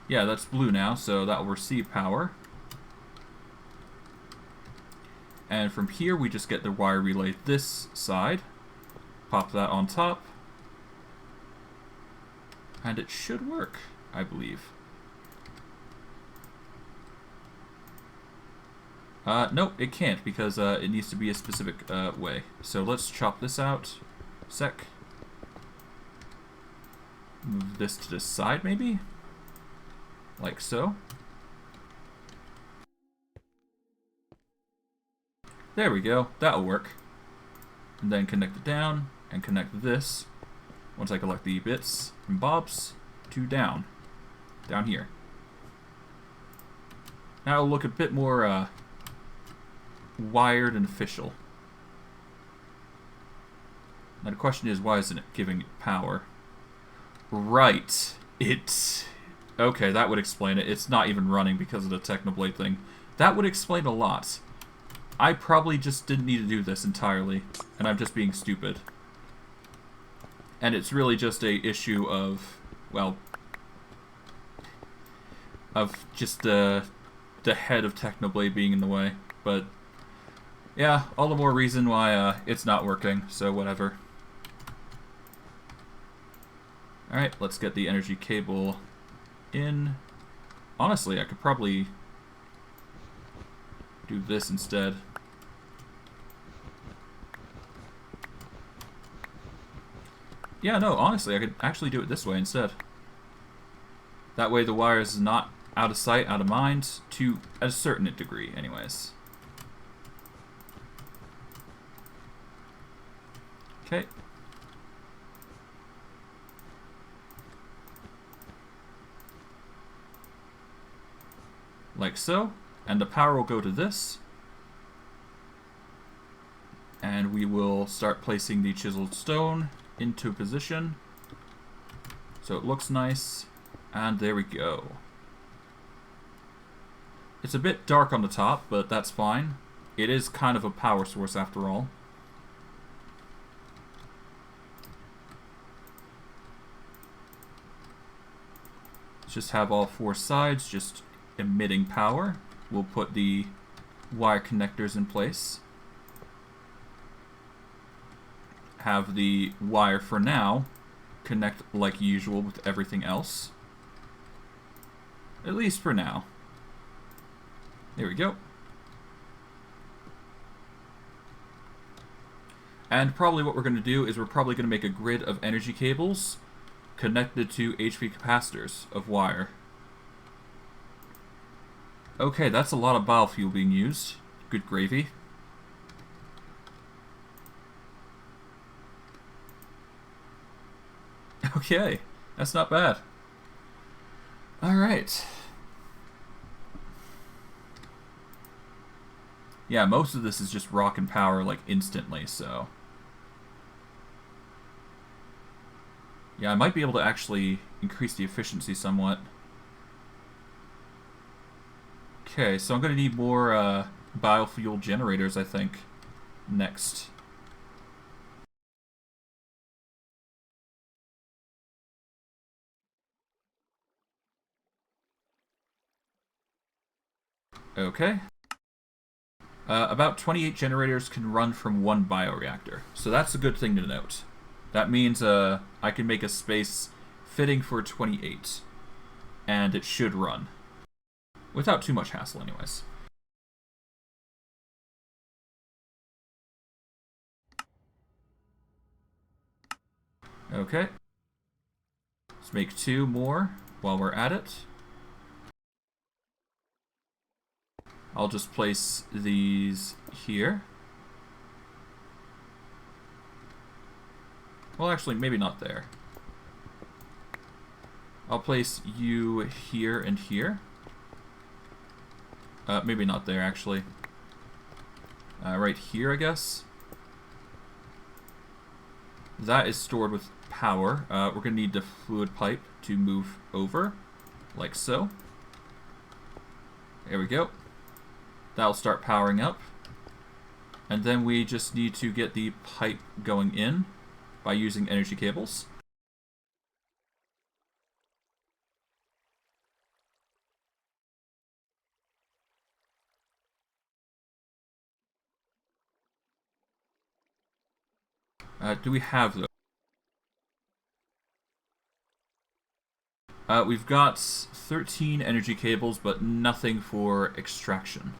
Yeah, that's blue now, so that will receive power. And from here, we just get the wire relay this side. Pop that on top. And it should work, I believe. Nope, it can't, because it needs to be a specific way. So let's chop this out. Sec. Move this to the side, maybe? Like so. There we go. That'll work. And then connect it down, and connect this, once I collect the bits and bobs, to down. Down here. Now it'll look a bit more, wired and official. Now the question is, why isn't it giving it power? Right. Okay, that would explain it. It's not even running because of the Technoblade thing. That would explain a lot. I probably just didn't need to do this entirely, and I'm just being stupid. And it's really just a issue of, well, of just the head of Technoblade being in the way. But yeah, all the more reason why it's not working, so whatever. Alright, let's get the energy cable in. Honestly, I could probably do this instead. Yeah, no, honestly, I could actually do it this way instead. That way the wire is not out of sight, out of mind, to a certain degree, anyways. Okay. Like so. And the power will go to this. And we will start placing the chiseled stone into position. So it looks nice. And there we go. It's a bit dark on the top, but that's fine. It is kind of a power source after all. Let's just have all four sides just emitting power. We'll put the wire connectors in place. Have the wire for now connect like usual with everything else. At least for now. There we go. And probably what we're going to do is we're probably going to make a grid of energy cables connected to HP capacitors of wire. Okay, that's a lot of biofuel being used. Good gravy. Okay, that's not bad. Alright. Yeah, most of this is just rock and power, like, instantly, so... Yeah, I might be able to actually increase the efficiency somewhat. Okay, so I'm going to need more biofuel generators, I think, next. Okay. About 28 generators can run from one bioreactor, so that's a good thing to note. That means I can make a space fitting for 28, and it should run. Without too much hassle, anyways. Okay. Let's make 2 more while we're at it. I'll just place these here. Well, actually, maybe not there. I'll place you here and here. Maybe not there, actually. Right here, I guess. That is stored with power. We're going to need the fluid pipe to move over, like so. There we go. That'll start powering up. And then we just need to get the pipe going in by using energy cables. Do we have those? We've got 13 energy cables, but nothing for extraction.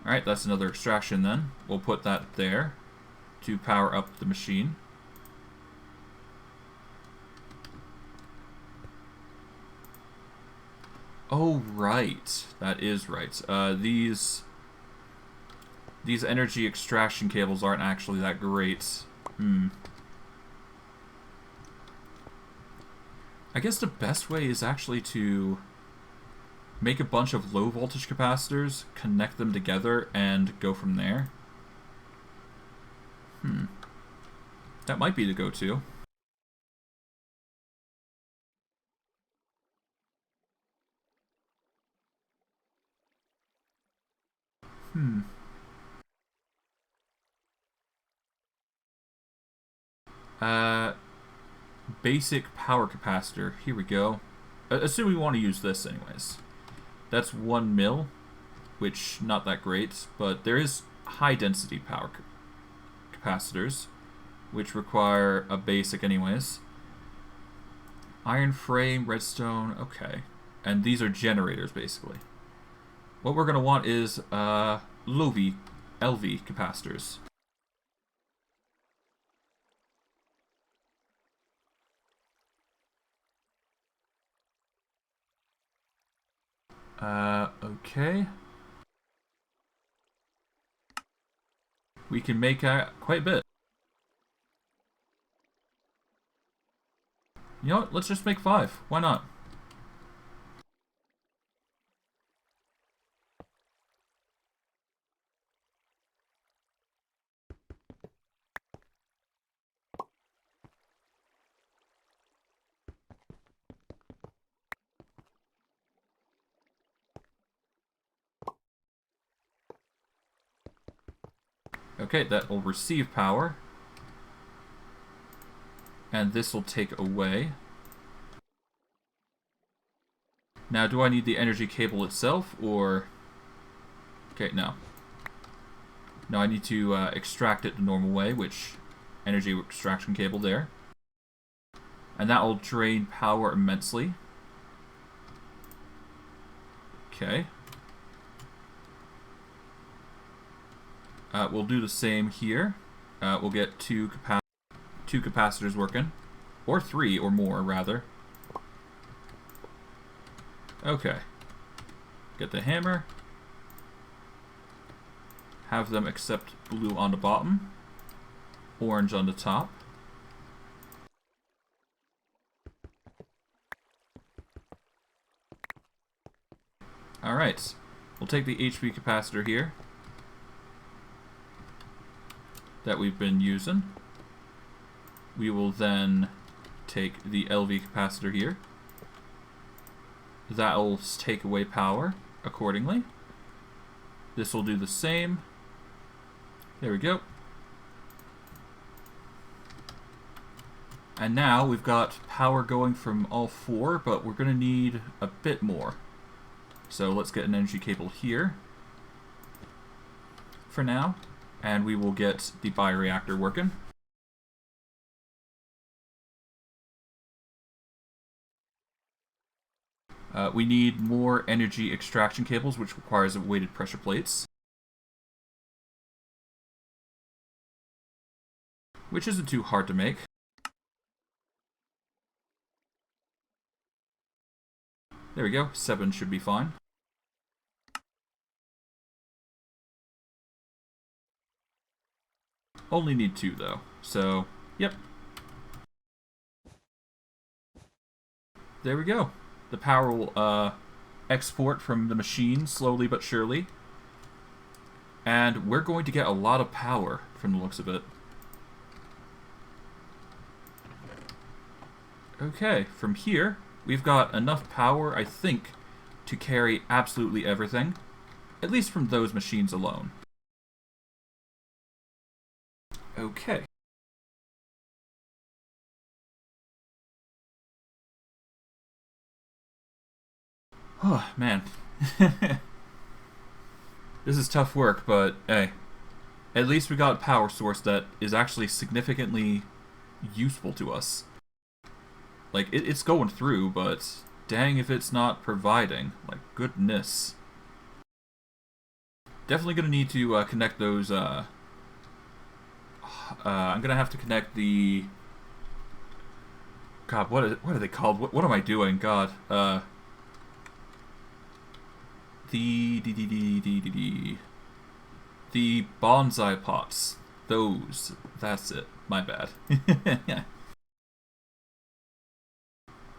Alright, that's another extraction then. We'll put that there to power up the machine. Oh, right. That is right. These energy extraction cables aren't actually that great. I guess the best way is actually to make a bunch of low voltage capacitors, connect them together, and go from there. That might be the go-to. Basic power capacitor. Here we go. Assume we want to use this anyways. That's 1 mil, which not that great, but there is high density power capacitors, which require a basic anyways. Iron frame, redstone, okay. And these are generators basically. What we're going to want is LV capacitors. Okay. We can make quite a bit. You know what? Let's just make 5. Why not? Okay, that will receive power. And this will take away. Now, do I need the energy cable itself, or... Okay, no. No, I need to extract it the normal way, which... Energy extraction cable there. And that will drain power immensely. Okay. We'll do the same here. We'll get two capacitors working. Or 3 or more, rather. Okay. Get the hammer. Have them accept blue on the bottom. Orange on the top. Alright. We'll take the HP capacitor here that we've been using. We will then take the LV capacitor here. That'll take away power accordingly. This will do the same. There we go. And now we've got power going from all 4, but we're going to need a bit more. So let's get an energy cable here for now, and we will get the bioreactor working. We need more energy extraction cables, which requires weighted pressure plates. Which isn't too hard to make. There we go, 7 should be fine. Only need 2 though, so, yep. There we go. The power will export from the machine slowly but surely. And we're going to get a lot of power from the looks of it. Okay, from here, we've got enough power, I think, to carry absolutely everything. At least from those machines alone. Okay. Oh, man. This is tough work, but hey, at least we got a power source that is actually significantly useful to us. Like, it's going through, but dang if it's not providing. Like, goodness. Definitely gonna need to connect those, I'm gonna have to connect the... God, what are they called? What am I doing? God, the bonsai pots. Those. That's it. My bad.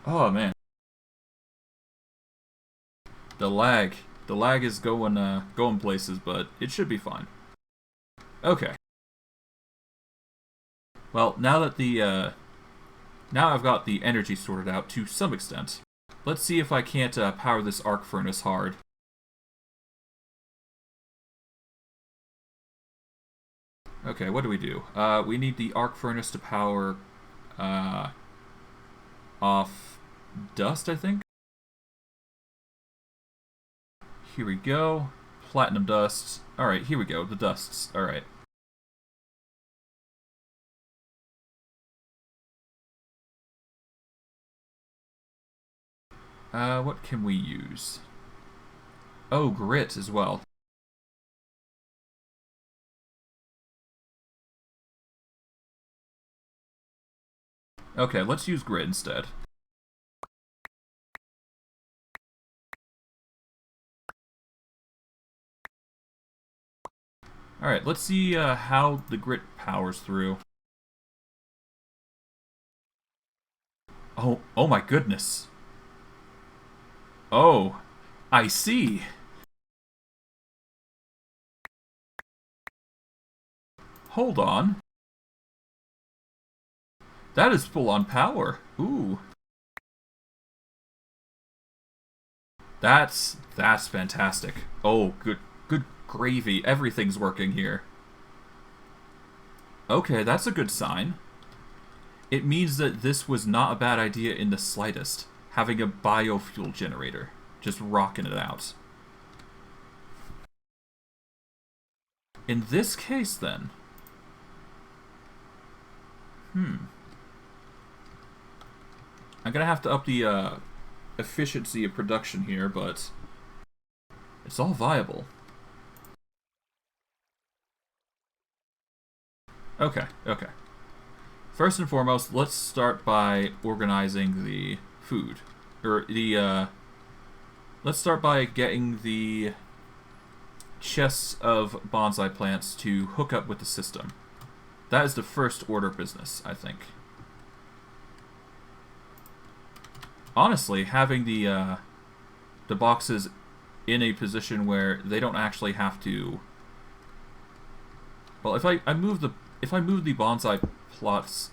Oh man. The lag. The lag is going places, but it should be fine. Okay. Well, now that now I've got the energy sorted out to some extent. Let's see if I can't power this arc furnace hard. Okay, what do? We need the arc furnace to power off dust, I think. Here we go. Platinum dust. Alright, here we go. The dusts. Alright. What can we use? Oh, grit as well. Okay, let's use grit instead. Alright, let's see how the grit powers through. Oh my goodness. Oh, I see. Hold on. That is full on power. Ooh. That's fantastic. Oh, good gravy. Everything's working here. Okay, that's a good sign. It means that this was not a bad idea in the slightest. Having a biofuel generator. Just rocking it out. In this case, then... I'm gonna have to up the efficiency of production here, but... it's all viable. Okay. First and foremost, let's start by organizing the food. Or the, let's start by getting the chests of bonsai plants to hook up with the system. That is the first order of business, I think. Honestly, having the boxes in a position where they don't actually have to... Well, if I move the bonsai plots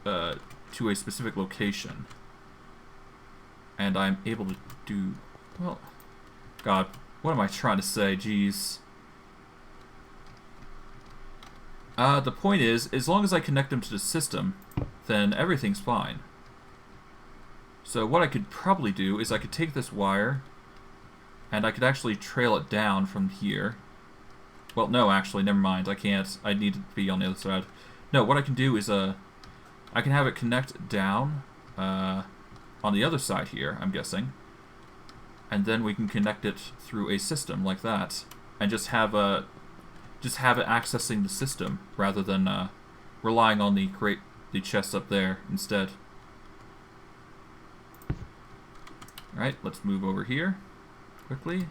to a specific location, and I'm able to do... Well, God, what am I trying to say? Jeez. The point is, as long as I connect them to the system, then everything's fine. So what I could probably do is I could take this wire, and I could actually trail it down from here. Well, no, actually, never mind. I can't. I need to be on the other side. No, what I can do is I can have it connect down on the other side here, I'm guessing. And then we can connect it through a system like that. And just have it accessing the system rather than relying on the chests up there instead. Alright, let's move over here quickly.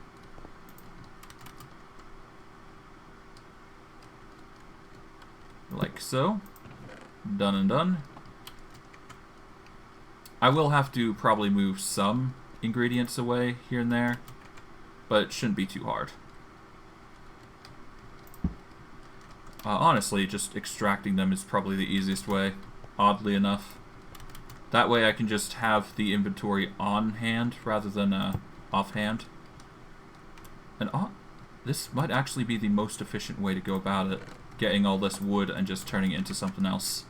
Like so. Done and done. I will have to probably move some ingredients away here and there, but it shouldn't be too hard. Honestly, just extracting them is probably the easiest way, oddly enough. That way I can just have the inventory on hand rather than off hand. And this might actually be the most efficient way to go about it, getting all this wood and just turning it into something else.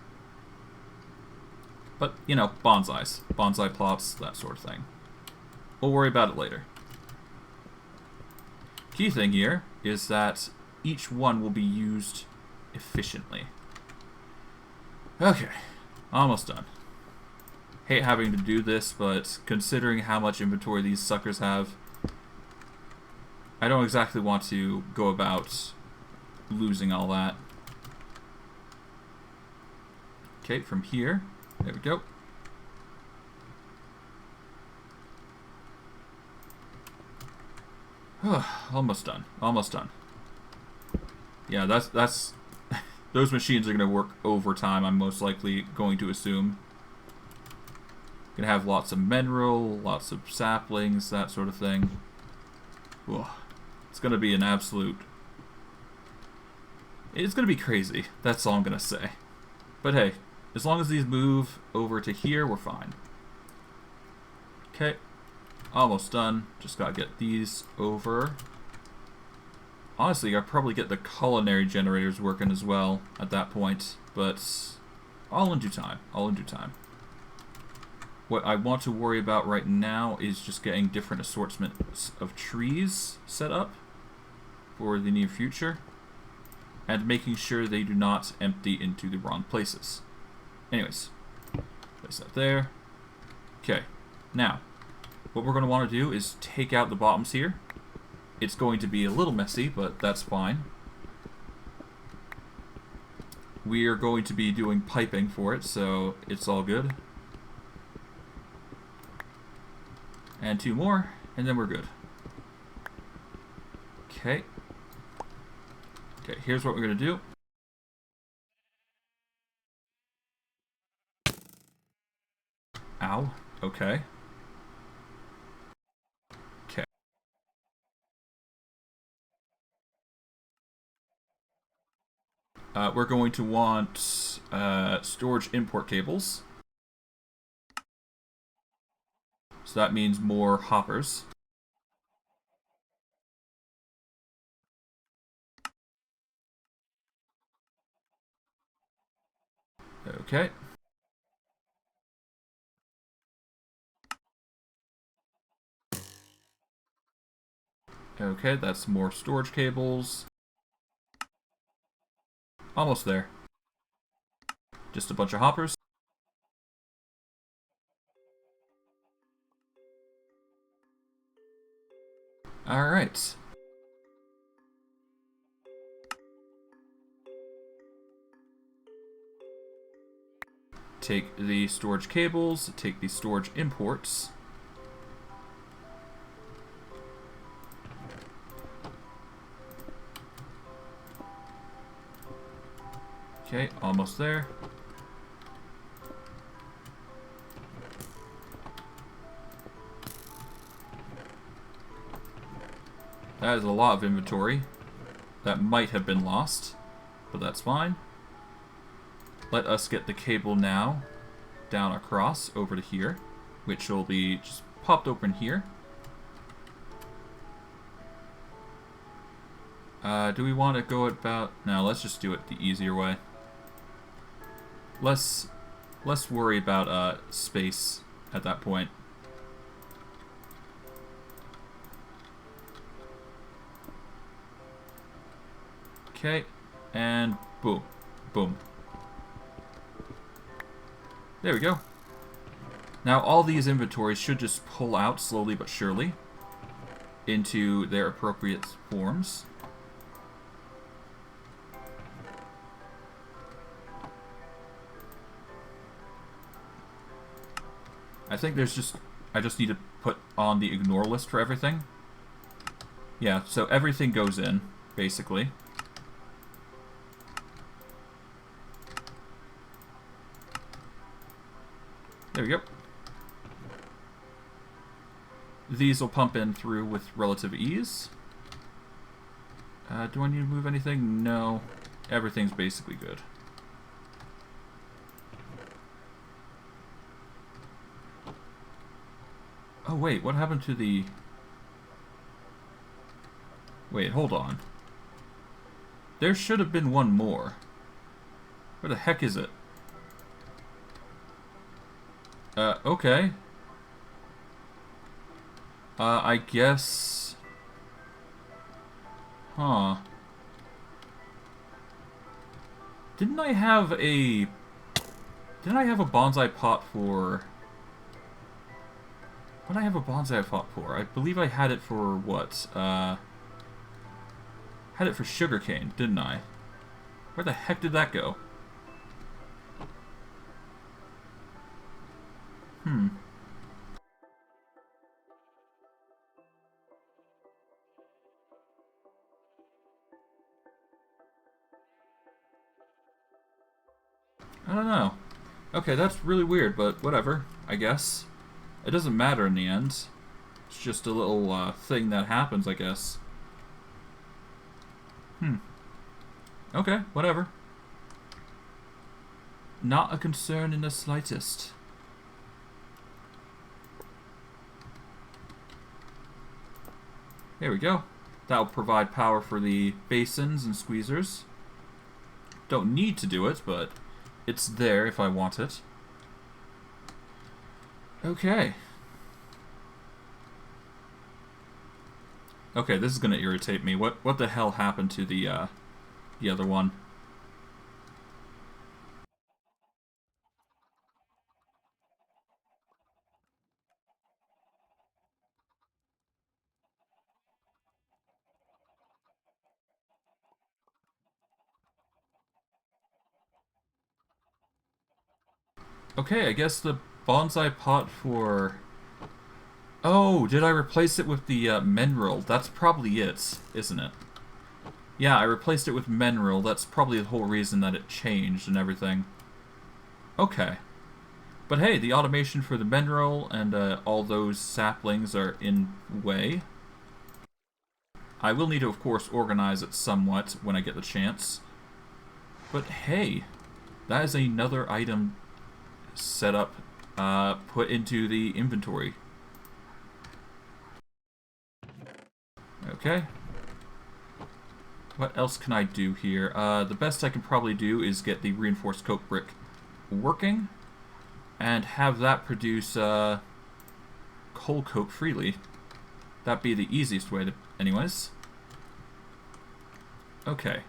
But, you know, bonsai plots, that sort of thing. We'll worry about it later. Key thing here is that each one will be used efficiently. Okay, almost done. Hate having to do this, but considering how much inventory these suckers have, I don't exactly want to go about losing all that. Okay, from here, there we go. Almost done. Almost done. Yeah, that's those machines are going to work overtime, I'm most likely going to assume. Gonna have lots of mineral, lots of saplings, that sort of thing. Ugh. It's gonna be an absolute... It's gonna be crazy. That's all I'm gonna say. But hey, as long as these move over to here, we're fine. Okay. Almost done. Just gotta get these over. Honestly, I'll probably get the culinary generators working as well at that point, but all in due time. All in due time. What I want to worry about right now is just getting different assortments of trees set up for the near future, and making sure they do not empty into the wrong places. Anyways, place that there. Okay, now, what we're going to want to do is take out the bottoms here. It's going to be a little messy, but that's fine. We are going to be doing piping for it, so it's all good. And 2 more, and then we're good. Okay. Okay, here's what we're going to do. Ow. Okay. Okay. We're going to want storage import cables. So that means more hoppers. Okay. Okay, that's more storage cables. Almost there. Just a bunch of hoppers. Alright. Take the storage cables, take the storage imports. Okay, almost there. That is a lot of inventory. That might have been lost, but that's fine. Let us get the cable now down across over to here, which will be just popped open here. Do we want to go about... No, let's just do it the easier way. Less worry about space at that point. Okay, and boom. Boom. There we go. Now all these inventories should just pull out slowly but surely into their appropriate forms. I think there's just... I just need to put on the ignore list for everything. Yeah, so everything goes in, basically. There we go. These will pump in through with relative ease. Do I need to move anything? No. Everything's basically good. Oh wait, what happened to the... Wait, hold on. There should have been one more. Where the heck is it? Okay. I guess... Huh. Didn't I have a... Didn't I have a bonsai pot for... What did I have a bonsai pot for? I believe I had it for what? Had it for sugarcane, didn't I? Where the heck did that go? Hmm. I don't know. Okay, that's really weird, but whatever, I guess. It doesn't matter in the end. It's just a little thing that happens, I guess. Okay, whatever. Not a concern in the slightest. There we go. That'll provide power for the basins and squeezers. Don't need to do it, but it's there if I want it. Okay. Okay, this is gonna irritate me. What the hell happened to the other one? Okay, I guess the bonsai pot for... Oh, did I replace it with the mineral? That's probably it, isn't it? Yeah, I replaced it with mineral. That's probably the whole reason that it changed and everything. Okay. But hey, the automation for the mineral and all those saplings are in way. I will need to, of course, organize it somewhat when I get the chance. But hey, that is another item set up, put into the inventory. Okay. What else can I do here? The best I can probably do is get the reinforced coke brick working and have that produce coal coke freely. That'd be the easiest way to... Anyways. Okay.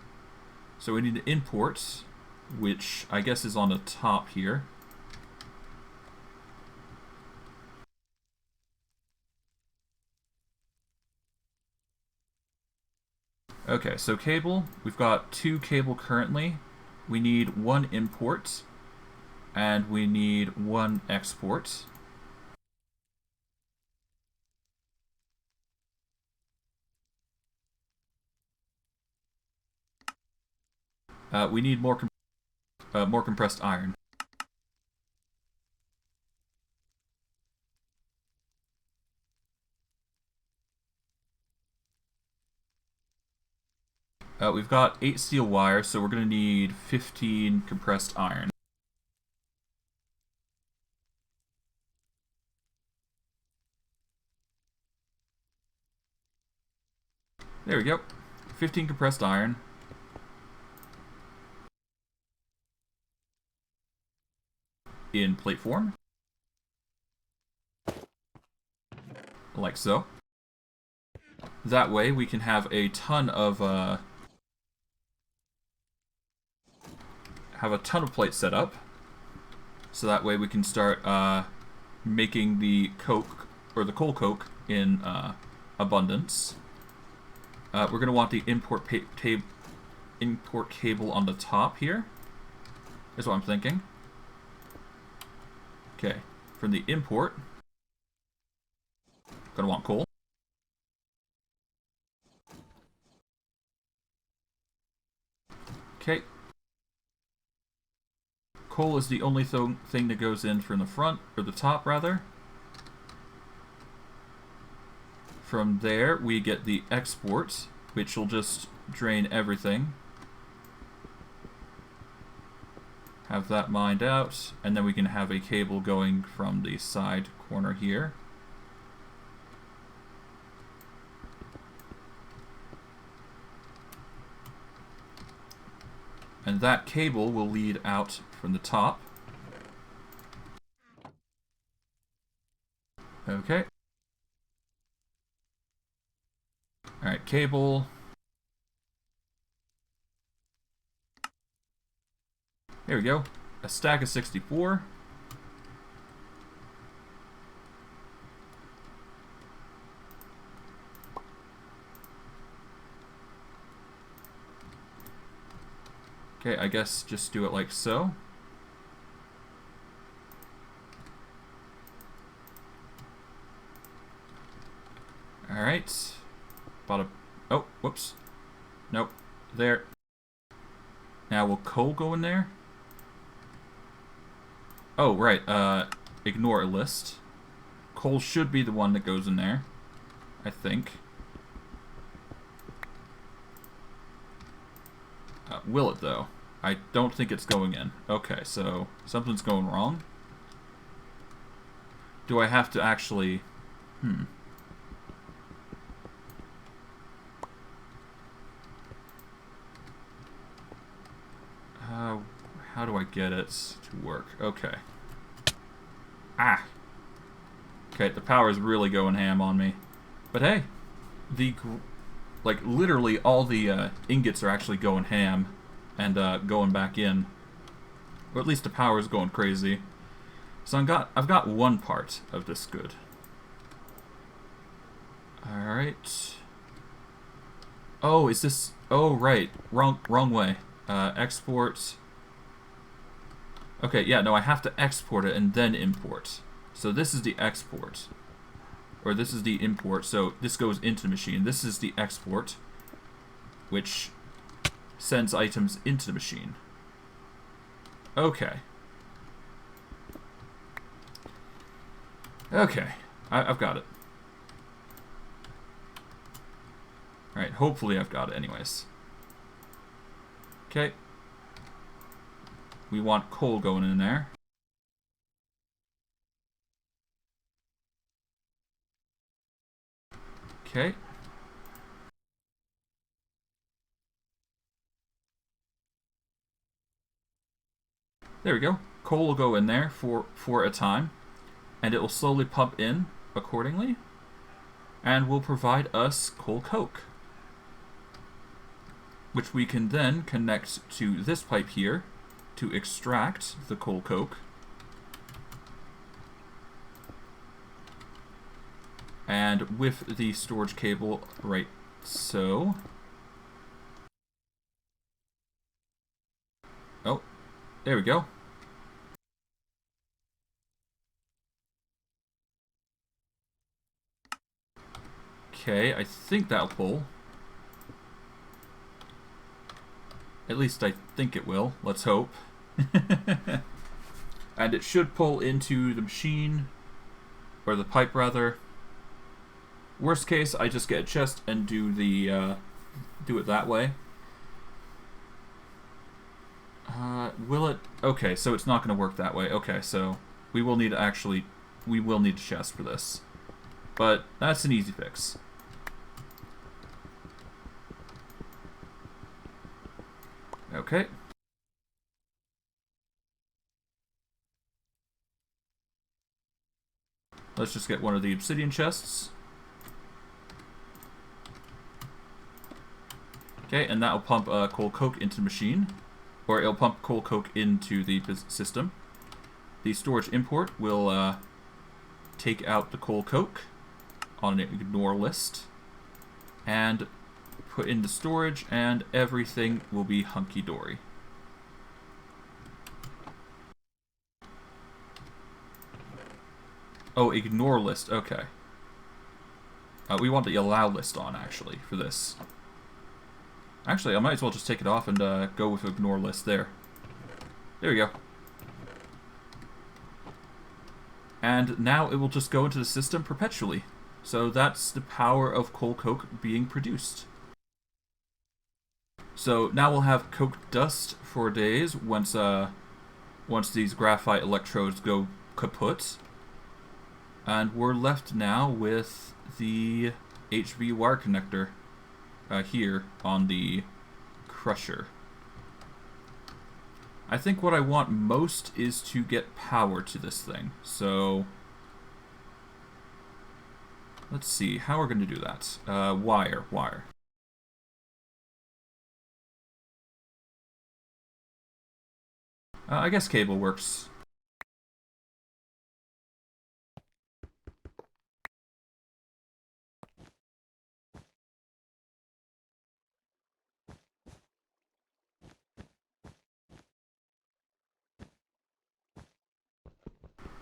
So we need to import, which I guess is on the top here. Okay, so cable. We've got 2 cable currently. We need 1 import. And we need 1 export. We need more compressed iron. We've got 8 steel wire, so we're going to need 15 compressed iron. There we go. 15 compressed iron. In plate form. Like so. That way we can have a ton of plates set up. So that way we can start making the coke, or the coal coke, in abundance. We're going to want the import cable on the top here, is what I'm thinking. Okay, from the import, going to want coal. Okay. Coal is the only thing that goes in from the front, or the top rather. From there, we get the export, which will just drain everything. Have that mined out, and then we can have a cable going from the side corner here. And that cable will lead out from the top. Okay. Alright, cable. There we go. A stack of 64. Okay, I guess just do it like so. Alright. Bought a... Oh, whoops. Nope. There. Now, will coal go in there? Oh, right. Ignore a list. Coal should be the one that goes in there. I think. Will it, though? I don't think it's going in. Okay, so something's going wrong. Do I have to actually... How do I get it to work? Okay. Ah! Okay, the power is really going ham on me. But hey, like, literally all the ingots are actually going ham and going back in. Or at least the power is going crazy. So I've got one part of this good. Alright. Oh, is this... Oh, right. Wrong way. Export... Okay, yeah, no, I have to export it and then import. So this is the export. Or this is the import, so this goes into the machine. This is the export, which sends items into the machine. Okay. Okay, I've got it. Alright, hopefully I've got it anyways. Okay. We want coal going in there. Okay. There we go. Coal will go in there for a time, and it will slowly pump in accordingly, and will provide us coal coke, which we can then connect to this pipe here to extract the coal coke. And with the storage cable, right so. Oh, there we go. Okay, I think that'll pull. At least I think it will. Let's hope. And it should pull into the machine, or the pipe rather. Worst case, I just get a chest and do it that way. Will it? Okay, so it's not going to work that way. Okay, so we will need a chest for this, but that's an easy fix. Okay. Let's just get one of the obsidian chests. Okay, and that will pump coal coke into the machine, or it'll pump coal coke into the system. The storage import will take out the coal coke on an ignore list and put into storage, and everything will be hunky-dory. Oh, ignore list, okay. We want the allow list on, actually, for this. Actually, I might as well just take it off and go with ignore list there. There we go. And now it will just go into the system perpetually. So that's the power of coal coke being produced. So now we'll have coke dust for days once these graphite electrodes go kaput. And we're left now with the HV wire connector here on the crusher. I think what I want most is to get power to this thing. So let's see how we're going to do that. Wire. I guess cable works.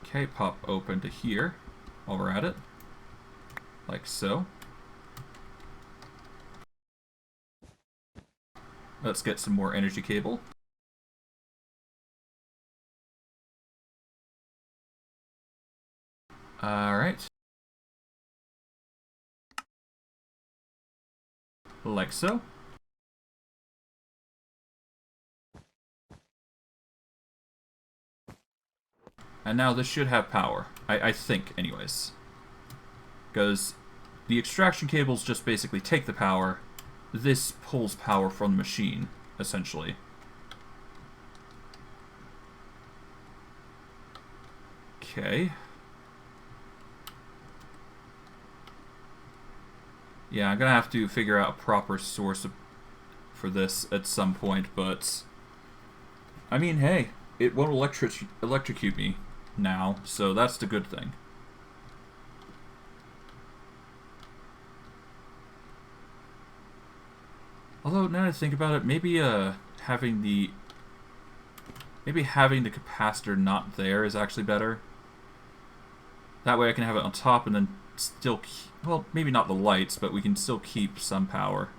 Okay, pop open to here while we're at it. Like so. Let's get some more energy cable. Alright. Like so. And now this should have power. I think, anyways. Because the extraction cables just basically take the power. This pulls power from the machine, essentially. Okay. Yeah, I'm gonna have to figure out a proper source for this at some point, but... I mean, hey, it won't electrocute me now, so that's the good thing. Although, now that I think about it, maybe having the capacitor not there is actually better. That way I can have it on top and then still well, maybe not the lights, but we can still keep some power.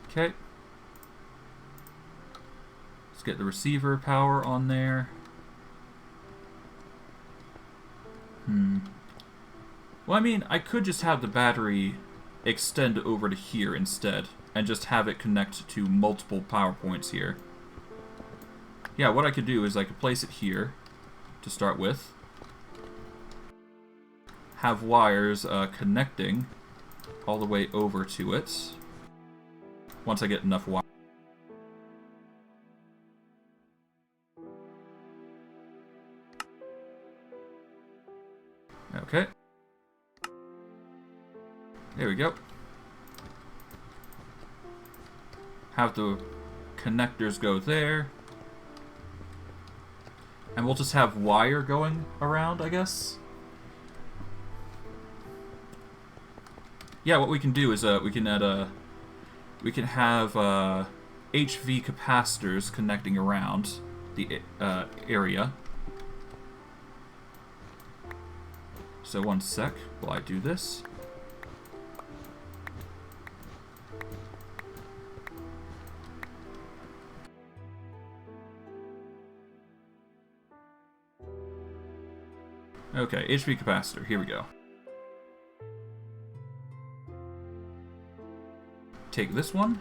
Okay. Let's get the receiver power on there. Well, I mean, I could just have the battery extend over to here instead, and just have it connect to multiple power points here. Yeah, what I could do is I could place it here to start with. Have wires connecting all the way over to it. Once I get enough wire. Okay. There we go. Have the connectors go there. And we'll just have wire going around, I guess. Yeah, what we can do is we can have HV capacitors connecting around the area. So one sec while I do this. Okay, HV capacitor, here we go. Take this one.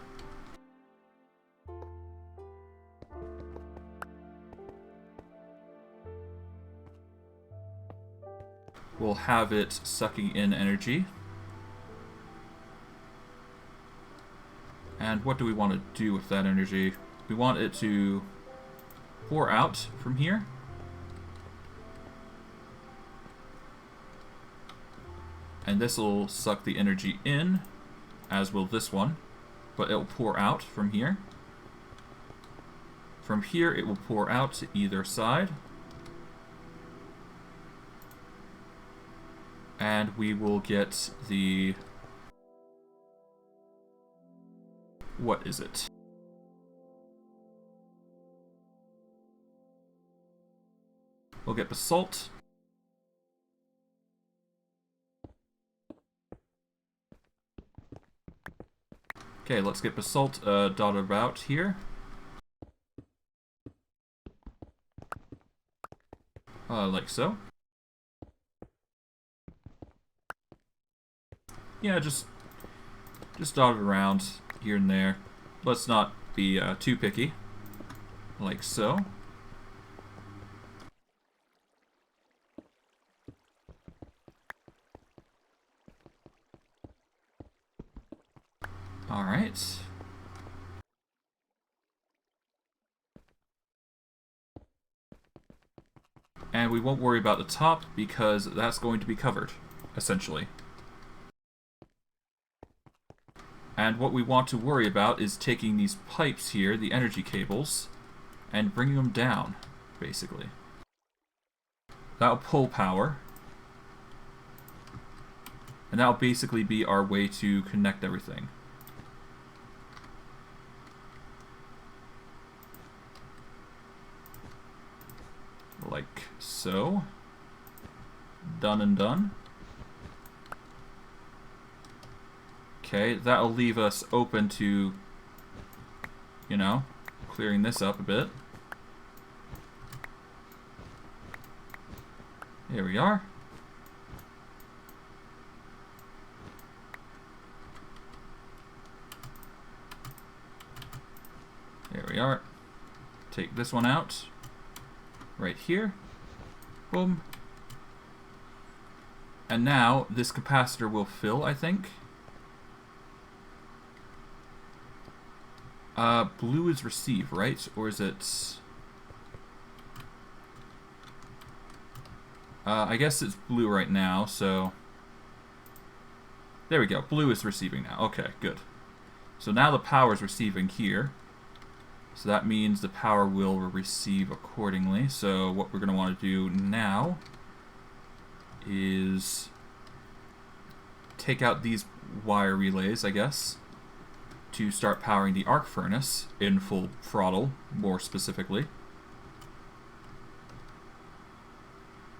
We'll have it sucking in energy. And what do we want to do with that energy? We want it to pour out from here. And this will suck the energy in, as will this one. But it will pour out from here. From here it will pour out to either side. And we will get the... What is it? We'll get basalt. Okay, let's get basalt dotted about here. Like so. Yeah, just dot it around here and there. Let's not be too picky. Like so. Alright. And we won't worry about the top because that's going to be covered, essentially. And what we want to worry about is taking these pipes here, the energy cables, and bringing them down, basically. That'll pull power. And that'll basically be our way to connect everything. Like so. Done and done. Okay, that'll leave us open to, you know, clearing this up a bit. Here we are. There we are. Take this one out. Right here. Boom. And now this capacitor will fill, I think. Blue is receive, right? Or is it... I guess it's blue right now, so... There we go. Blue is receiving now. Okay, good. So now the power is receiving here. So that means the power will receive accordingly. So what we're going to want to do now is take out these wire relays, I guess, to start powering the arc furnace in full throttle, more specifically.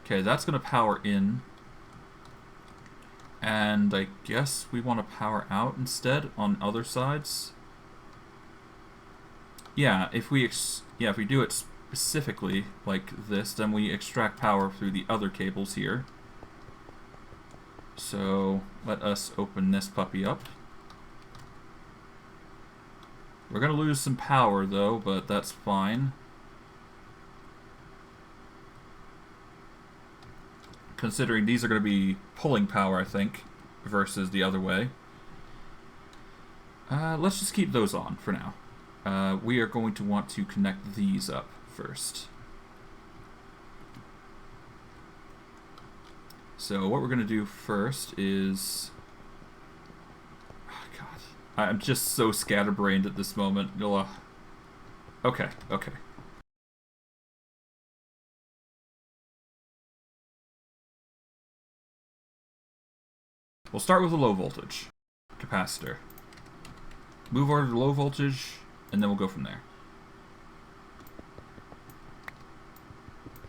Okay, that's going to power in. And I guess we want to power out instead on other sides. Yeah, if we do it specifically like this, then we extract power through the other cables here. So let us open this puppy up. We're going to lose some power though, but that's fine. Considering these are going to be pulling power, I think, versus the other way. Let's just keep those on for now. We are going to want to connect these up first. So what we're going to do first is... Oh, God. I'm just so scatterbrained at this moment. Okay, okay. We'll start with a low voltage capacitor. Move over to low voltage, and then we'll go from there.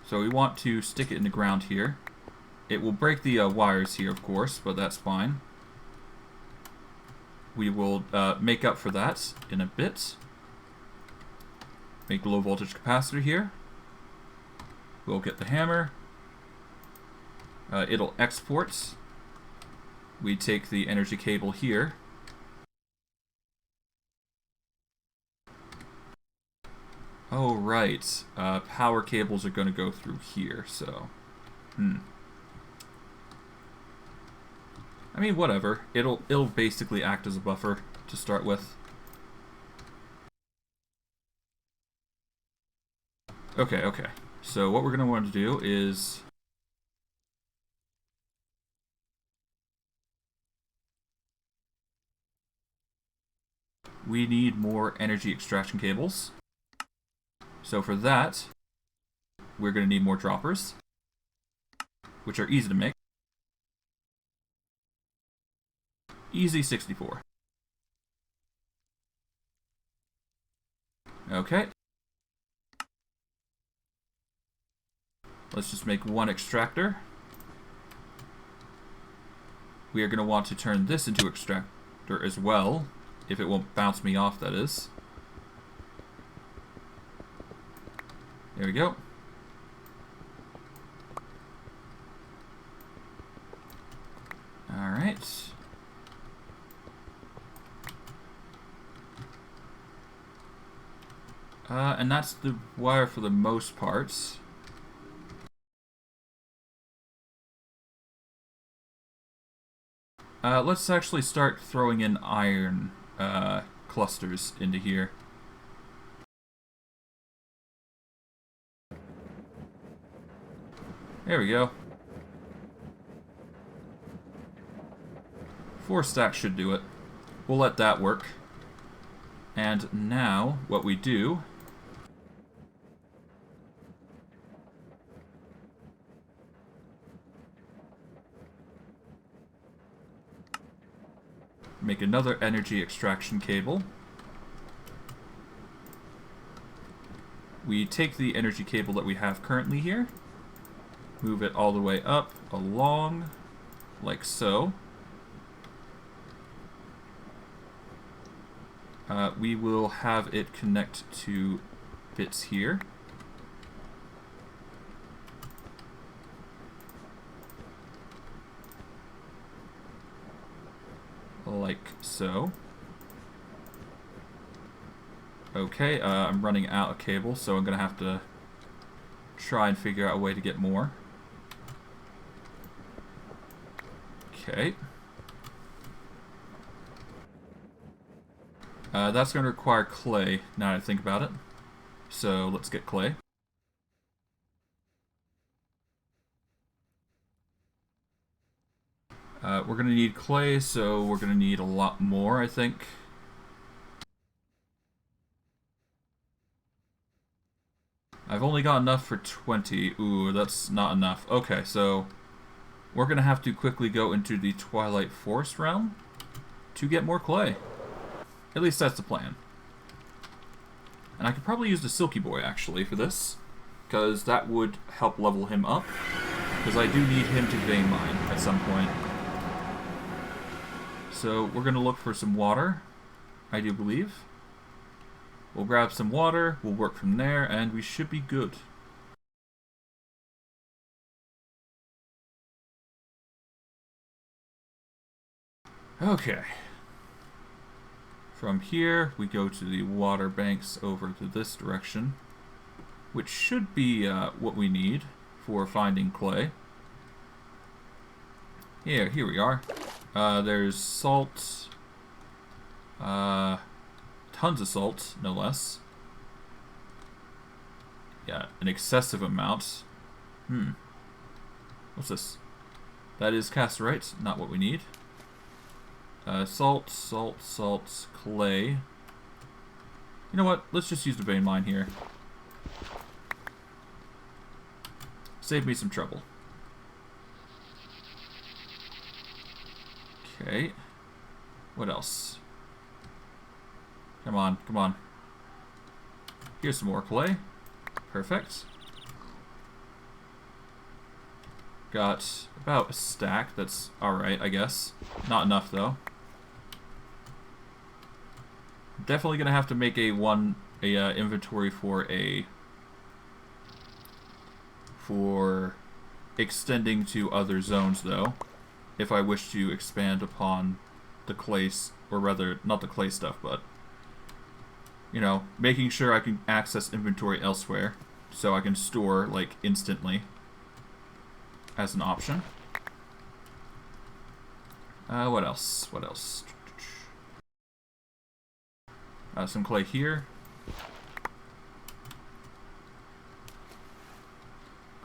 So we want to stick it in the ground here. It will break the wires here, of course, but that's fine. We will make up for that in a bit. Make the low voltage capacitor here. We'll get the hammer. It'll export. We take the energy cable here. Oh, right. Power cables are going to go through here, so... I mean, whatever. It'll basically act as a buffer to start with. Okay, okay. So what we're going to want to do is... we need more energy extraction cables. So for that, we're going to need more droppers, which are easy to make. Easy 64. Okay. Let's just make one extractor. We are going to want to turn this into extractor as well, if it won't bounce me off, that is. There we go. Alright. And that's the wire for the most parts. Let's actually start throwing in iron clusters into here. There we go. 4 stacks should do it. We'll let that work. And now, what we do... make another energy extraction cable. We take the energy cable that we have currently here, move it all the way up, along, like so. We will have it connect to bits here. Like so. Okay, I'm running out of cable, so I'm gonna have to try and figure out a way to get more. Okay. That's gonna require clay, now that I think about it. So let's get clay. We're gonna need clay, so we're gonna need a lot more, I think. I've only got enough for 20. Ooh, that's not enough. Okay, so we're gonna have to quickly go into the Twilight Forest realm to get more clay. At least that's the plan. And I could probably use the Silky Boy, actually, for this, because that would help level him up, because I do need him to vein mine at some point. So we're going to look for some water, I do believe. We'll grab some water, we'll work from there, and we should be good. Okay. From here, we go to the water banks over to this direction, which should be what we need for finding clay. Here we are. There's salt. Tons of salt, no less. Yeah, an excessive amount. What's this? That is casterite, not what we need. Salt, clay. You know what? Let's just use the vein mine here. Save me some trouble. Okay. What else? Come on, come on. Here's some more clay. Perfect. Got about a stack. That's alright, I guess. Not enough, though. Definitely gonna have to make a inventory for extending to other zones, though, if I wish to expand upon the clay, or rather, not the clay stuff, but, you know, making sure I can access inventory elsewhere, so I can store, like, instantly, as an option. What else? What else? Some clay here.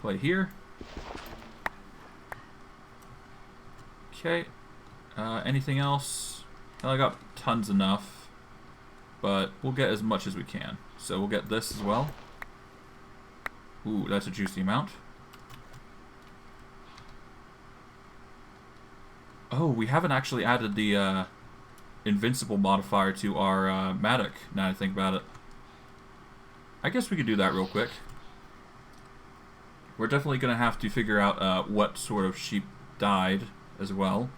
Clay here. Okay. Anything else? Well, I got tons enough, but we'll get as much as we can. So we'll get this as well. Ooh, that's a juicy amount. Oh, we haven't actually added the invincible modifier to our mattock, now that I think about it. I guess we could do that real quick. We're definitely going to have to figure out what sort of sheep died as well.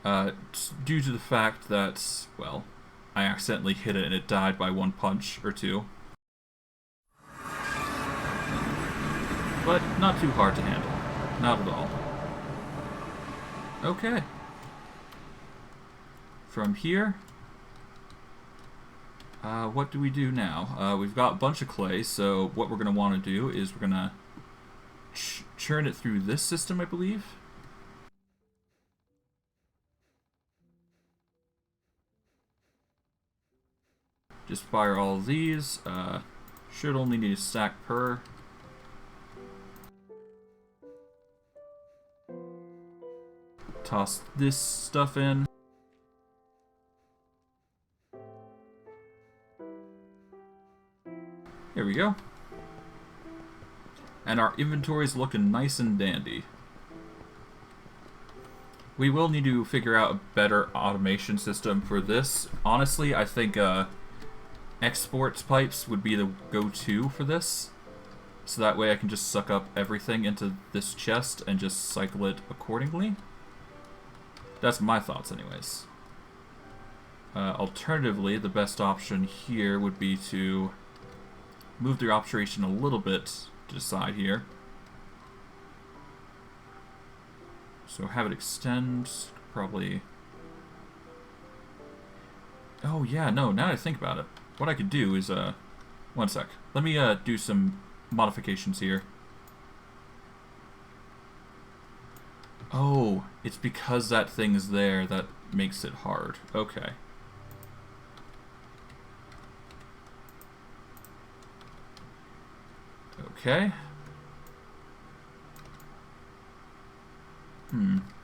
Due to the fact that, well, I accidentally hit it and it died by 1 punch or 2. But not too hard to handle. Not at all. Okay. From here, what do we do now? We've got a bunch of clay, so what we're going to want to do is we're going to churn it through this system, I believe. Just fire all of these. Should only need a stack per. toss this stuff in. Here we go. And our inventory is looking nice and dandy. We will need to figure out a better automation system for this. Honestly, I think export pipes would be the go-to for this. So that way I can just suck up everything into this chest and just cycle it accordingly. That's my thoughts anyways. Alternatively, the best option here would be to move the operation a little bit to the side here. So have it extend, probably... Oh yeah, no, now that I think about it, what I could do is, one sec. Let me do some modifications here. Oh, it's because that thing is there that makes it hard. Okay. Okay.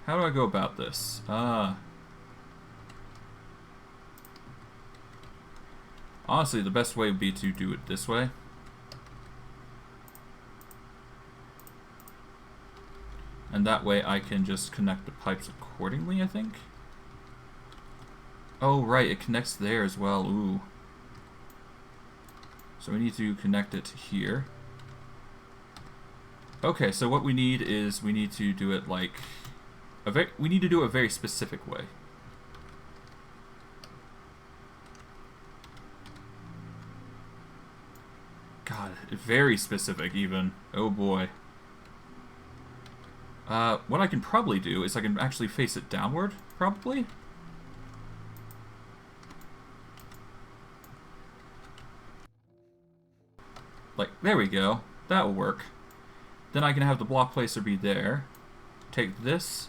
How do I go about this? Honestly, the best way would be to do it this way. And that way I can just connect the pipes accordingly, I think. Oh, right, it connects there as well. Ooh. So we need to connect it here. Okay, so what we need is we need to do it like we need to do it a very specific way. God, very specific even. Oh boy. What I can probably do is I can actually face it downward, probably. Like, there we go. That will work. Then I can have the block placer be there. Take this.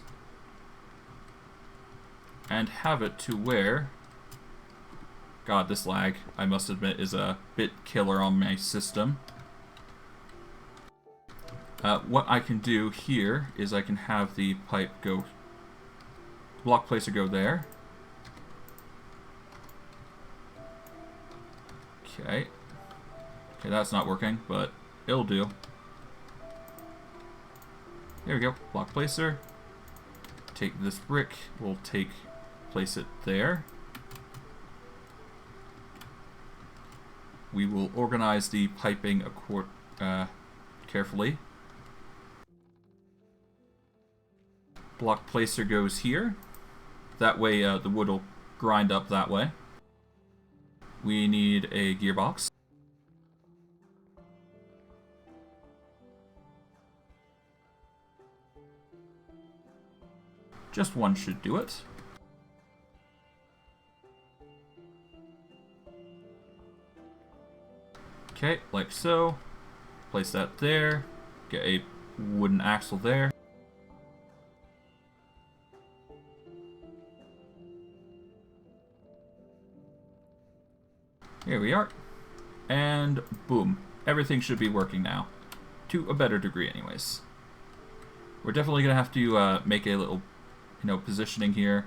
And have it to where... God, this lag, I must admit, is a bit killer on my system. What I can do here is I can have the pipe go... block placer go there. Okay. Okay, that's not working, but it'll do. There we go. Block placer. Take this brick. We'll place it there. We will organize the piping carefully. Block placer goes here. That way the wood will grind up that way. We need a gearbox. Just one should do it. Okay, like so. Place that there. Get a wooden axle there. Here we are. And boom. Everything should be working now. To a better degree anyways. We're definitely going to have to make a little, positioning here.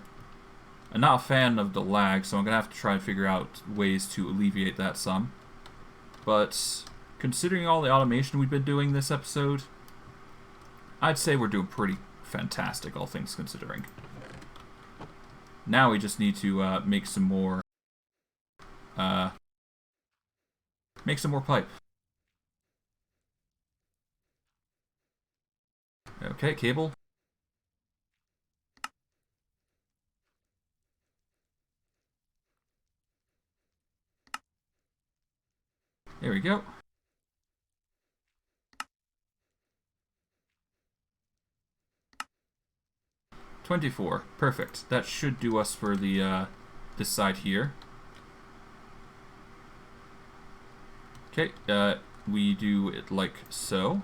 I'm not a fan of the lag, so I'm going to have to try and figure out ways to alleviate that some. But considering all the automation we've been doing this episode, I'd say we're doing pretty fantastic, all things considering. Now we just need to make some more pipe. Okay, cable. There we go. $24. Perfect. That should do us for the this side here. Okay, we do it like so.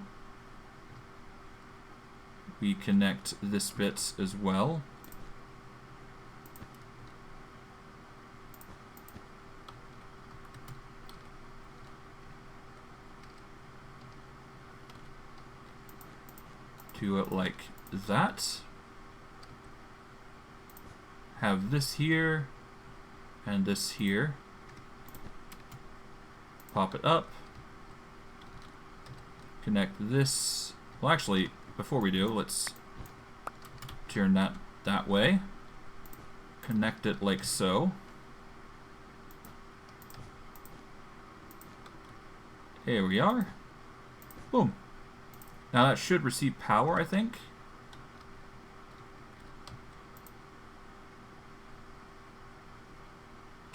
We connect this bit as well. Do it like that. have this here and this here. Pop it up. Connect this. Well, actually, before we do, let's turn that way. Connect it like so. Here we are. Boom. Now that should receive power, I think.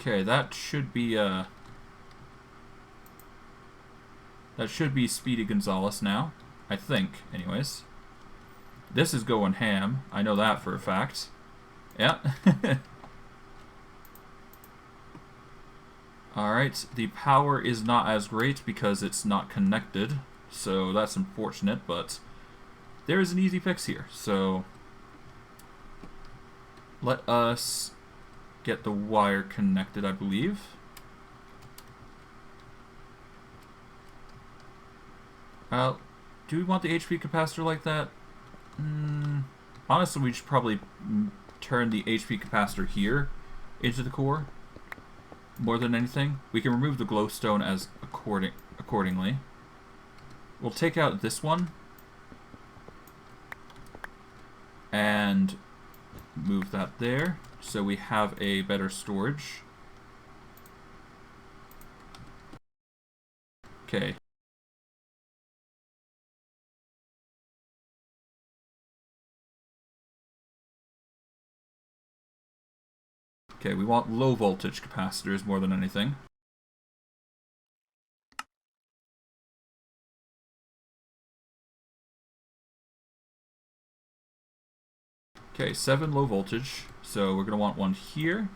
Okay, that should be Speedy Gonzales now. I think, anyways. This is going ham. I know that for a fact. Yeah. Alright, the power is not as great because it's not connected, so that's unfortunate, but there is an easy fix here. So let us get the wire connected, I believe. Do we want the HP capacitor like that? Honestly, we should probably turn the HP capacitor here into the core more than anything. We can remove the glowstone as accordingly. We'll take out this one and move that there so we have a better storage. Okay. Okay, we want low voltage capacitors more than anything. Okay, 7 low voltage, so we're going to want one here.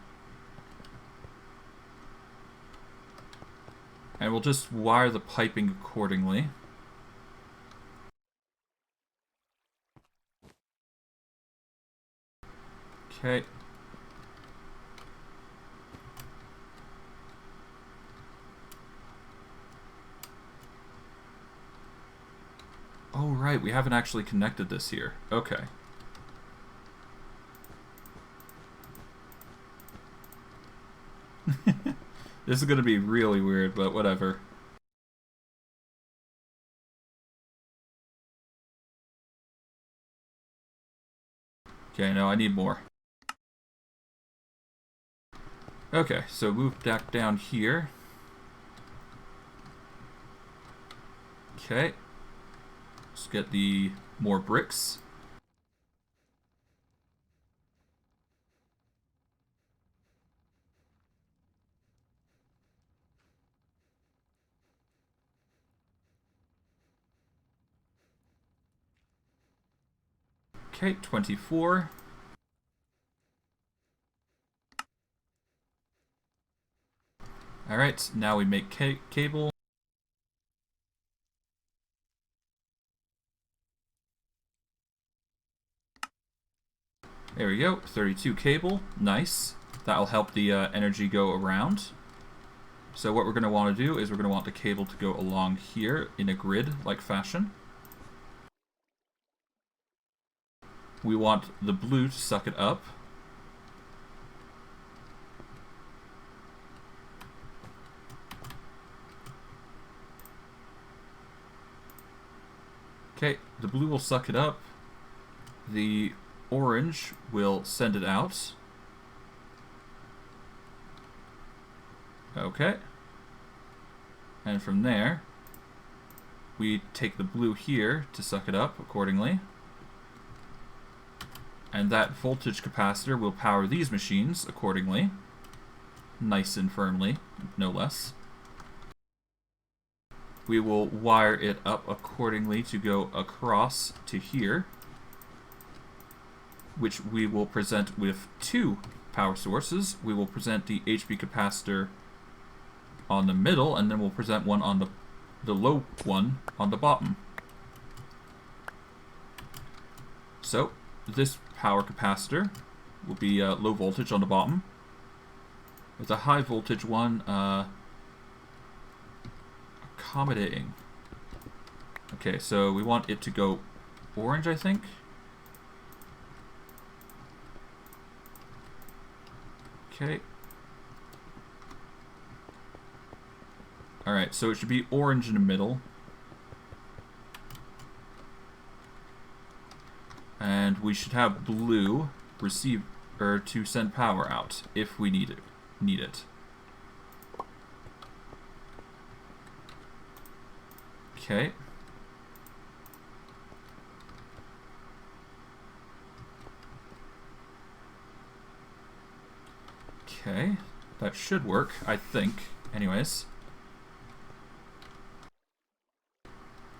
And we'll just wire the piping accordingly. Okay. Oh, right, we haven't actually connected this here. Okay. This is going to be really weird, but whatever. Okay, no, I need more. Okay, so move back down here. Okay. Let's get the more bricks. Okay, 24. Alright, now we make cable. There we go, 32 cable, nice. That'll help the energy go around. So what we're going to want to do is we're going to want the cable to go along here in a grid-like fashion. We want the blue to suck it up. Okay, the blue will suck it up. The orange will send it out. Okay. And from there, we take the blue here to suck it up accordingly. And that voltage capacitor will power these machines accordingly. Nice and firmly, no less. We will wire it up accordingly to go across to here, which we will present with 2 power sources. We will present the HP capacitor on the middle, and then we'll present one on the low one on the bottom. So this power capacitor will be low voltage on the bottom, with a high voltage one accommodating. Okay, so we want it to go orange, I think. Okay. Alright, so it should be orange in the middle. And we should have blue receive or to send power out if we need it. Okay. Okay, that should work, I think. Anyways,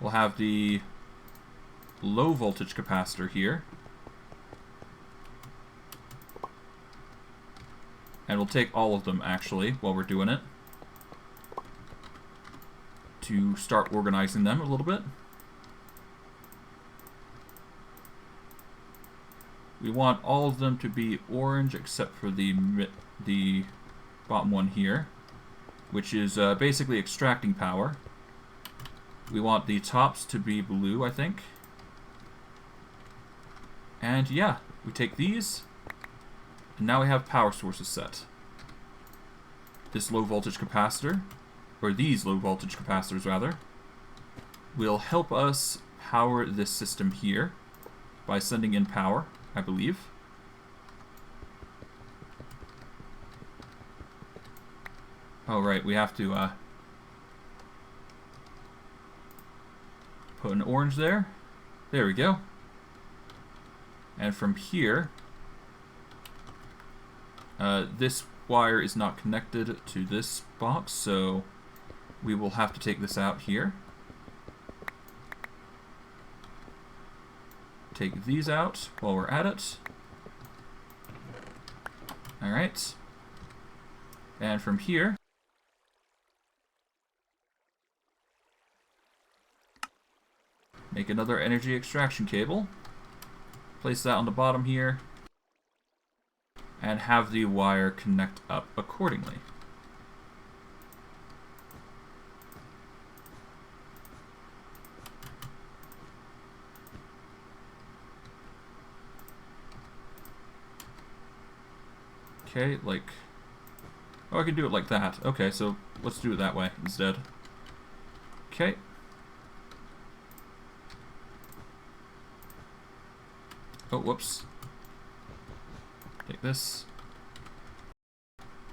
we'll have the low voltage capacitor here. And we'll take all of them, actually, while we're doing it, to start organizing them a little bit. We want all of them to be orange except for the bottom one here, which is basically extracting power. We want the tops to be blue, I think. And yeah, we take these, and now we have power sources set. This low voltage capacitor, or these low voltage capacitors rather, will help us power this system here by sending in power, I believe. Oh right, we have to put an orange there. There we go. And from here, this wire is not connected to this box, so we will have to take this out here. Take these out while we're at it. Alright. And from here, make another energy extraction cable. Place that on the bottom here. And have the wire connect up accordingly. Okay, like... Oh, I can do it like that. Okay, so let's do it that way instead. Okay. Oh, whoops. Take this.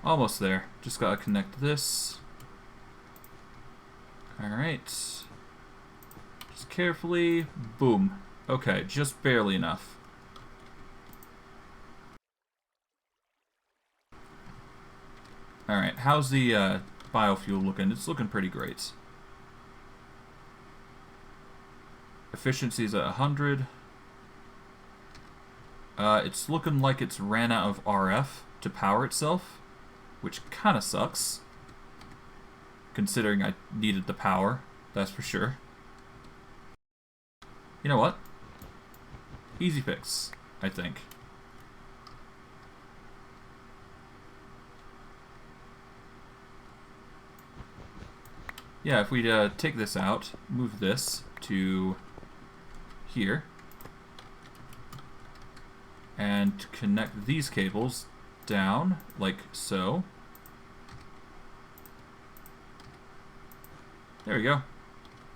Almost there. Just gotta connect this. Alright. Just carefully. Boom. Okay, just barely enough. Alright, how's the biofuel looking? It's looking pretty great. Efficiency's at 100. It's looking like it's ran out of RF to power itself, which kind of sucks, considering I needed the power, that's for sure. You know what? Easy fix, I think. Yeah, if we take this out, move this to here, and connect these cables down, like so. There we go.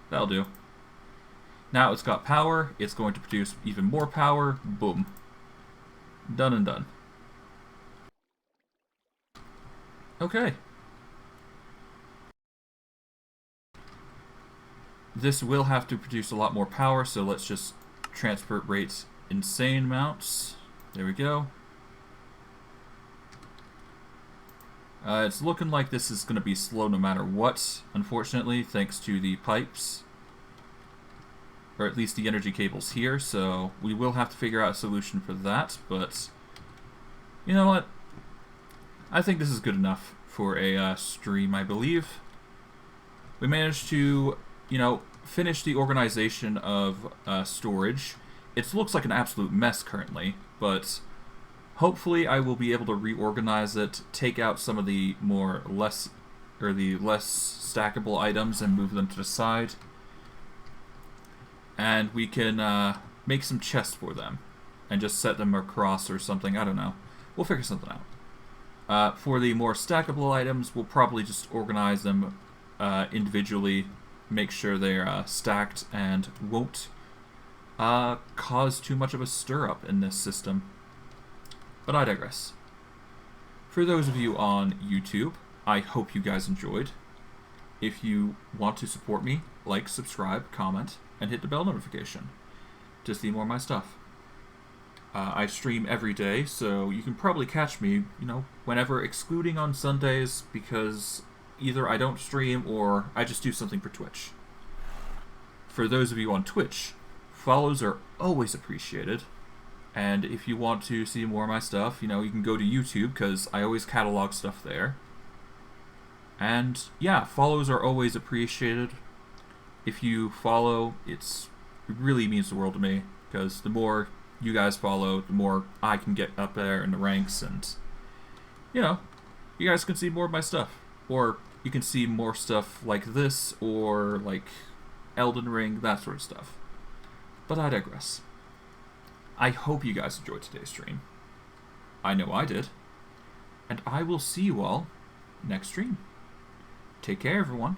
That'll do. Now it's got power, it's going to produce even more power, boom. Done and done. Okay. This will have to produce a lot more power, so let's just transfer rates insane amounts. There we go. It's looking like this is going to be slow no matter what, unfortunately, thanks to the pipes. Or at least the energy cables here, so we will have to figure out a solution for that, but you know what? I think this is good enough for a stream, I believe. We managed to, you know, finish the organization of storage. It looks like an absolute mess currently, but hopefully I will be able to reorganize it, take out some of the less stackable items and move them to the side. And we can make some chests for them and just set them across or something. I don't know. We'll figure something out. For the more stackable items, we'll probably just organize them individually, make sure they're stacked and won't cause too much of a stir-up in this system. But I digress. For those of you on YouTube, I hope you guys enjoyed. If you want to support me, like, subscribe, comment, and hit the bell notification to see more of my stuff. I stream every day, so you can probably catch me, whenever, excluding on Sundays, because either I don't stream or I just do something for Twitch. For those of you on Twitch, follows are always appreciated. And if you want to see more of my stuff, you can go to YouTube, because I always catalog stuff there. And yeah, follows are always appreciated. If you follow, it really means the world to me, because the more you guys follow, the more I can get up there in the ranks, and you guys can see more of my stuff. Or you can see more stuff like this, or like Elden Ring, that sort of stuff. But I digress. I hope you guys enjoyed today's stream. I know I did. And I will see you all next stream. Take care, everyone.